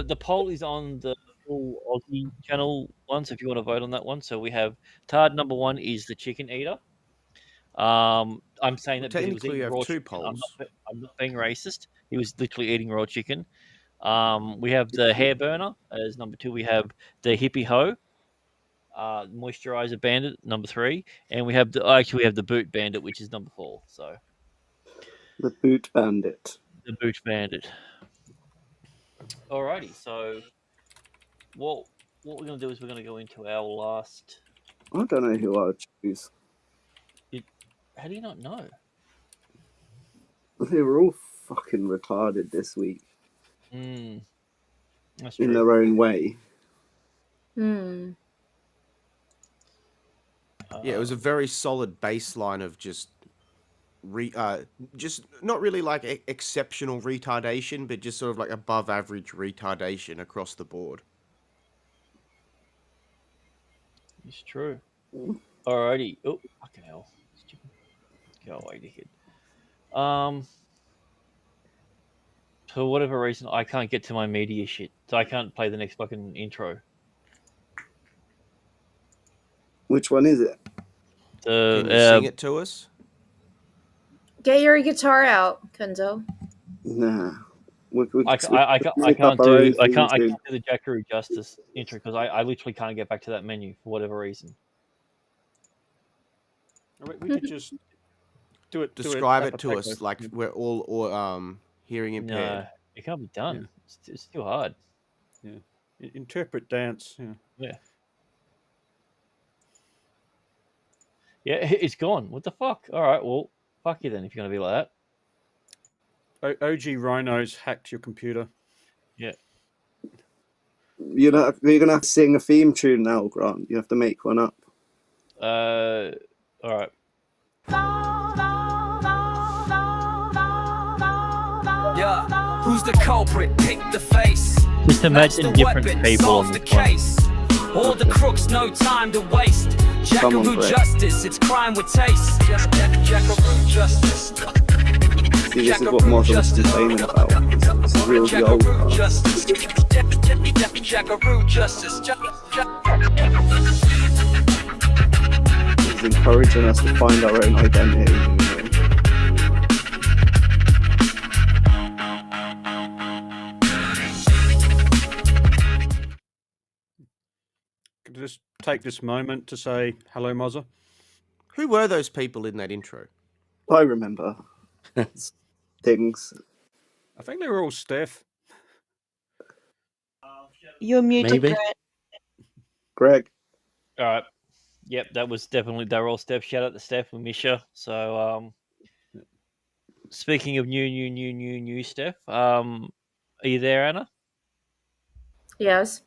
the poll is on the full Aussie channel one. So if you want to vote on that one, so we have Tard number 1 is the chicken eater. I'm saying that because he was Technically, eating we have raw two chicken. polls. I'm not being racist. He was literally eating raw chicken. We have the hair burner as number 2. We have the hippie hoe, moisturizer bandit number 3, and we have the boot bandit, which is number 4. So The boot bandit. the boot bandit. Alrighty. So what we're gonna do is we're gonna go into our last. I don't know who I'd choose. How do you not know? They were all fucking retarded this week That's in true. their own way. Hmm. Yeah, it was a very solid baseline of just not really like exceptional retardation, but just sort of like above average retardation across the board. It's true. Alrighty. Oh, fucking hell. Stupid. Go away, dickhead. For whatever reason, I can't get to my media shit, so I can't play the next fucking intro. Which one is it? Can you sing it to us? Get your guitar out, Kenzo. Nah. I can't do the Jackaroo Justice intro because I literally can't get back to that menu for whatever reason. We could just do it. Describe it to us like we're all hearing impaired. No, it can't be done. Yeah. It's too hard. Yeah. Interpret dance. Yeah. Yeah, it's gone. What the fuck? All right, well, fuck you then if you're gonna be like that. OG Rhinos hacked your computer. Yeah. You're gonna have to sing a theme tune now, Grant. You have to make one up. All right. Yeah, who's the culprit? Pick the face. Just imagine different people on the case. All the crooks, no time to waste. Jackaroo justice, it's crime with taste. Jackaroo justice. See, this is what Muslims complaining about. This is real gold. Jackaroo justice. It's encouraging us to find our own identity. Could I just take this moment to say hello, Mozza? Who were those people in that intro? I remember things. I think they were all Steph. You're muted, Maybe. Greg. All right. Yep, they were all Steph. Shout out to Steph and Misha. So, speaking of new Steph, are you there, Anna? Yes.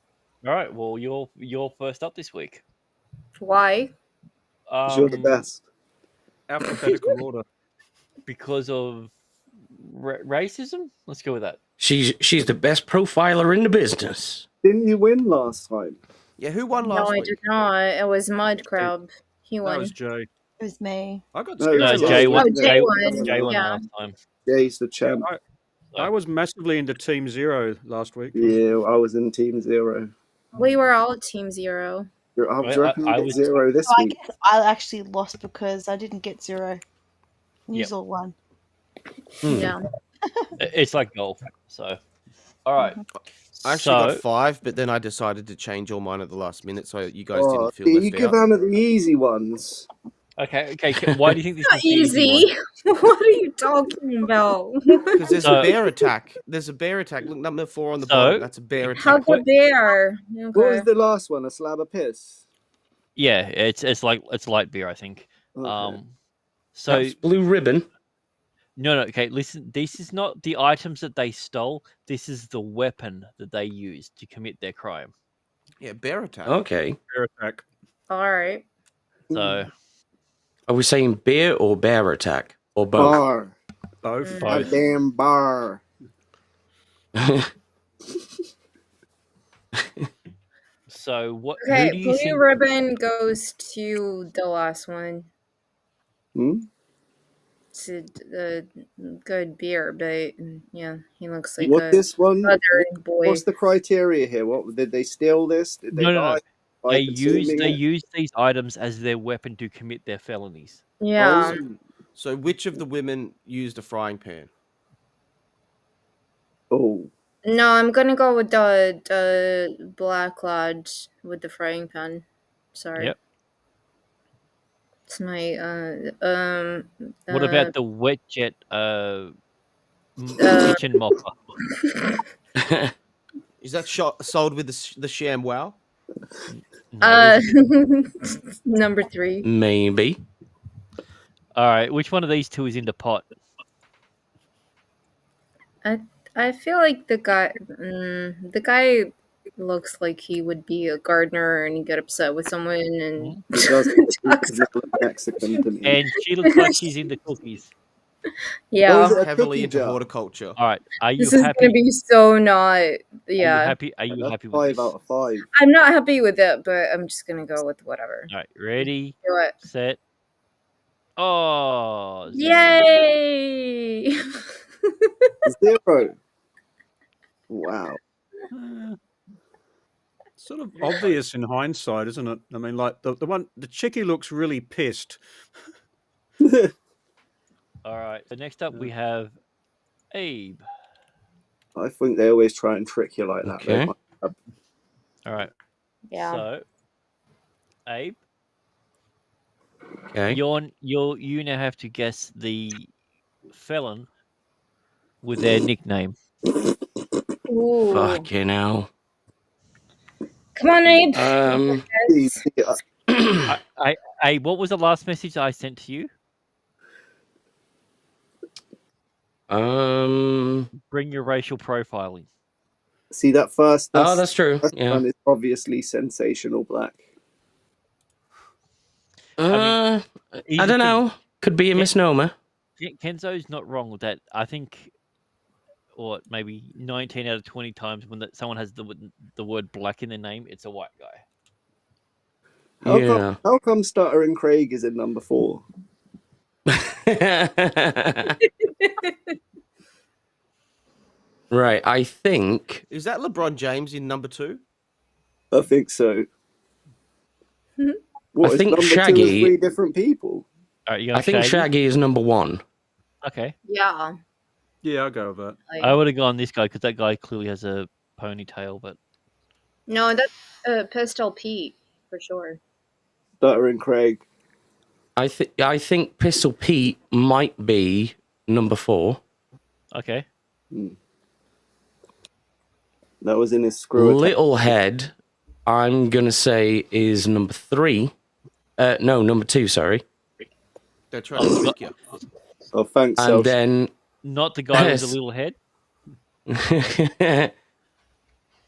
All right. Well, you're first up this week. Why? You're the best. Alphabetical order. Because of racism? Let's go with that. She's the best profiler in the business. Didn't you win last time? Yeah, who won last week? No, I did not. It was Mud Crab. He won. That was Jay. It was me. I got Jay won. Jay won. Jay won Yeah. last time. Jay's the champ. I was massively into Team Zero last week. Yeah, I was in Team Zero. We were all Team Zero. I was zero this I week. guess I actually lost because I didn't get 0. You all won. Yeah. It's like golf. So, all right. I actually got 5, but then I decided to change all mine at the last minute, so you guys didn't feel You left give out. Anna the easy ones. Okay. Why do you think this Not is the easy easy. What are you talking about? Because there's So- a bear attack. There's a bear attack. Look, number 4 on the So- bottom. That's a bear attack. How's a bear? What was Okay. the last one? A slab of piss? Yeah, it's light beer, I think. Okay. So That's Blue Ribbon. no. Okay, listen. This is not the items that they stole. This is the weapon that they used to commit their crime. Yeah, bear attack. Okay. Bear attack. All right. So Are we saying beer or bear attack? Or both? Bar. Both. A damn bar. So what? Okay, Who do you blue think? ribbon goes to the last one. Hmm? It's a good beer, but yeah, he looks like What a this one? southern boy. What's the criteria here? What did they steal this? Did they No. die? by They consuming it? use these items as their weapon to commit their felonies. Yeah. So which of the women used a frying pan? Oh. No, I'm gonna go with the black lad with the frying pan. Sorry. Yep. It's my What about the wet jet kitchen mopper? Is that sold with the sham wow? number 3. Maybe. All right, which one of these two is in the pot? I feel like the guy looks like he would be a gardener and he get upset with someone and He does look Mexican to me. And she looks like she's into cookies. yeah. Oh, is it a Heavily cookie into jar? horticulture. All right, are you This is happy? gonna be so not. Are Yeah. you happy? Are you That's happy with 5 this? out of 5. I'm not happy with it, but I'm just gonna go with whatever. All right, ready, Do it. set. Oh, Yay! 0. Wow. Sort of obvious in hindsight, isn't it? I mean, like the chickie looks really pissed. All right. So next up we have Abe. I think they always try and trick you like that. Okay. All right. Yeah. So, Abe, Okay. you now have to guess the felon with their nickname. Ooh. Fucking hell. Come on, Abe. Abe, what was the last message I sent to you? Bring your racial profiling. See that first? Oh, that's true. First Yeah. one is obviously sensational black. I don't know. Could be a misnomer. Kenzo's not wrong with that. I think, or maybe 19 out of 20 times when someone has the word black in their name, it's a white guy. How come Stuttering Craig is in number 4? Right, I think. Is that LeBron James in number 2? I think so. What, I is think number 2 Shaggy. is 3 different people? All right, you I think Shaggy is number 1. Okay. Yeah. Yeah, I'll go with that. I would have gone this guy because that guy clearly has a ponytail, but No, that's Pistol Pete for sure. Stuttering Craig. I think Pistol Pete might be number 4. okay. That was in his screw attack. Little Head, I'm gonna say is number 3. No, number 2. Sorry. They're trying to trick you. Oh, thanks. And then Not the guy with the little head.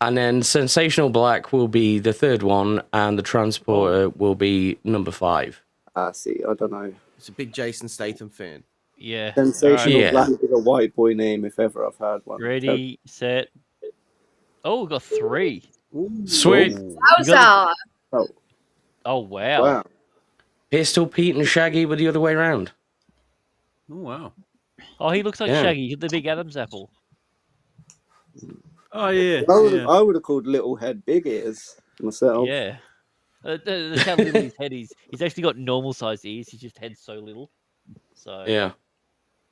and then Sensational Black will be the 3rd one, and the Transporter will be number 5. Ah, see, I don't know. It's a big Jason Statham fan. Yeah. Sensational Yeah. Black is a white boy name if ever I've had one. Ready, set. Oh, we got 3. Sweet. Wowza! Oh, wow. Wow. Pistol Pete and Shaggy were the other way around. Oh wow. Oh, he looks like Yeah. Shaggy, the big Adam's apple. Oh yeah. I would have called Little Head Big Ears myself. Yeah. That's how little his head is. He's actually got normal sized ears. His just head's so little. So Yeah.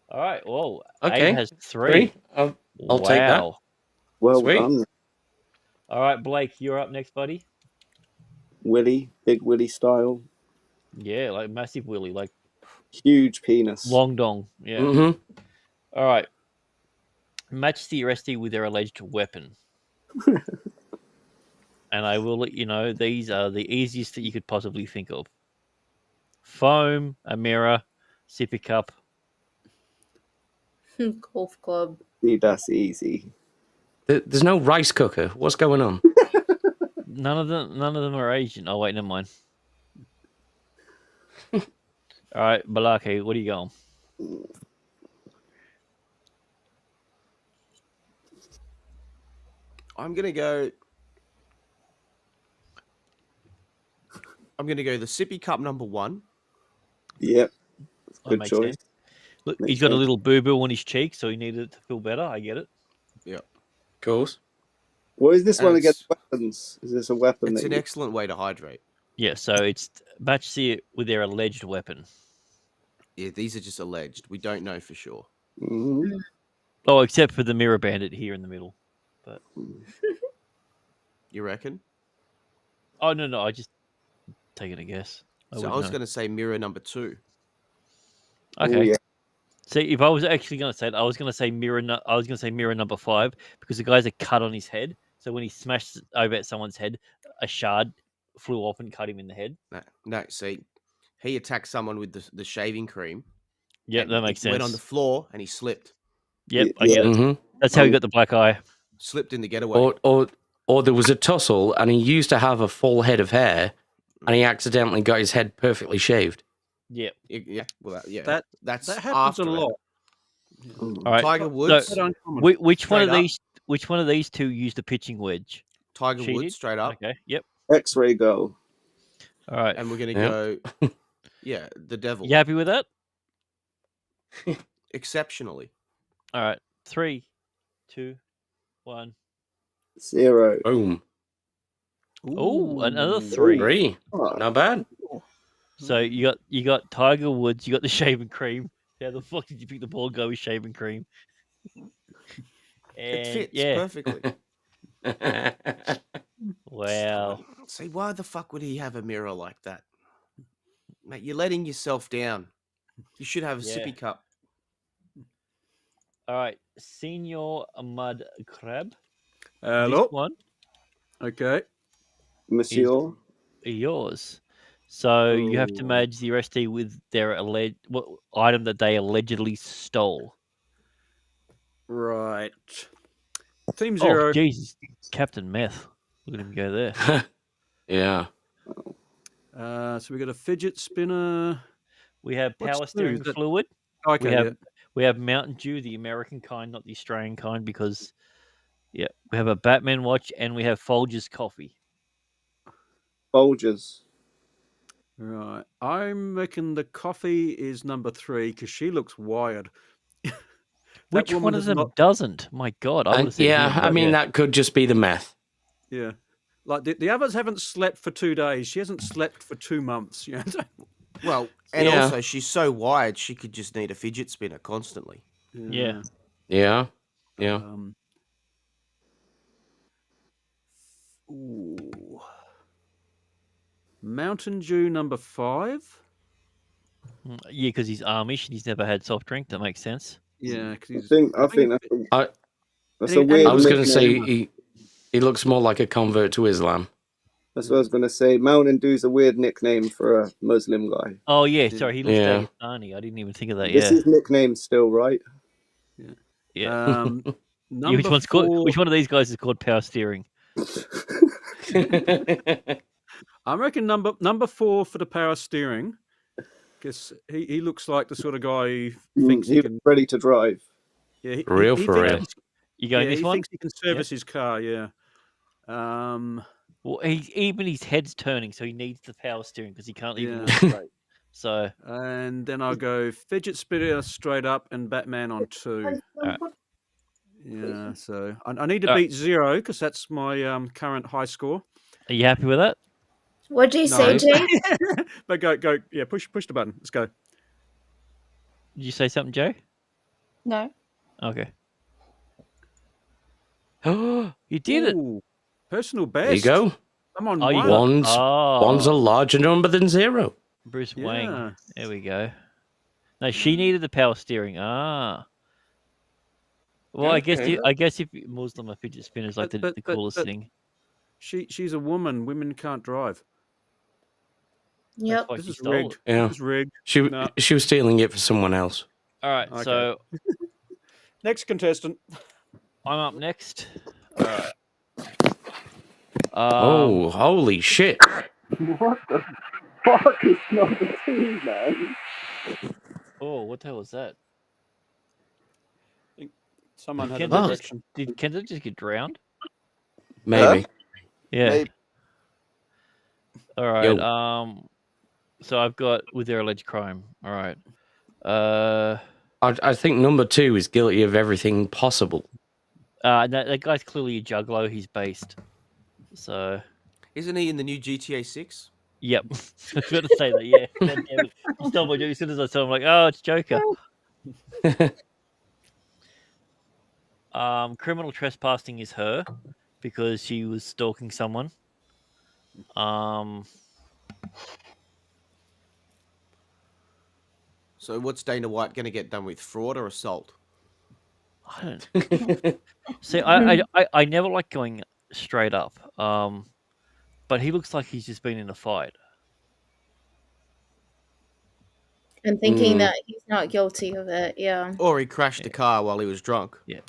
All right. Whoa. Okay. Abe has 3. I'll take that. Wow. Well Sweet. done, All right, Blake, you're up next, buddy. Willie, Big Willie style. Yeah, like massive willy, like huge penis. long dong. Yeah. Mm-hmm. All right. Match the arrestee with their alleged weapon. And I will let you know these are the easiest that you could possibly think of. Foam, a mirror, sippy cup. Golf club. Dude, that's easy. There's no rice cooker. What's going on? None of them are Asian. Oh wait, never mind. All right, Balake, what are you going? I'm gonna go the sippy cup number 1. Yep. That Good makes choice. sense. Look, Makes he's got a sense. little boo-boo on his cheek, so he needed it to feel better. I get it. Yeah. Of course. What is this And one it's- against weapons? Is this a weapon? It's that an you... excellent way to hydrate. Yeah, so it's match the with their alleged weapon. Yeah, these are just alleged. We don't know for sure. Mhm. Oh, except for the mirror bandit here in the middle. But You reckon? oh no, I just taking a guess. So I was going to say mirror number 2. Okay. Ooh, yeah. See, if I was actually going to say it, I was going to say mirror. I was going to say mirror number 5 because the guy's a cut on his head. So when he smashed over at someone's head, a shard flew off and cut him in the head. No. See, he attacked someone with the shaving cream. Yep, and that makes it went on sense. the floor and he slipped. Yep, I get it. Mhm. That's how he got the black eye. Slipped in the getaway. Or there was a tussle, and he used to have a full head of hair, and he accidentally got his head perfectly shaved. Yep. Yeah. Well, yeah. That That's happens after a it. lot. All right. Tiger Woods. So, uncommon. which one Straight of up. these? Which one of these two used the pitching wedge? Tiger She Woods, did? straight up. Okay. Yep. X-ray go. All right. And we're going to Yep. go, yeah, the devil. You happy with that? Exceptionally. All right. 3, 2, 1. 0. Boom. Oh, another 3. 3. Not bad. So you got Tiger Woods. You got the shaving cream. How the fuck did you pick the bald guy with shaving cream? It And, fits yeah. perfectly. Wow. See, why the fuck would he have a mirror like that? Mate, you're letting yourself down. You should have a Yeah. sippy cup. All right, Senior Mud Crab. Hello. This one Okay. Monsieur. is yours. So you have to match the arrestee with their what item that they allegedly stole. Right. Team 0. Oh, Jesus, Captain Meth. Look at him go there. Yeah. So we got a fidget spinner. We have What's power two? steering Is that- fluid. Okay. We have Mountain Dew, the American kind, not the Australian kind, because we have a Batman watch and we have Folgers coffee. Folgers. Right. I reckon the coffee is number 3 because she looks wired. Which woman one of has them not- doesn't? My God, I would have said Yeah, him, I but mean, yeah. that could just be the meth. Yeah. Like the others haven't slept for 2 days. She hasn't slept for 2 months. You know? Well, and Yeah. also she's so wired, she could just need a fidget spinner constantly. Yeah. Yeah. Yeah. Ooh. Mountain Dew number 5. Yeah, because he's Amish and he's never had soft drink. That makes sense. Yeah, I because think that's I, a weird. I was going to say nickname. he looks more like a convert to Islam. That's what I was going to say. Mountain Dew's a weird nickname for a Muslim guy. Oh yeah, sorry, he looks Yeah. Dagestani. I didn't even think of that. This Yeah, is nickname still, right? yeah. Number which one's called? 4. Which one of these guys is called power steering? I reckon number 4 for the power steering. Because he looks like the sort of guy who thinks he He's can. ready to drive. Yeah, For real. thinks You going he this one? thinks he can service his car. Yeah. Well, even his head's turning, so he needs the power steering because he can't even Yeah. look straight. So And then I'll go fidget spinner straight up and Batman on 2. Alright. Yeah, so I need to Alright. beat 0 because that's my current high score. are you happy with that? What'd you say, No. Jay? But go, yeah, push the button. Let's go. Did you say something, Joe? No. Okay. Oh, you did it. Ooh, personal best. There you go. I'm on Oh, you 1. got- One's Oh. one's a larger number than 0. Bruce Yeah. Wang. There we go. No, she needed the power steering. Ah. Well, I guess Okay. if Muslim a fidget spinner is like the coolest thing. She's a woman. Women can't drive. Yep. Why This she is stole rigged. it. Yeah. This is rigged. She No. she was stealing it for someone else. All right, Okay. so Next contestant. I'm up next. All right. Oh, holy shit! What the fuck is number 2, man? Oh, what the hell was that? Someone had a Kenzo direction. did Kenzo just get drowned? Maybe. Yeah. Maybe. All right. Yo. So I've got with their alleged crime. All right. I think number 2 is guilty of everything possible. That guy's clearly a juggalo. He's based. So. Isn't he in the new GTA 6? Yep. I was going to say that. Yeah. God damn it. I stole my joke as soon as I saw him. Like, oh, it's Joker. Criminal trespassing is her because she was stalking someone. So what's Dana White going to get done with? Fraud or assault? I don't see. I never like going straight up. But he looks like he's just been in a fight. And thinking that he's not guilty of it, yeah. Or he crashed a car while he was drunk. Yeah.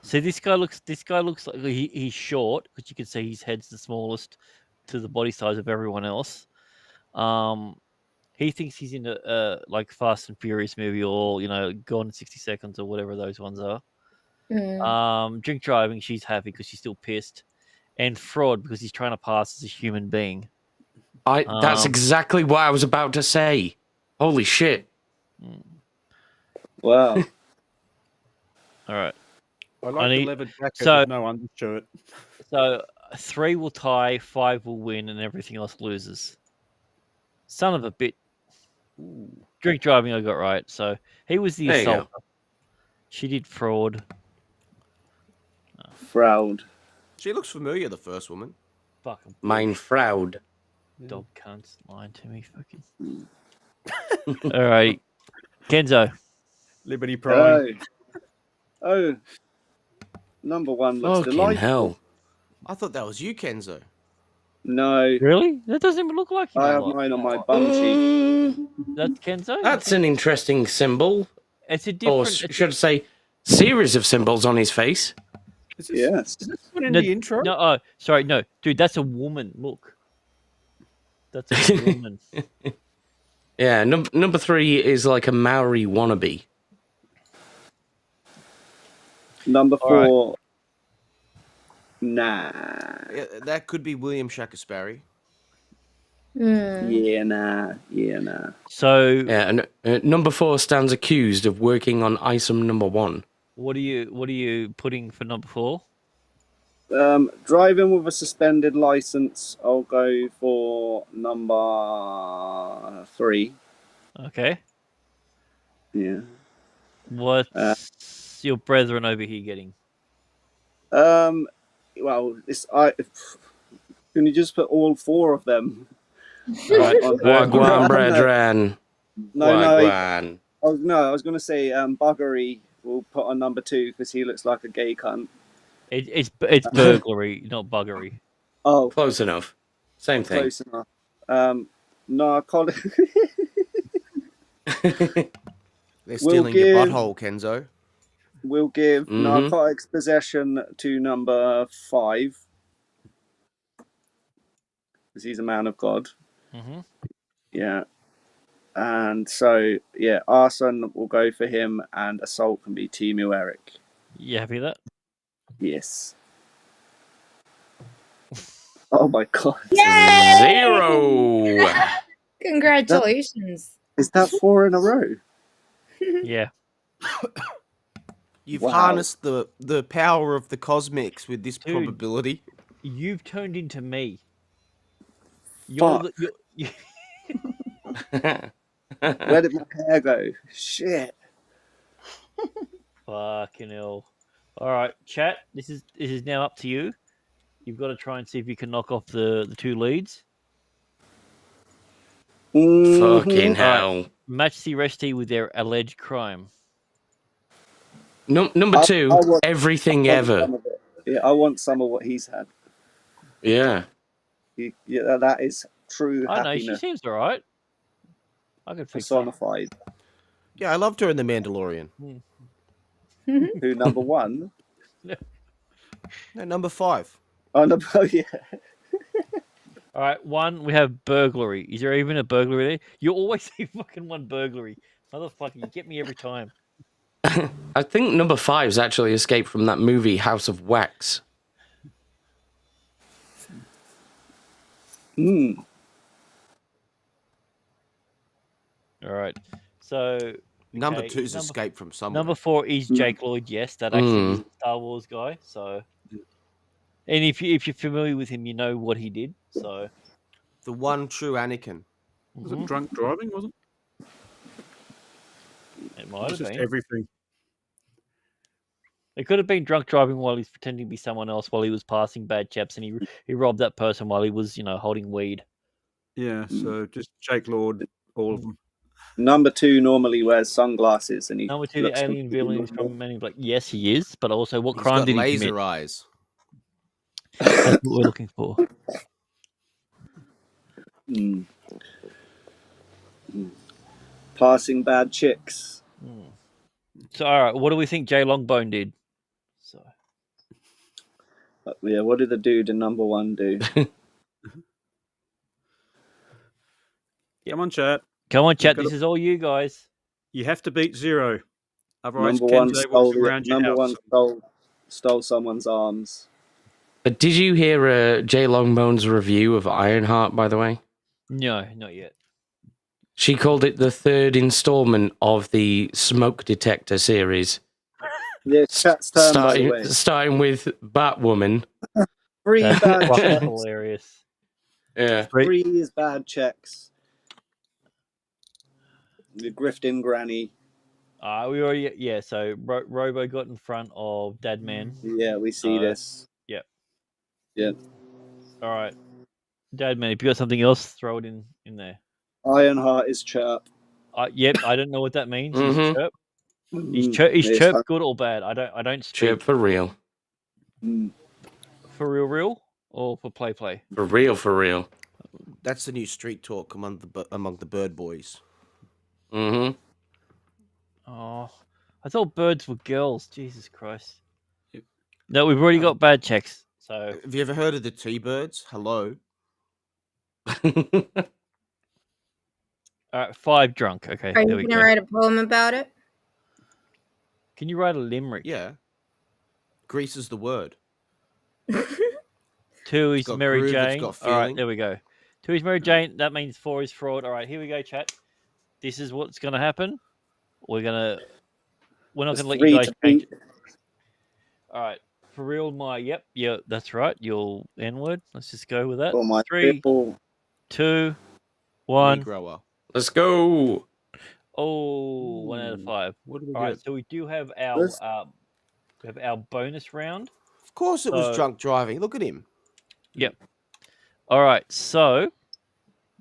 See, this guy looks like he's short because you can see his head's the smallest to the body size of everyone else. He thinks he's in a like Fast and Furious movie or Gone in 60 Seconds or whatever those ones are. Drink driving, she's happy because she's still pissed, and fraud because he's trying to pass as a human being. That's exactly what I was about to say. Holy shit! Wow. All right. I like the leather jacket so with no undershirt. So 3 will tie, 5 will win, and everything else loses. Son of a bit. Drink driving, I got right. So he was the There you go. assaulter. She did fraud. Fraud. She looks familiar, the first woman. Fucking Mein Fraud. dog cunts lying to me. Fucking. All right, Kenzo. Liberty Prime. Oh. Number 1 looks Fucking delightful. hell. I thought that was you, Kenzo. No. Really? That doesn't even look like him. I have mine on my bum cheek. That's Kenzo. That's an interesting symbol. It's a Or different. should I say, series of symbols on his face. Yes. Is this one in the intro? No, oh, sorry, no, dude, that's a woman. Look, that's a woman. Yeah, number 3 is like a Maori wannabe. Number 4. All Nah. Yeah, that could be William Shakespeare. Yeah, nah. So Yeah, and number 4 stands accused of working on item number 1. what are you putting for number 4? Driving with a suspended license, I'll go for number 3. Okay. Yeah. What's your brethren over here getting? Well, can you just put all 4 of them? Wagwan brethren. No, I was going to say Buggery will put on number 2 because he looks like a gay cunt. It's burglary, not buggery. Oh, Close enough. Same thing. close enough. Narcotic. They're stealing your butthole, Kenzo. We'll give narcotics possession to number 5 because he's a man of God. Mm-hmm. Yeah. And so, yeah, arson will go for him and assault can be Timu Eric. You happy with that? Yes. Oh my God. Yay! 0. Congratulations. Is that 4 in a row? Yeah. You've Wow. harnessed the power of the cosmics with this Dude. probability. You've turned into me. Fuck. You're Where did my hair go? Shit. fucking hell. All right, chat. This is now up to you. You've got to try and see if you can knock off the 2 leads. Fucking hell. Right. Match the arrestee with their alleged crime. Number two, everything I want ever. some of it. Yeah, I want some of what he's had. Yeah. Yeah, that is true I know, she happiness seems alright. I could fix that. personified. Yeah, I loved her in The Mandalorian. Who, number one? No, number 5. Oh, yeah. Alright, one, we have burglary. Is there even a burglary there? You always say fucking one burglary. Motherfucker, you get me every time. I think number 5 is actually Escape from that movie, House of Wax. Alright, so... Number okay, 2 is Escape from Somewhere. Number 4 is Jake Lloyd, yes. That actually is a Star Wars guy, so... And if you're familiar with him, you know what he did, so... The one true Anakin. Was it drunk driving, wasn't it? It might have just been. everything. It could have been drunk driving while he's pretending to be someone else while he was passing bad chaps, and he robbed that person while he was, holding weed. Yeah, so just Jake Lord, all of them. Number 2 normally wears sunglasses, and he Number 2, looks the alien completely villain is normal. from Men in Black. Yes, he is, but also what He's crime got did he laser commit? eyes. That's what we're looking for. Passing bad chicks. So, all right, what do we think Jay Longbone did? So, yeah, what did the dude in number 1 do? Come on, chat. Come on, chat. This is all you guys. You have to beat 0. Otherwise, Number 1 Kenzo stole walks around your number house. 1 stole someone's arms. But did you hear Jay Longbone's review of Ironheart, by the way? No, not yet. She called it the 3rd installment of the Smoke Detector series. Yeah, chat's turn, by the way. Starting with Batwoman. 3 That's bad fucking checks. hilarious. Yeah. 3 is bad checks. The grifting granny. We already, so Robo got in front of Dadman. Yeah, we see this. Yep. Yep. All right. Dadman, if you got something else, throw it in there. Ironheart is chirp. Yep, I don't know what that means. Is Mhm. chirp? Is It's chirp good or bad? I don't speak. Chirp for real. For real, or for play? For real. That's the new street talk among the bird boys. Mm-hmm. Oh, I thought birds were girls. Jesus Christ. No, we've already got bad checks. So, Have you ever heard of the T-birds? Hello. all right, 5 drunk. Okay, Are there you we gonna go. write a poem about it? Can you write a limerick? Yeah. Grease is the word. 2 is got Mary groove, it's Jane. got All right, feeling. there we go. 2 is Mary Jane. That means 4 is fraud. All right, here we go, chat. This is what's going to happen. We're not going to let you guys change it. All right, for real, yeah, that's right. Your N-word. Let's just go with that. For my 3, triple 2, 1. Grower. Let's go. Oh, 1 out of 5. What do we All right, get? so we do have our bonus round. Of course it was So- drunk driving. Look at him. Yep. All right, so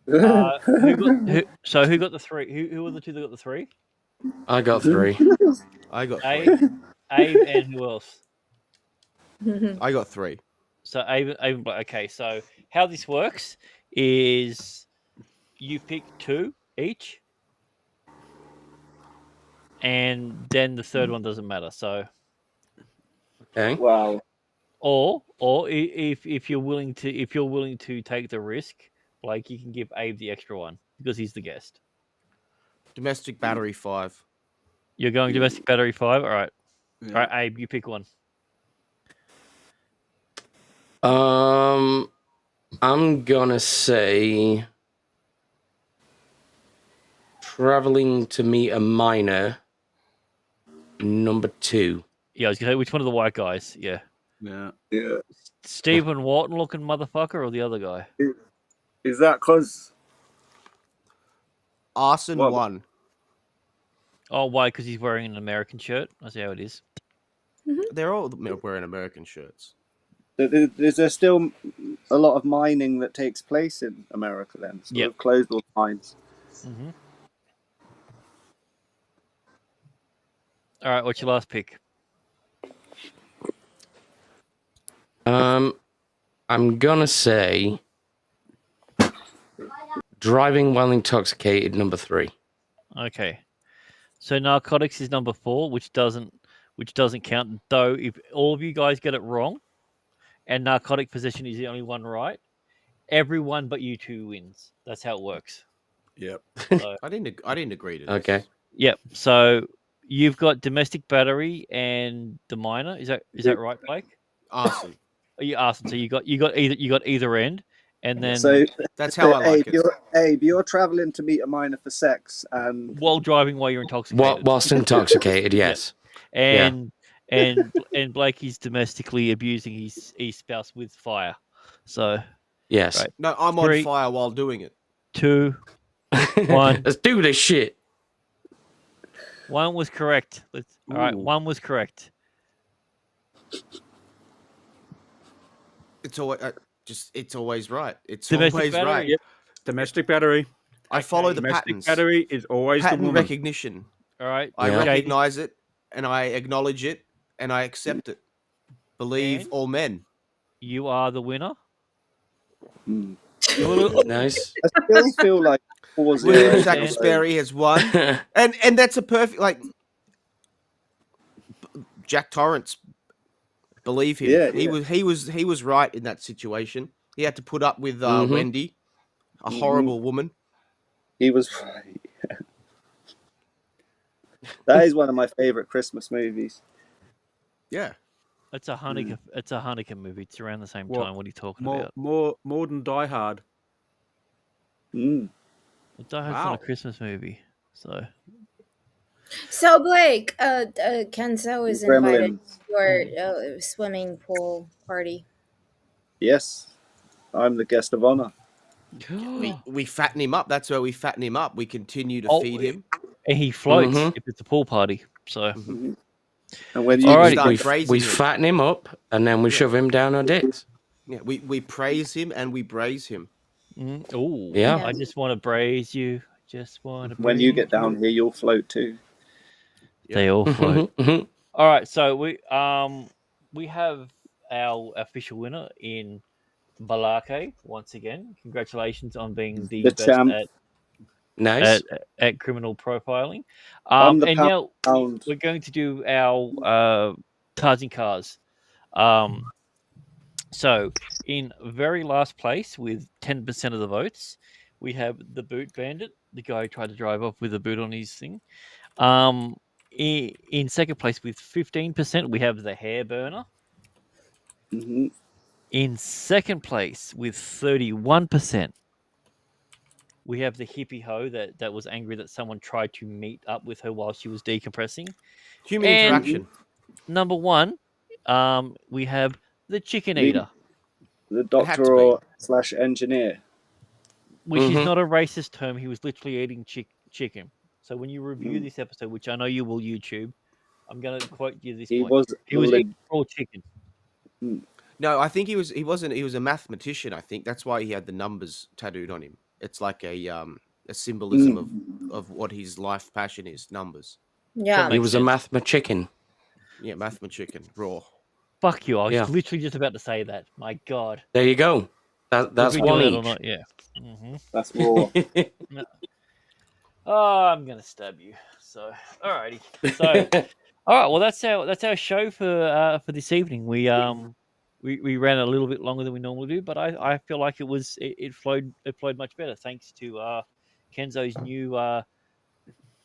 who got the 3? Who were the 2 that got the 3? I got 3. I got 3. Abe, and who else? I got 3. So Abe, okay. So how this works is you pick 2 each, and then the third one doesn't matter. So, Okay. Wow. or if you're willing to take the risk, Blake, you can give Abe the extra one because he's the guest. Domestic battery 5. You're going domestic battery 5. All right. All right, Abe, you pick one. I'm gonna say traveling to meet a miner. Number 2. Yeah, I was gonna say which one of the white guys? Yeah. Yeah. Stephen Wharton looking motherfucker or the other guy? Is that because Arson What? 1. Oh, why? Because he's wearing an American shirt. I see how it is. They're all wearing American shirts. Is there still a lot of mining that takes place in America then? So Yep. we've closed all mines. Mm-hmm. All right, what's your last pick? I'm gonna say driving while intoxicated, number 3. Okay. So narcotics is number 4, which doesn't count. Though if all of you guys get it wrong, and narcotic possession is the only one right, everyone but you two wins. That's how it works. Yep. So, I didn't agree to this. Okay. yep. So you've got domestic battery and the minor. Is that right, Blake? Arson. You arson. So you got either end, and then So that's how I like it. Abe, you're traveling to meet a miner for sex, and while driving while you're intoxicated. Whilst intoxicated, yes. Yeah. And Blake is domestically abusing his spouse with fire. So yes. right. No, I'm 3, on fire while doing it. 2, 1. Let's do this shit. 1 was correct. All right, 1 was correct. It's always it's always right. It's Domestic always battery. right. Yep. Domestic battery. I follow the Domestic patterns. battery is always Pattern the woman. recognition. All right. I recognize it, and I acknowledge it, and I accept it. Believe And all men. You are the winner. Nice. I still feel like William Salisbury has won, and that's a perfect Jack Torrance. Believe him. Yeah, He was right in that situation. He had to put up with Wendy, a horrible woman. He was right. That is one of my favorite Christmas movies. Yeah. It's a Hanukkah. It's a Hanukkah movie. It's around the same What? time. What are you talking More, about? more than Die Hard. Well, Die Hard's not Wow. a Christmas movie, so. So Blake, Kenzo is invited Gremlins. to your swimming pool party. Yes, I'm the guest of honor. We fatten him up. That's where we fatten him up. We continue to feed him. And he floats if it's a pool party. So. And when you we fatten him up and then we shove him down our dicks. Yeah, we praise him and we braise him. Oh, Yeah. I just want to braise you. Just want to. When you get down here, you'll float too. They all float. All right, so we have our official winner in Blaviken once again. Congratulations on being the best champ. Nice. at criminal profiling. I'm the And now we're going to do our Tarzan cars. So in very last place with 10% of the votes, we have the boot bandit, the guy who tried to drive off with a boot on his thing. In second place with 15%, we have the hair burner. In second place with 31%, we have the hippie hoe that was angry that someone tried to meet up with her while she was decompressing. Human And interaction. Number 1, we have the chicken eater. The doctor or / engineer. Which is not a racist term. He was literally eating chicken. So when you review this episode, which I know you will YouTube, I'm going to quote you this point. He was eating raw chicken. No, I think he wasn't. He was a mathematician. I think that's why he had the numbers tattooed on him. It's like a symbolism of what his life passion is. Numbers. Yeah, He was a mathematician. Yeah, mathematician. Raw. Fuck you! I was literally just about to say that. My God. There you go. That's Did we do one that each. or not? Yeah. That's raw. No. Oh, I'm gonna stab you. So, alrighty. So, all right. Well, that's our show for this evening. We ran a little bit longer than we normally do, but I feel like it flowed much better thanks to Kenzo's new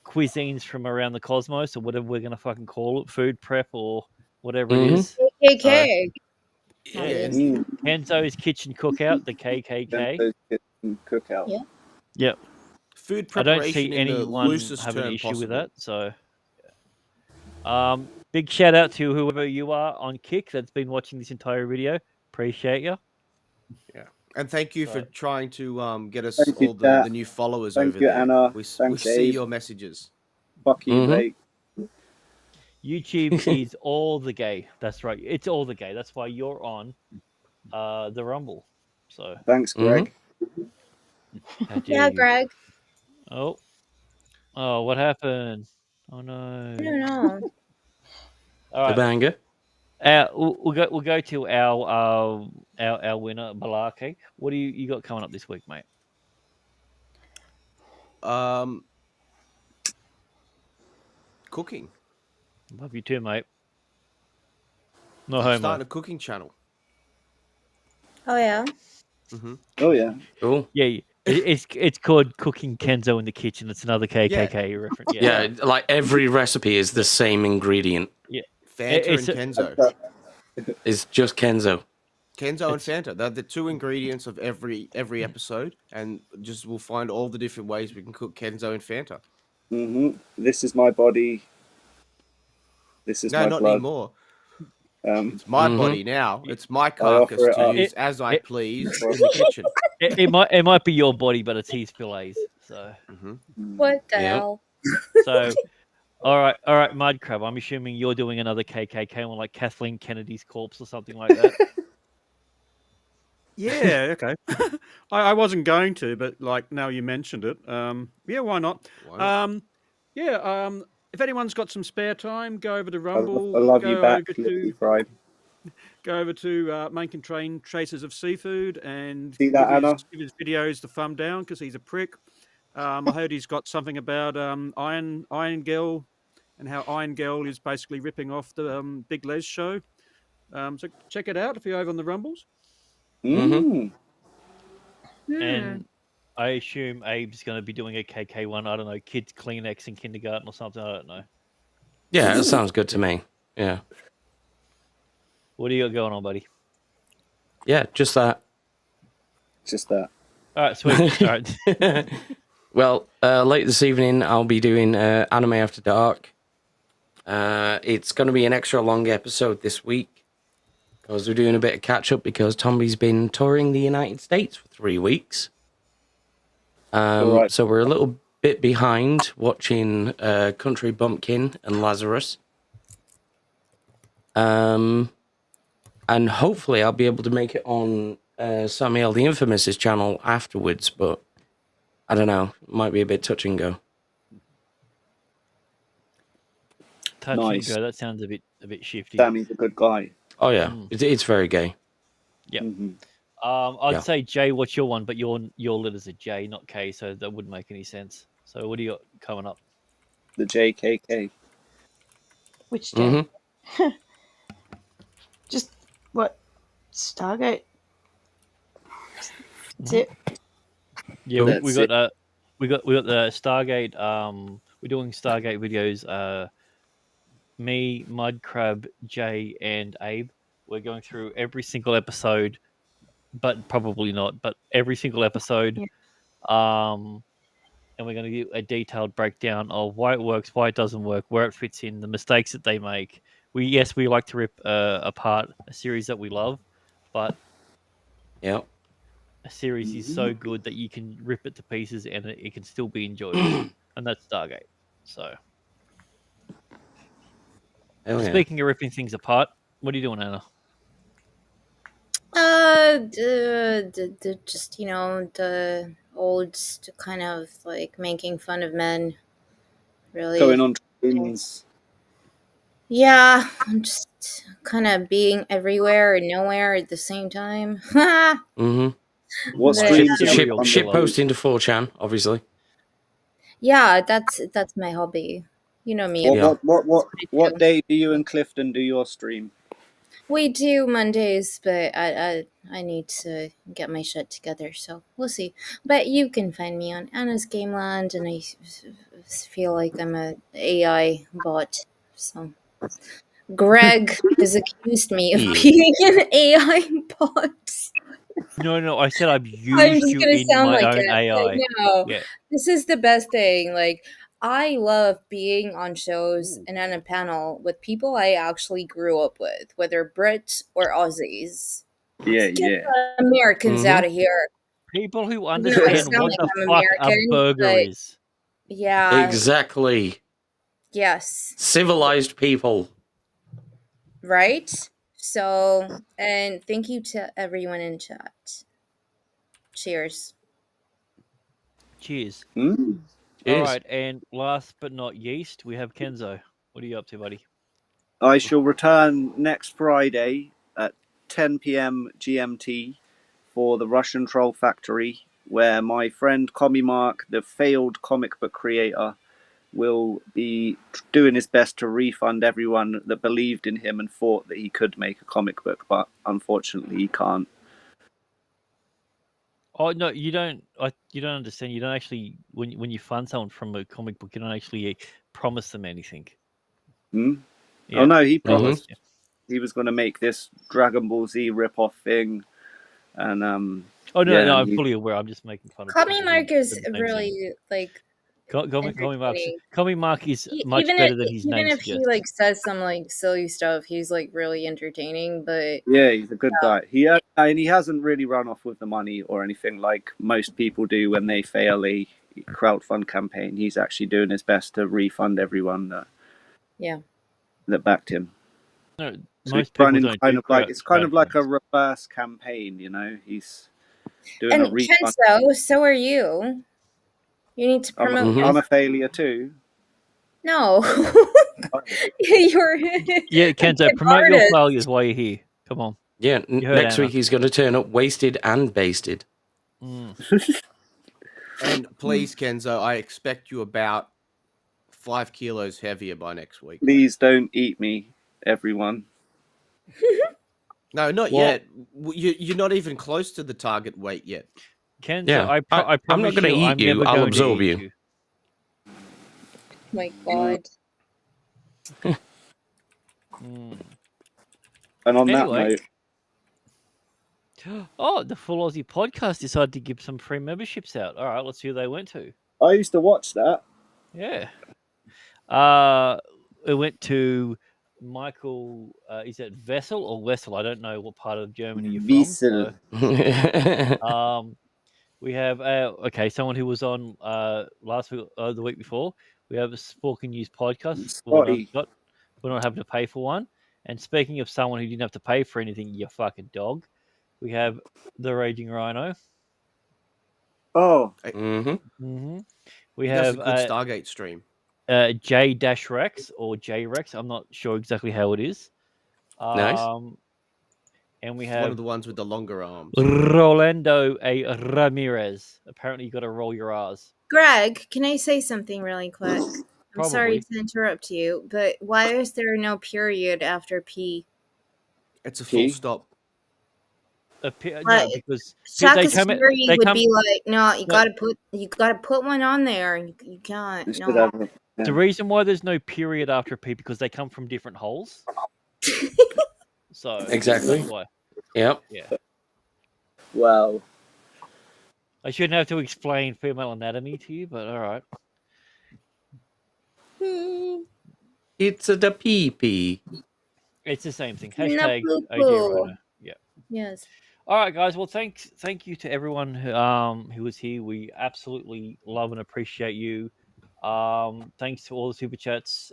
cuisines from around the cosmos, or whatever we're gonna fucking call it, food prep or whatever it is. KKK. Kenzo's kitchen cookout, the KKK. Kenzo's kitchen cookout. Yeah. Yep. Food I don't preparation see in the anyone loosest have an term issue possible. with that. So, big shout out to whoever you are on Kick that's been watching this entire video. Appreciate you. Yeah, and thank you for trying to get us Thank you, all Kat. the new followers Thank over you, there. Anna. We Thanks, see Abe. your messages. Fuck you, mate. YouTube is all the gay. That's right. It's all the gay. That's why you're on the Rumble. So thanks, Greg. How dare Yeah, you. Greg. Oh, what happened? Oh no. I don't know. All right. banger. We'll go to our winner, Blaviken. What do you got coming up this week, mate? Cooking. Love you too, mate. No I'm homo. starting a cooking channel. Oh yeah. Mm-hmm. Oh yeah. Cool. Yeah, it's called Cooking Kenzo in the Kitchen. It's another KKK reference. Yeah, like every recipe is the same ingredient. Yeah. Fanta and Kenzo. It's just Kenzo. Kenzo and Fanta. They're the two ingredients of every episode, and just we'll find all the different ways we can cook Kenzo and Fanta. Mm-hmm. This is my body. This is my not blood. anymore. It's my Mhm. body now. It's my I offer carcass it to up. use as I please in the kitchen. It might be your body, but it's his fillets. So What the hell? So, all right, Mud Crab. I'm assuming you're doing another KKK one, like Kathleen Kennedy's corpse or something like that. Yeah, okay. I wasn't going to, but like now you mentioned it, yeah, why not? If anyone's got some spare time, go over to Rumble. I love go you back, over Flippy to Fry. go over to Main Train Traces of Seafood and See that, Anna? give his videos the thumb down because he's a prick. I heard he's got something about Iron Girl and how Iron Girl is basically ripping off the Big Les show. So check it out if you're over on the Rumbles. And I assume Abe's going to be doing a KK one. I don't know, kids Kleenex in kindergarten or something. I don't know. Yeah, that sounds good to me. Yeah. What do you got going on, buddy? Yeah, just that. Just that. All right, sweet. All right. Well, late this evening, I'll be doing Anime After Dark. It's going to be an extra long episode this week because we're doing a bit of catch up because Tommy's been touring the United States for 3 weeks. So we're a little bit behind watching Country Bumpkin and Lazarus. And hopefully I'll be able to make it on Samuel the Infamous's channel afterwards, but I don't know. It might be a bit touch and go. Touch Nice. and go. That sounds a bit shifty. Sammy's a good guy. Oh yeah, it's very gay. Yeah. Mm-hmm. I'd Yeah. say J. What's your one? But your letters are J, not K, so that wouldn't make any sense. So what do you got coming up? The JKK. Which day? Just what? Stargate. That's it. Yeah, we got the Stargate. We're doing Stargate videos. Me, Mud Crab, Jay, and Abe. We're going through every single episode, but probably not. But every single episode, and we're going to give a detailed breakdown of why it works, why it doesn't work, where it fits in, the mistakes that they make. We like to rip apart a series that we love, but yeah, a series is so good that you can rip it to pieces and it can still be enjoyable, and that's Stargate. So, speaking of ripping things apart, what are you doing, Anna? Just the old kind of like making fun of men. Really Going on twins. Yeah, I'm just kind of being everywhere and nowhere at the same time. What's ship posting to 4chan, obviously. Yeah, that's my hobby. You know me. What day do you and Clifton do your stream? We do Mondays, but I need to get my shit together, so we'll see. But you can find me on Anna's Gameland, and I feel like I'm a AI bot. So Greg has accused me of being an AI bot. No, I said I've used I'm just you gonna in sound my like own it. AI. No, Yeah. this is the best thing. Like, I love being on shows and on a panel with people I actually grew up with, whether Brits or Aussies. Yeah, Get the Americans out of here. People who You know, I understand sound what like the I'm fuck American, a burger but is. yeah, Exactly. Yes. Civilized people. Right? So, and thank you to everyone in chat. Cheers. Cheers. Mm. All right, and last but not least, we have Kenzo. What are you up to, buddy? I shall return next Friday at 10 p.m. GMT for the Russian Troll Factory, where my friend Commie Mark, the failed comic book creator, will be doing his best to refund everyone that believed in him and thought that he could make a comic book, but unfortunately he can't. Oh no, you don't. You don't understand. You don't actually when you fund someone from a comic book, you don't actually promise them anything. Hmm? Yeah. Oh no, he That was- promised he was going to make this Dragon Ball Z rip-off thing, and Oh no, yeah, no, and I'm he- fully aware. I'm just making fun of. Commie people who Mark is do the same really thing. like entertaining. Commie Mark is much even better than his even name if suggests. he like says some like silly stuff, he's like really entertaining. But yeah, he's a good guy. And he hasn't really run off with the money or anything like most people do when they fail a crowdfund campaign. He's actually doing his best to refund everyone yeah, that backed him. No, So most he's people running don't kind do of like crowd- it's kind of crowdfund. like a reverse campaign, you know. He's doing a and refund. Kenzo, so are you. You need to promote. I'm a failure too. No, you're Yeah, Kenzo, an promote your artist. failures while you're here. Come on. Yeah, You heard next Anna. week he's going to turn up wasted and basted. And please, Kenzo, I expect you about 5 kilos heavier by next week. Please don't eat me, everyone. No, not Well- yet. You're not even close to the target weight yet. Kenzo, Yeah, I I'm promise not going to you, eat I'm you. never I'll going absorb to eat you. My God. And on Anyway. that note, Oh, the Full Aussie podcast decided to give some free memberships out. All right, let's see who they went to. I used to watch that. Yeah. It went to Michael. Is that Vessel or Wessel? I don't know what part of Germany you're Wiesel. from. We have someone who was on last week, the week before. We have a Sporking News podcast. Well done, Spotty. Scott. We're not having to pay for one. And speaking of someone who didn't have to pay for anything, you fucking dog. We have the Raging Rhino. Oh. Mm-hmm. We He does have a good Stargate stream. J-Rex or J-Rex. I'm not sure exactly how it is. Nice. And we It's have one of the ones with the longer arms. Rolando A. Ramirez. Apparently, you got to roll your R's. Greg, can I say something really quick? I'm sorry Probably. to interrupt you, but why is there no period after P? It's a full stop. No, Like, because Shaka come. Story They would come. be like, no, you No. gotta put one on there. You can't. No. The reason why there's no period after P because they come from different holes. So Exactly. That's why. Yep. Yeah. Wow. I shouldn't have to explain female anatomy to you, but all right. It's a da pee. It's the same thing. No Hashtag poo-poo. OG Rhino. Yeah. Yes. All right, guys. Well, thank you to everyone who was here. We absolutely love and appreciate you. Thanks to all the super chats.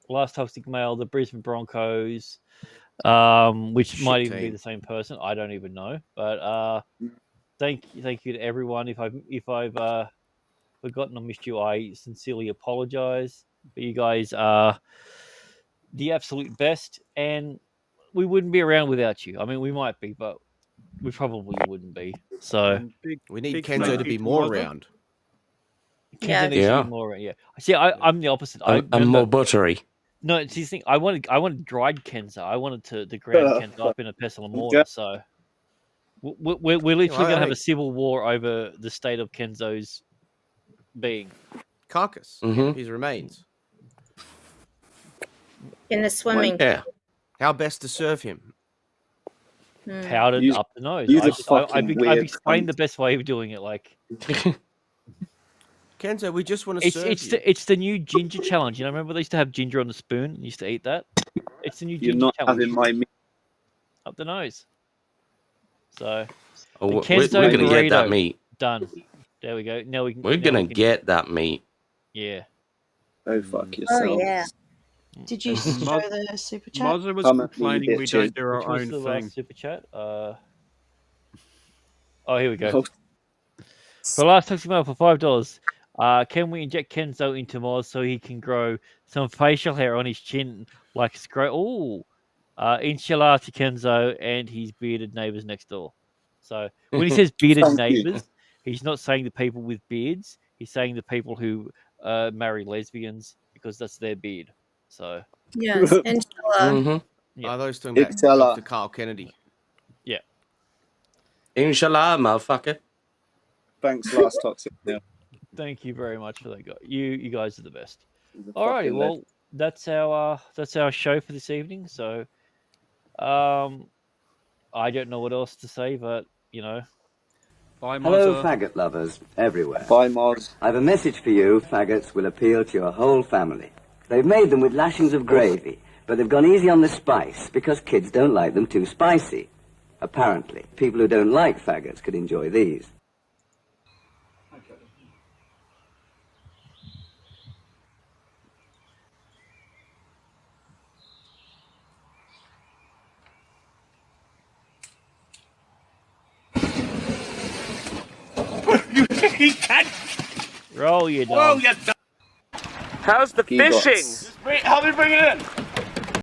Last Toxic Mail, the Brisbane Broncos, which Shit might even be team. the same person. I don't even know. But thank you to everyone. If I've forgotten or missed you, I sincerely apologize. But you guys are the absolute best, and we wouldn't be around without you. I mean, we might be, but we probably wouldn't be. So We need big Kenzo thank to you be to more Mother. around. Kenzo needs to be more around. Yeah. See, I'm the opposite. I And remember- more buttery. No, see, the thing, I wanted dried Kenzo. I wanted to ground Kenzo up in a pestle and mortar. So we're literally going to have a civil war over the state of Kenzo's being. Carcass. Mm-hmm. His remains. In the swimming. Yeah. How best to serve him? Powdered Use- up the nose. use a I've fucking weird explained cunt. the best way of doing it. Like Kenzo, we just want to serve you. it's the new ginger challenge. You know, remember they used to have ginger on the spoon and used to eat that. It's the new You're ginger not challenge. having my meat. Up the nose. So Oh, the we're Kenzo going to get that burrito, meat. done. There we go. Now we can. We're now going we to can- get that meat. Yeah. Go fuck yourself. Oh yeah. Did you show the super chat? Mozza was Come at me, complaining we bitches. don't do our Which was own the thing. last super chat? Oh, here we go. Oh. For the last Toxic Mail for $5, can we inject Kenzo into Moz so he can grow some facial hair on his chin like Scro? Ooh. Inshallah to Kenzo and his bearded neighbors next door. So when he says bearded Thank you. neighbors, he's not saying the people with beards. He's saying the people who marry lesbians because that's their beard. So Yes, inshallah. Yeah. Are those talking about Inshallah. Dr. Carl Kennedy? Yeah. Inshallah, motherfucker. Thanks, last Toxic Mail. Thank you very much for that, guy. You guys are the best. He's a Alrighty, fucking well that's our show for this evening. So, I don't know what else to say, but you know, Bye, Hello, Mozza. faggot lovers everywhere. Bye, Moz. I have a message for you. Faggots will appeal to your whole family. They've made them with lashings of gravy, but they've gone easy on the spice because kids don't like them too spicy. Apparently, people who don't like faggots could enjoy these. He can't. roll your dog. Well, you. How's the He got- fishing? Help me bring it in.